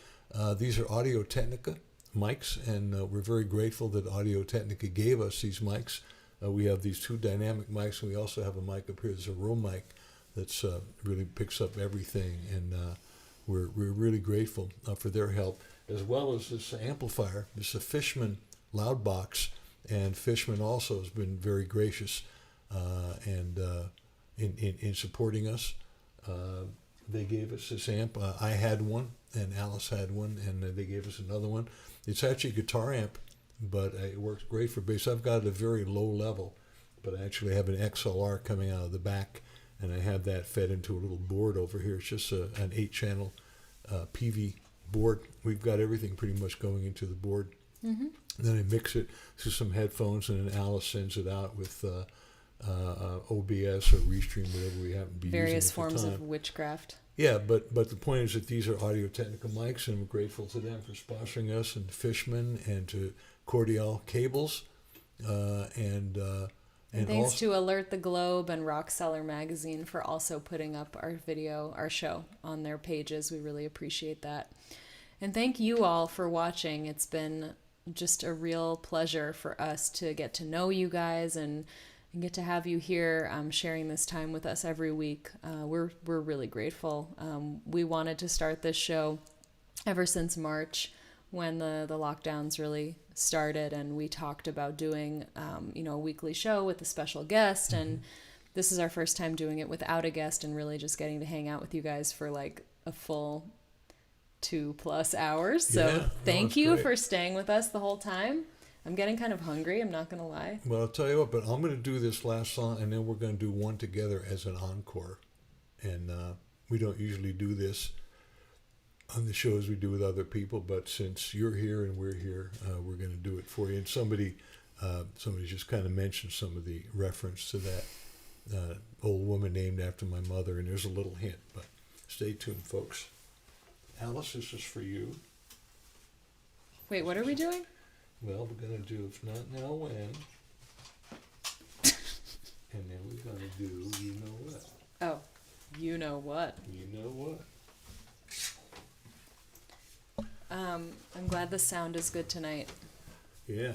These are Audio Technica mics, and we're very grateful that Audio Technica gave us these mics. We have these two dynamic mics, and we also have a mic up here. There's a room mic that's really picks up everything, and we're really grateful for their help, as well as this amplifier. This is a Fishman loud box, and Fishman also has been very gracious and in supporting us. They gave us this amp. I had one, and Alice had one, and they gave us another one. It's actually a guitar amp, but it works great for bass. I've got it at a very low level, but I actually have an XLR coming out of the back, and I have that fed into a little board over here. It's just an 8-channel PV board. We've got everything pretty much going into the board. Mm-hmm. Then I mix it to some headphones, and then Alice sends it out with OBS or Restream, whatever we happen to be Various using forms at the time. of witchcraft. Yeah, but the point is that these are Audio Technica mics, and we're grateful to them for sponsoring us, and Fishman, and to Cordial Cables, and thanks also, to Alert the Globe and Rock Seller Magazine for also putting up our show on their pages. We really appreciate that. And thank you all for watching. It's been just a real pleasure for us to get to know you guys and and get to have you here sharing this time with us every week. We're really grateful. We wanted to start this show ever since March, when the lockdowns really started, and we talked about doing a weekly show with a special guest, and this is our first time doing it without a guest and really just getting to hang out with you guys for like a full 2+ hours. So thank you for staying with us the whole time. I'm getting kind of hungry, I'm not going to lie. Well, I'll tell you what, but I'm going to do this last song, and then we're going to do one together as an encore. And we don't usually do this on the shows we do with other people, but since you're here and we're here, we're going to do it for you. And somebody just kind of mentioned some of the reference to that old woman named after my mother, and there's a little hint, but stay tuned, folks. Alice, this is for you. Wait, what are we doing? Well, we're going to do If Not Now, When? And then we're going to do You Know What. Oh, you know what? You know what? I'm glad the sound is good tonight. Yeah.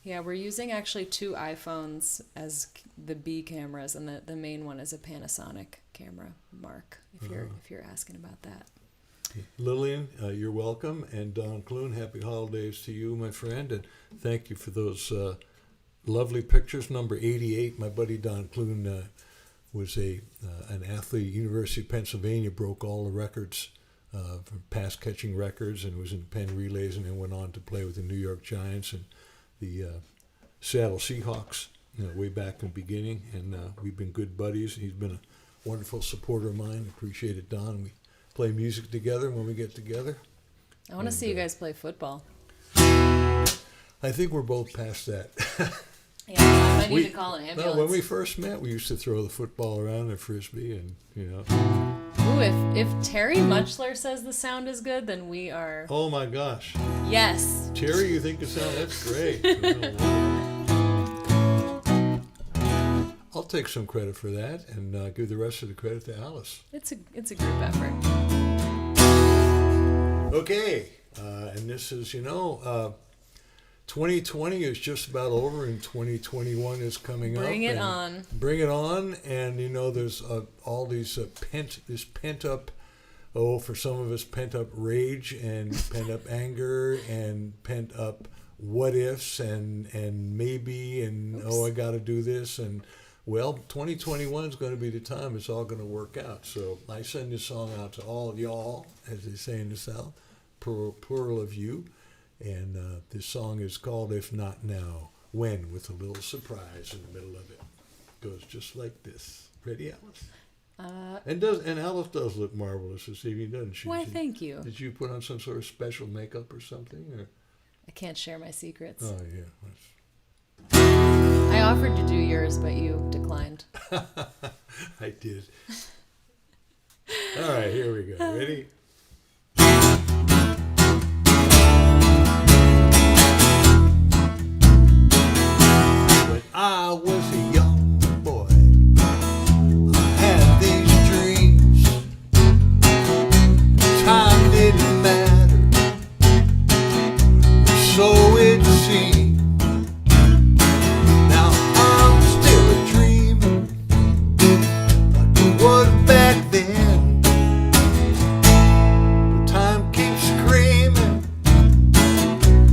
Yeah, we're using actually 2 iPhones as the B cameras, and the main one is a Panasonic camera, Mark, if you're asking about that. Lillian, you're welcome, and Don Clune, happy holidays to you, my friend, and thank you for those lovely pictures. Number 88, my buddy Don Clune was an athlete at University of Pennsylvania, broke all the records for pass catching records, and was in pen relays, and then went on to play with the New York Giants and the Seattle Seahawks way back in the beginning, and we've been good buddies. He's been a wonderful supporter of mine. Appreciate it, Don. We play music together when we get together. I want to see you guys play football. I think we're both past that. Yeah, I might need to call an ambulance. No, when we first met, we used to throw the football around and frisbee, and Ooh, if Terry Muchler says the sound is good, then we are. Oh my gosh. Yes. Terry, you think the sound? That's great. I'll take some credit for that and give the rest of the credit to Alice. It's a group effort. Okay, and this is 2020 is just about over, and 2021 is coming up. Bring it on. Bring it on, and there's all these pent up. Oh, for some of us, pent up rage and pent up anger and pent up what ifs and maybe and Oops. Oh, I got to do this, and well, 2021 is going to be the time it's all going to work out. So I send this song out to all of y'all, as they say in the South, plural of you. And this song is called If Not Now, When, with a little surprise in the middle of it. Goes just like this. Ready, Alice? And Alice does look marvelous this evening, doesn't she? Why, thank you. Did you put on some sort of special makeup or something? Or? I can't share my secrets. Oh, yeah. I offered to do yours, but you declined. I did. All right, here we go. Ready? When I was a young boy, I had these dreams. Time didn't matter, so it seemed. Now I'm still a dreamer, like I was back then. But time keeps screaming.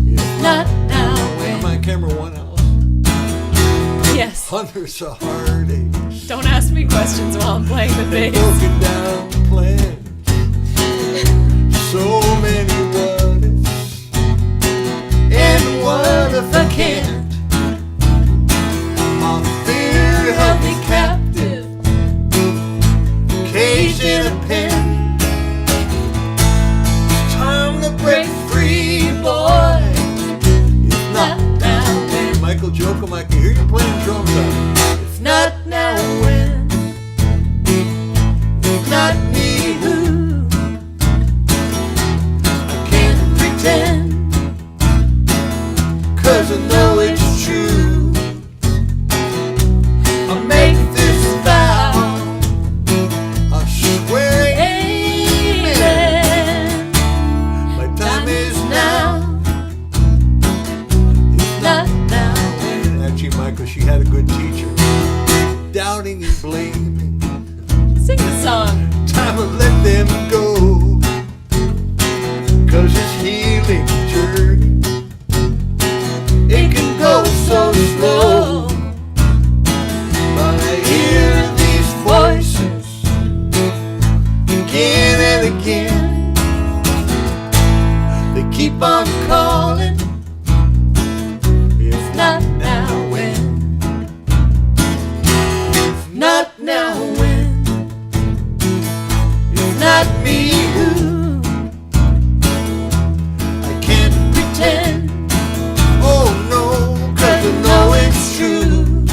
If Not now. Am I camera one, Alice? Yes. Hundreds of heartaches, Don't ask me questions while I'm playing the bass. broken down plans, so many what ifs, and what if I can't? My fear held me captive, caged in a pen. It's time to break free, boy. If not now, when? Michael Jokum, I can hear you playing drums out. If not now, when? If not and again. They keep on calling. If not now, when? If not now, when? If not me, who? I can't pretend. Oh no, 'cause I know it's true.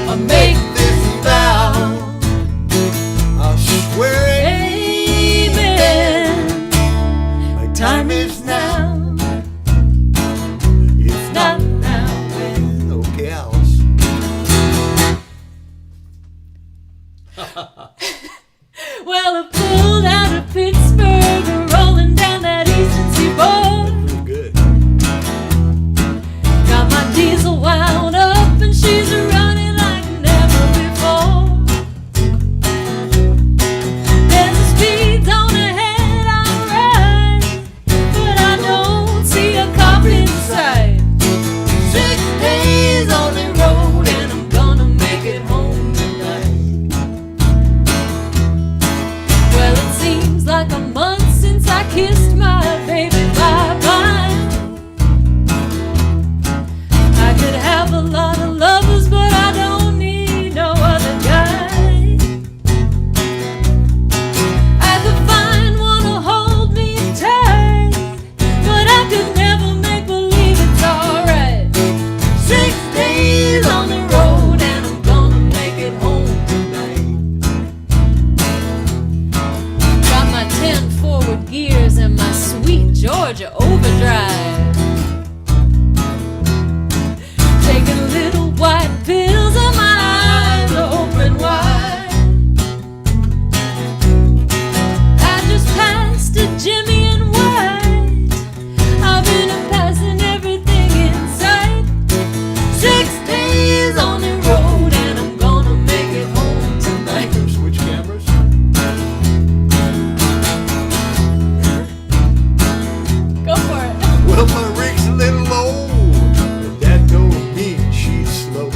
I make this vow, I swear it. Amen. My time is now. If not now, when? Okay, Alice. Well, I pulled out of Pittsburgh, rolling down that eastern seaboard. Pretty good. Got my diesel wound up and she's running like never before. There's a speed zone ahead, alright, but I don't see a cop in sight. 6 days on the road and I'm gonna make it home tonight. Well, it seems like a month since I kissed my baby bye-bye. I could have a lot of lovers, but I don't need no other guy. I could find one to hold me tight, but I could never make believe it's alright. 6 days on the road and I'm gonna make it home tonight. Got my 10 forward gears and my sweet Georgia overdrive. Taking little white pills and my eyes are open wide. I just passed a Jimmy and White. I've been passing everything in sight. 6 days on the road and I'm gonna make it home tonight. Switch cameras. Go for it. Well, my rig's a little low, but that don't mean she's slow.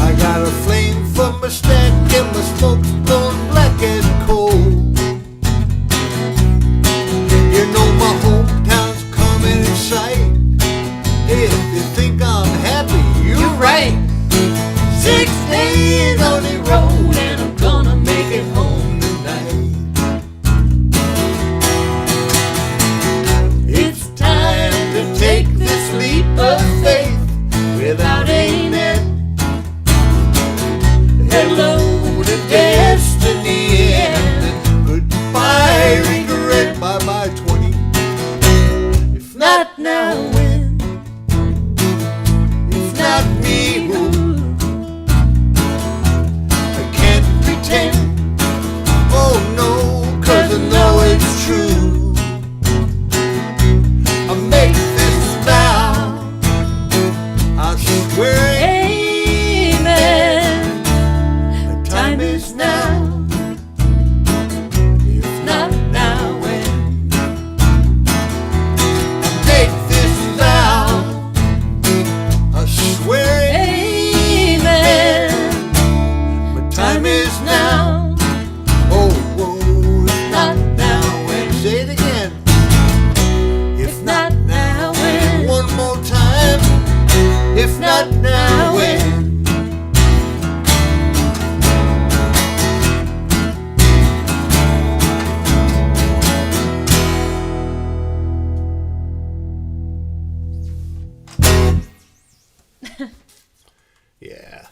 I got a flame from my stack and my smoke's blowing black as coal. You know my hometown's coming in sight. If you think I'm happy, you're right. 6 days on the road and I'm gonna make it home tonight. It's time to take this leap of faith without aiming. Hello to destiny and goodbye regret. Bye-bye 20. If not now, when? If not me, who? I can't pretend. Oh no, 'cause I know it's true. I make this vow, I swear it. Amen. My time is now. If not now, when? I make this vow, I swear it. Amen. My time is now. Oh, whoa, if not now, when? Say it again. If not now, when? One more time. If not now, when? Yeah.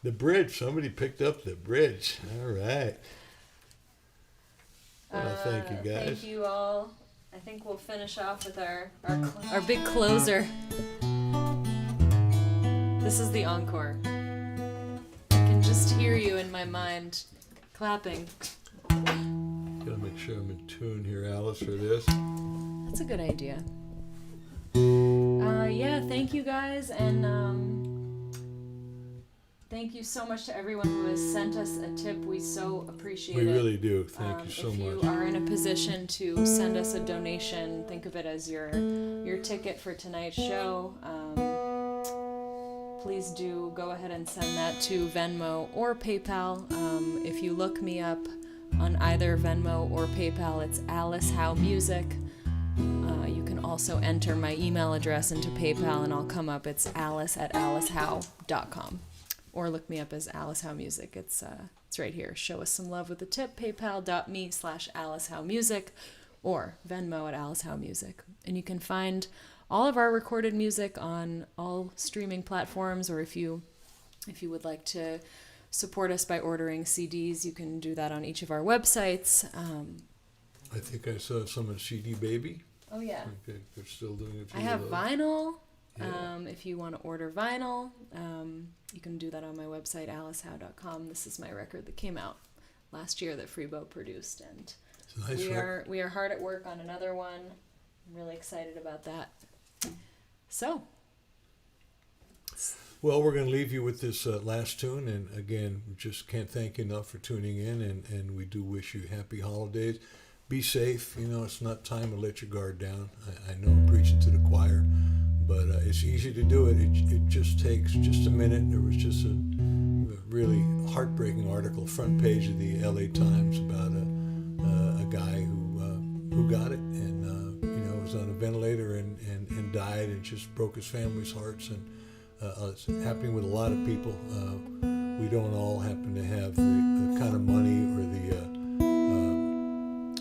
The bridge. Somebody picked up the bridge. All right. Well, thank you guys. Thank you all. I think we'll finish off with our big closer. This is the encore. I can just hear you in my mind clapping. Gotta make sure I'm in tune here, Alice, for this. That's a good idea. Yeah, thank you guys, and thank you so much to everyone who has sent us a tip. We so appreciate it. We really do. Thank you so if much. If you are in a position to send us a donation, think of it as your ticket for tonight's show. please do go ahead and send that to Venmo or PayPal. If you look me up on either Venmo or PayPal, it's Alice Howe Music. You can also enter my email address into PayPal and I'll come up. It's alice@alicehowe.com. Or look me up as Alice Howe Music. It's right here. Show us some love with a tip. PayPal.me/AliceHoweMusic or Venmo at Alice Howe Music. And you can find all of our recorded music on all streaming platforms, or if you would like to support us by ordering CDs, you can do that on each of our websites. I think I saw some of CD Baby. Oh, yeah. Okay, they're still doing it. I have vinyl. Yeah. If you want to order vinyl, you can do that on my website, alicehowe.com. This is my record that came out last year that Freebo produced, and It's a nice record. we are hard at work on another one. I'm really excited about that. So, Well, we're going to leave you with this last tune, and again, we just can't thank you enough for tuning in, and we do wish you happy holidays. Be safe. You know, it's not time to let your guard down. I know I'm preaching to the choir, but it's easy to do it. It just takes just a minute. There was just a really heartbreaking article, front page of the LA Times, about a guy who got it and was on a ventilator and died, and just broke his family's hearts. And it's happening with a lot of people. We don't all happen to have the kind of money or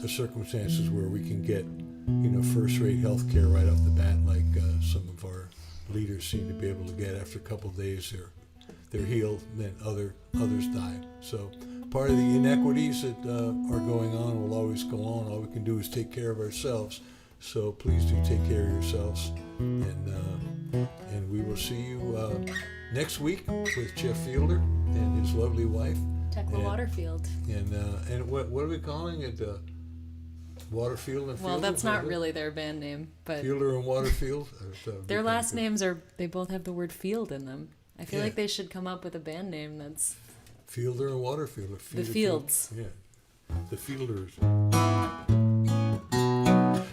the circumstances where we can get first-rate health care right off the bat, like some of our leaders seem to be able to get. After a couple of days they're healed, then others die. So part of the inequities that are going on will always go on. All we can do is take care of ourselves. So please do take care of yourselves, and we will see you next week with Jeff Fielder and his lovely wife, Tekla Waterfield. And what are we calling it? Waterfield and Fielder? Well, that's not really their band name, but Fielder and Waterfield. their last names they both have the word field in them. I feel like they should come up with a band name that's Fielder and Waterfield. The Fields. Yeah, the Fielders.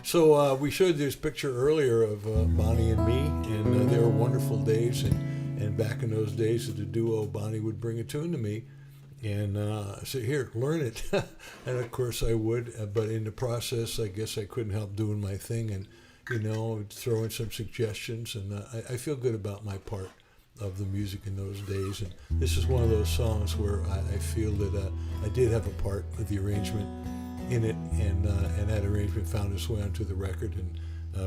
So we showed this picture earlier of Bonnie and me, and they were wonderful days. And back in those days of the duo, Bonnie would bring a tune to me, and I said, "Here, learn it." And of course I would, but in the process, I guess I couldn't help doing my thing, and throw in some suggestions. And I feel good about my part of the music in those days. And this is one of those songs where I feel that I did have a part of the arrangement in it, and that arrangement found its way onto the record, and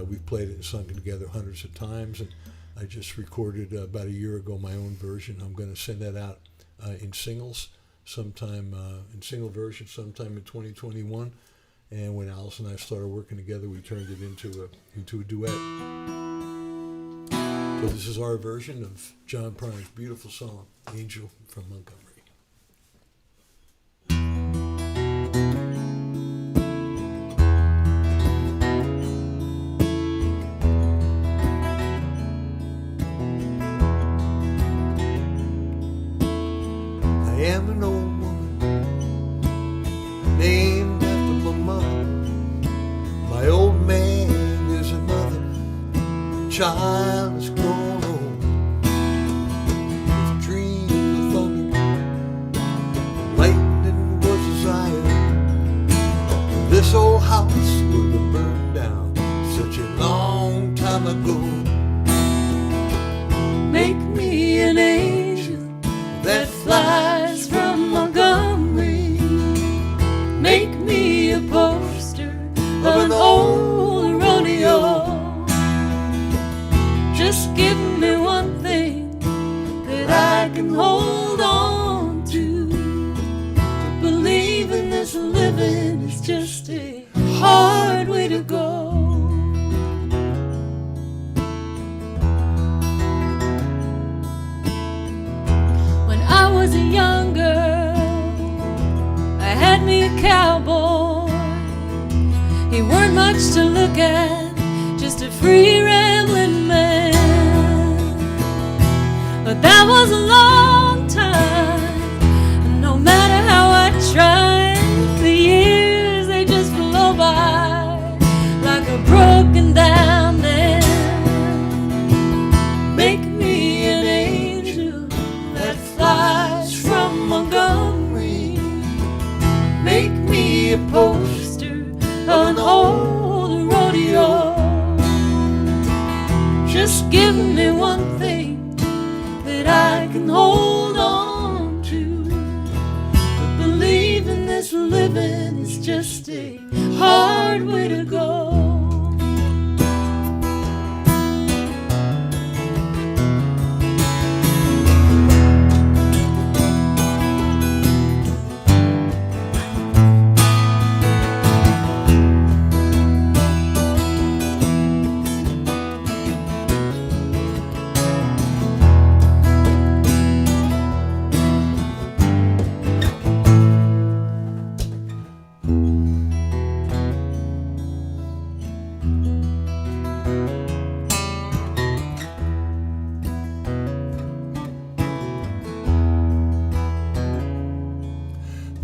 we've played it and sung it together hundreds of times. And I just recorded about a year ago my own version. I'm going to send that out in singles sometime, in single version sometime in 2021. And when Alice and I started working together, we turned it into a duet. So this is our version of John Prinor's beautiful song, "Angel from Montgomery." I am an old woman named after my mother. My old man is another. Child is grown old with dreams of thunder. Lightning was desire. This old house would have burned down such a long time ago. Make me an angel that flies from Montgomery. Make me a poster of an old rodeo. Just give me one thing that I can hold on to. To believe in this living is just a hard way to go. When I was a young girl, I had me a cowboy. He weren't much to look at, just a free rambling man. But that was a long time, and no matter how I tried, the years they just blow by like a broken down dam. Make me an angel a poster of an old rodeo. Just give me one thing that I can hold on to. But believing this living is just a hard way to go.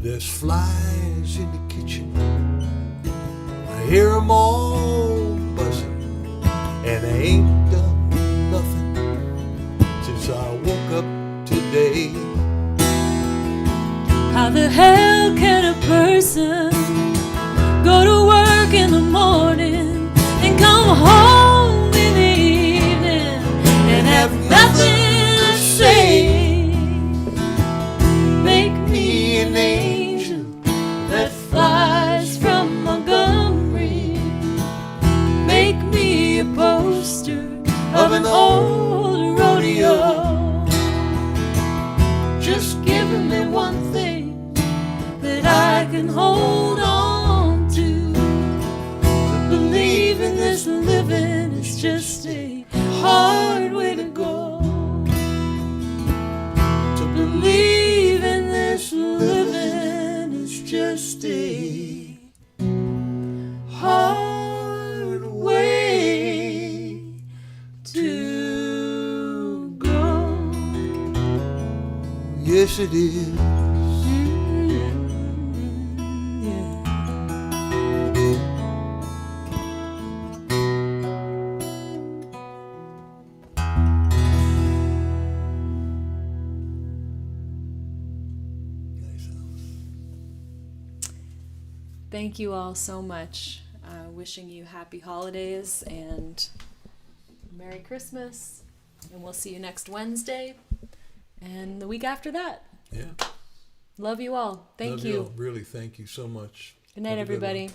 There's flies in the kitchen, I hear 'em all buzzing, and I ain't done nothing since I woke up today. How the hell can a person go to work in the morning and come home in the evening and have nothing to say? Make me an angel that flies from Montgomery. Make me a poster of an old rodeo. Just give me one thing that I can hold on to. But believing this living is just a hard way to go. To believe in this living is just a hard way to go. Yes, it is. Thank you all so much. Wishing you happy holidays and Merry Christmas. And we'll see you next Wednesday and the week after that. Yeah. Love you all. Thank Love you. all. Really, thank you so much. Good night, Have a good one. everybody.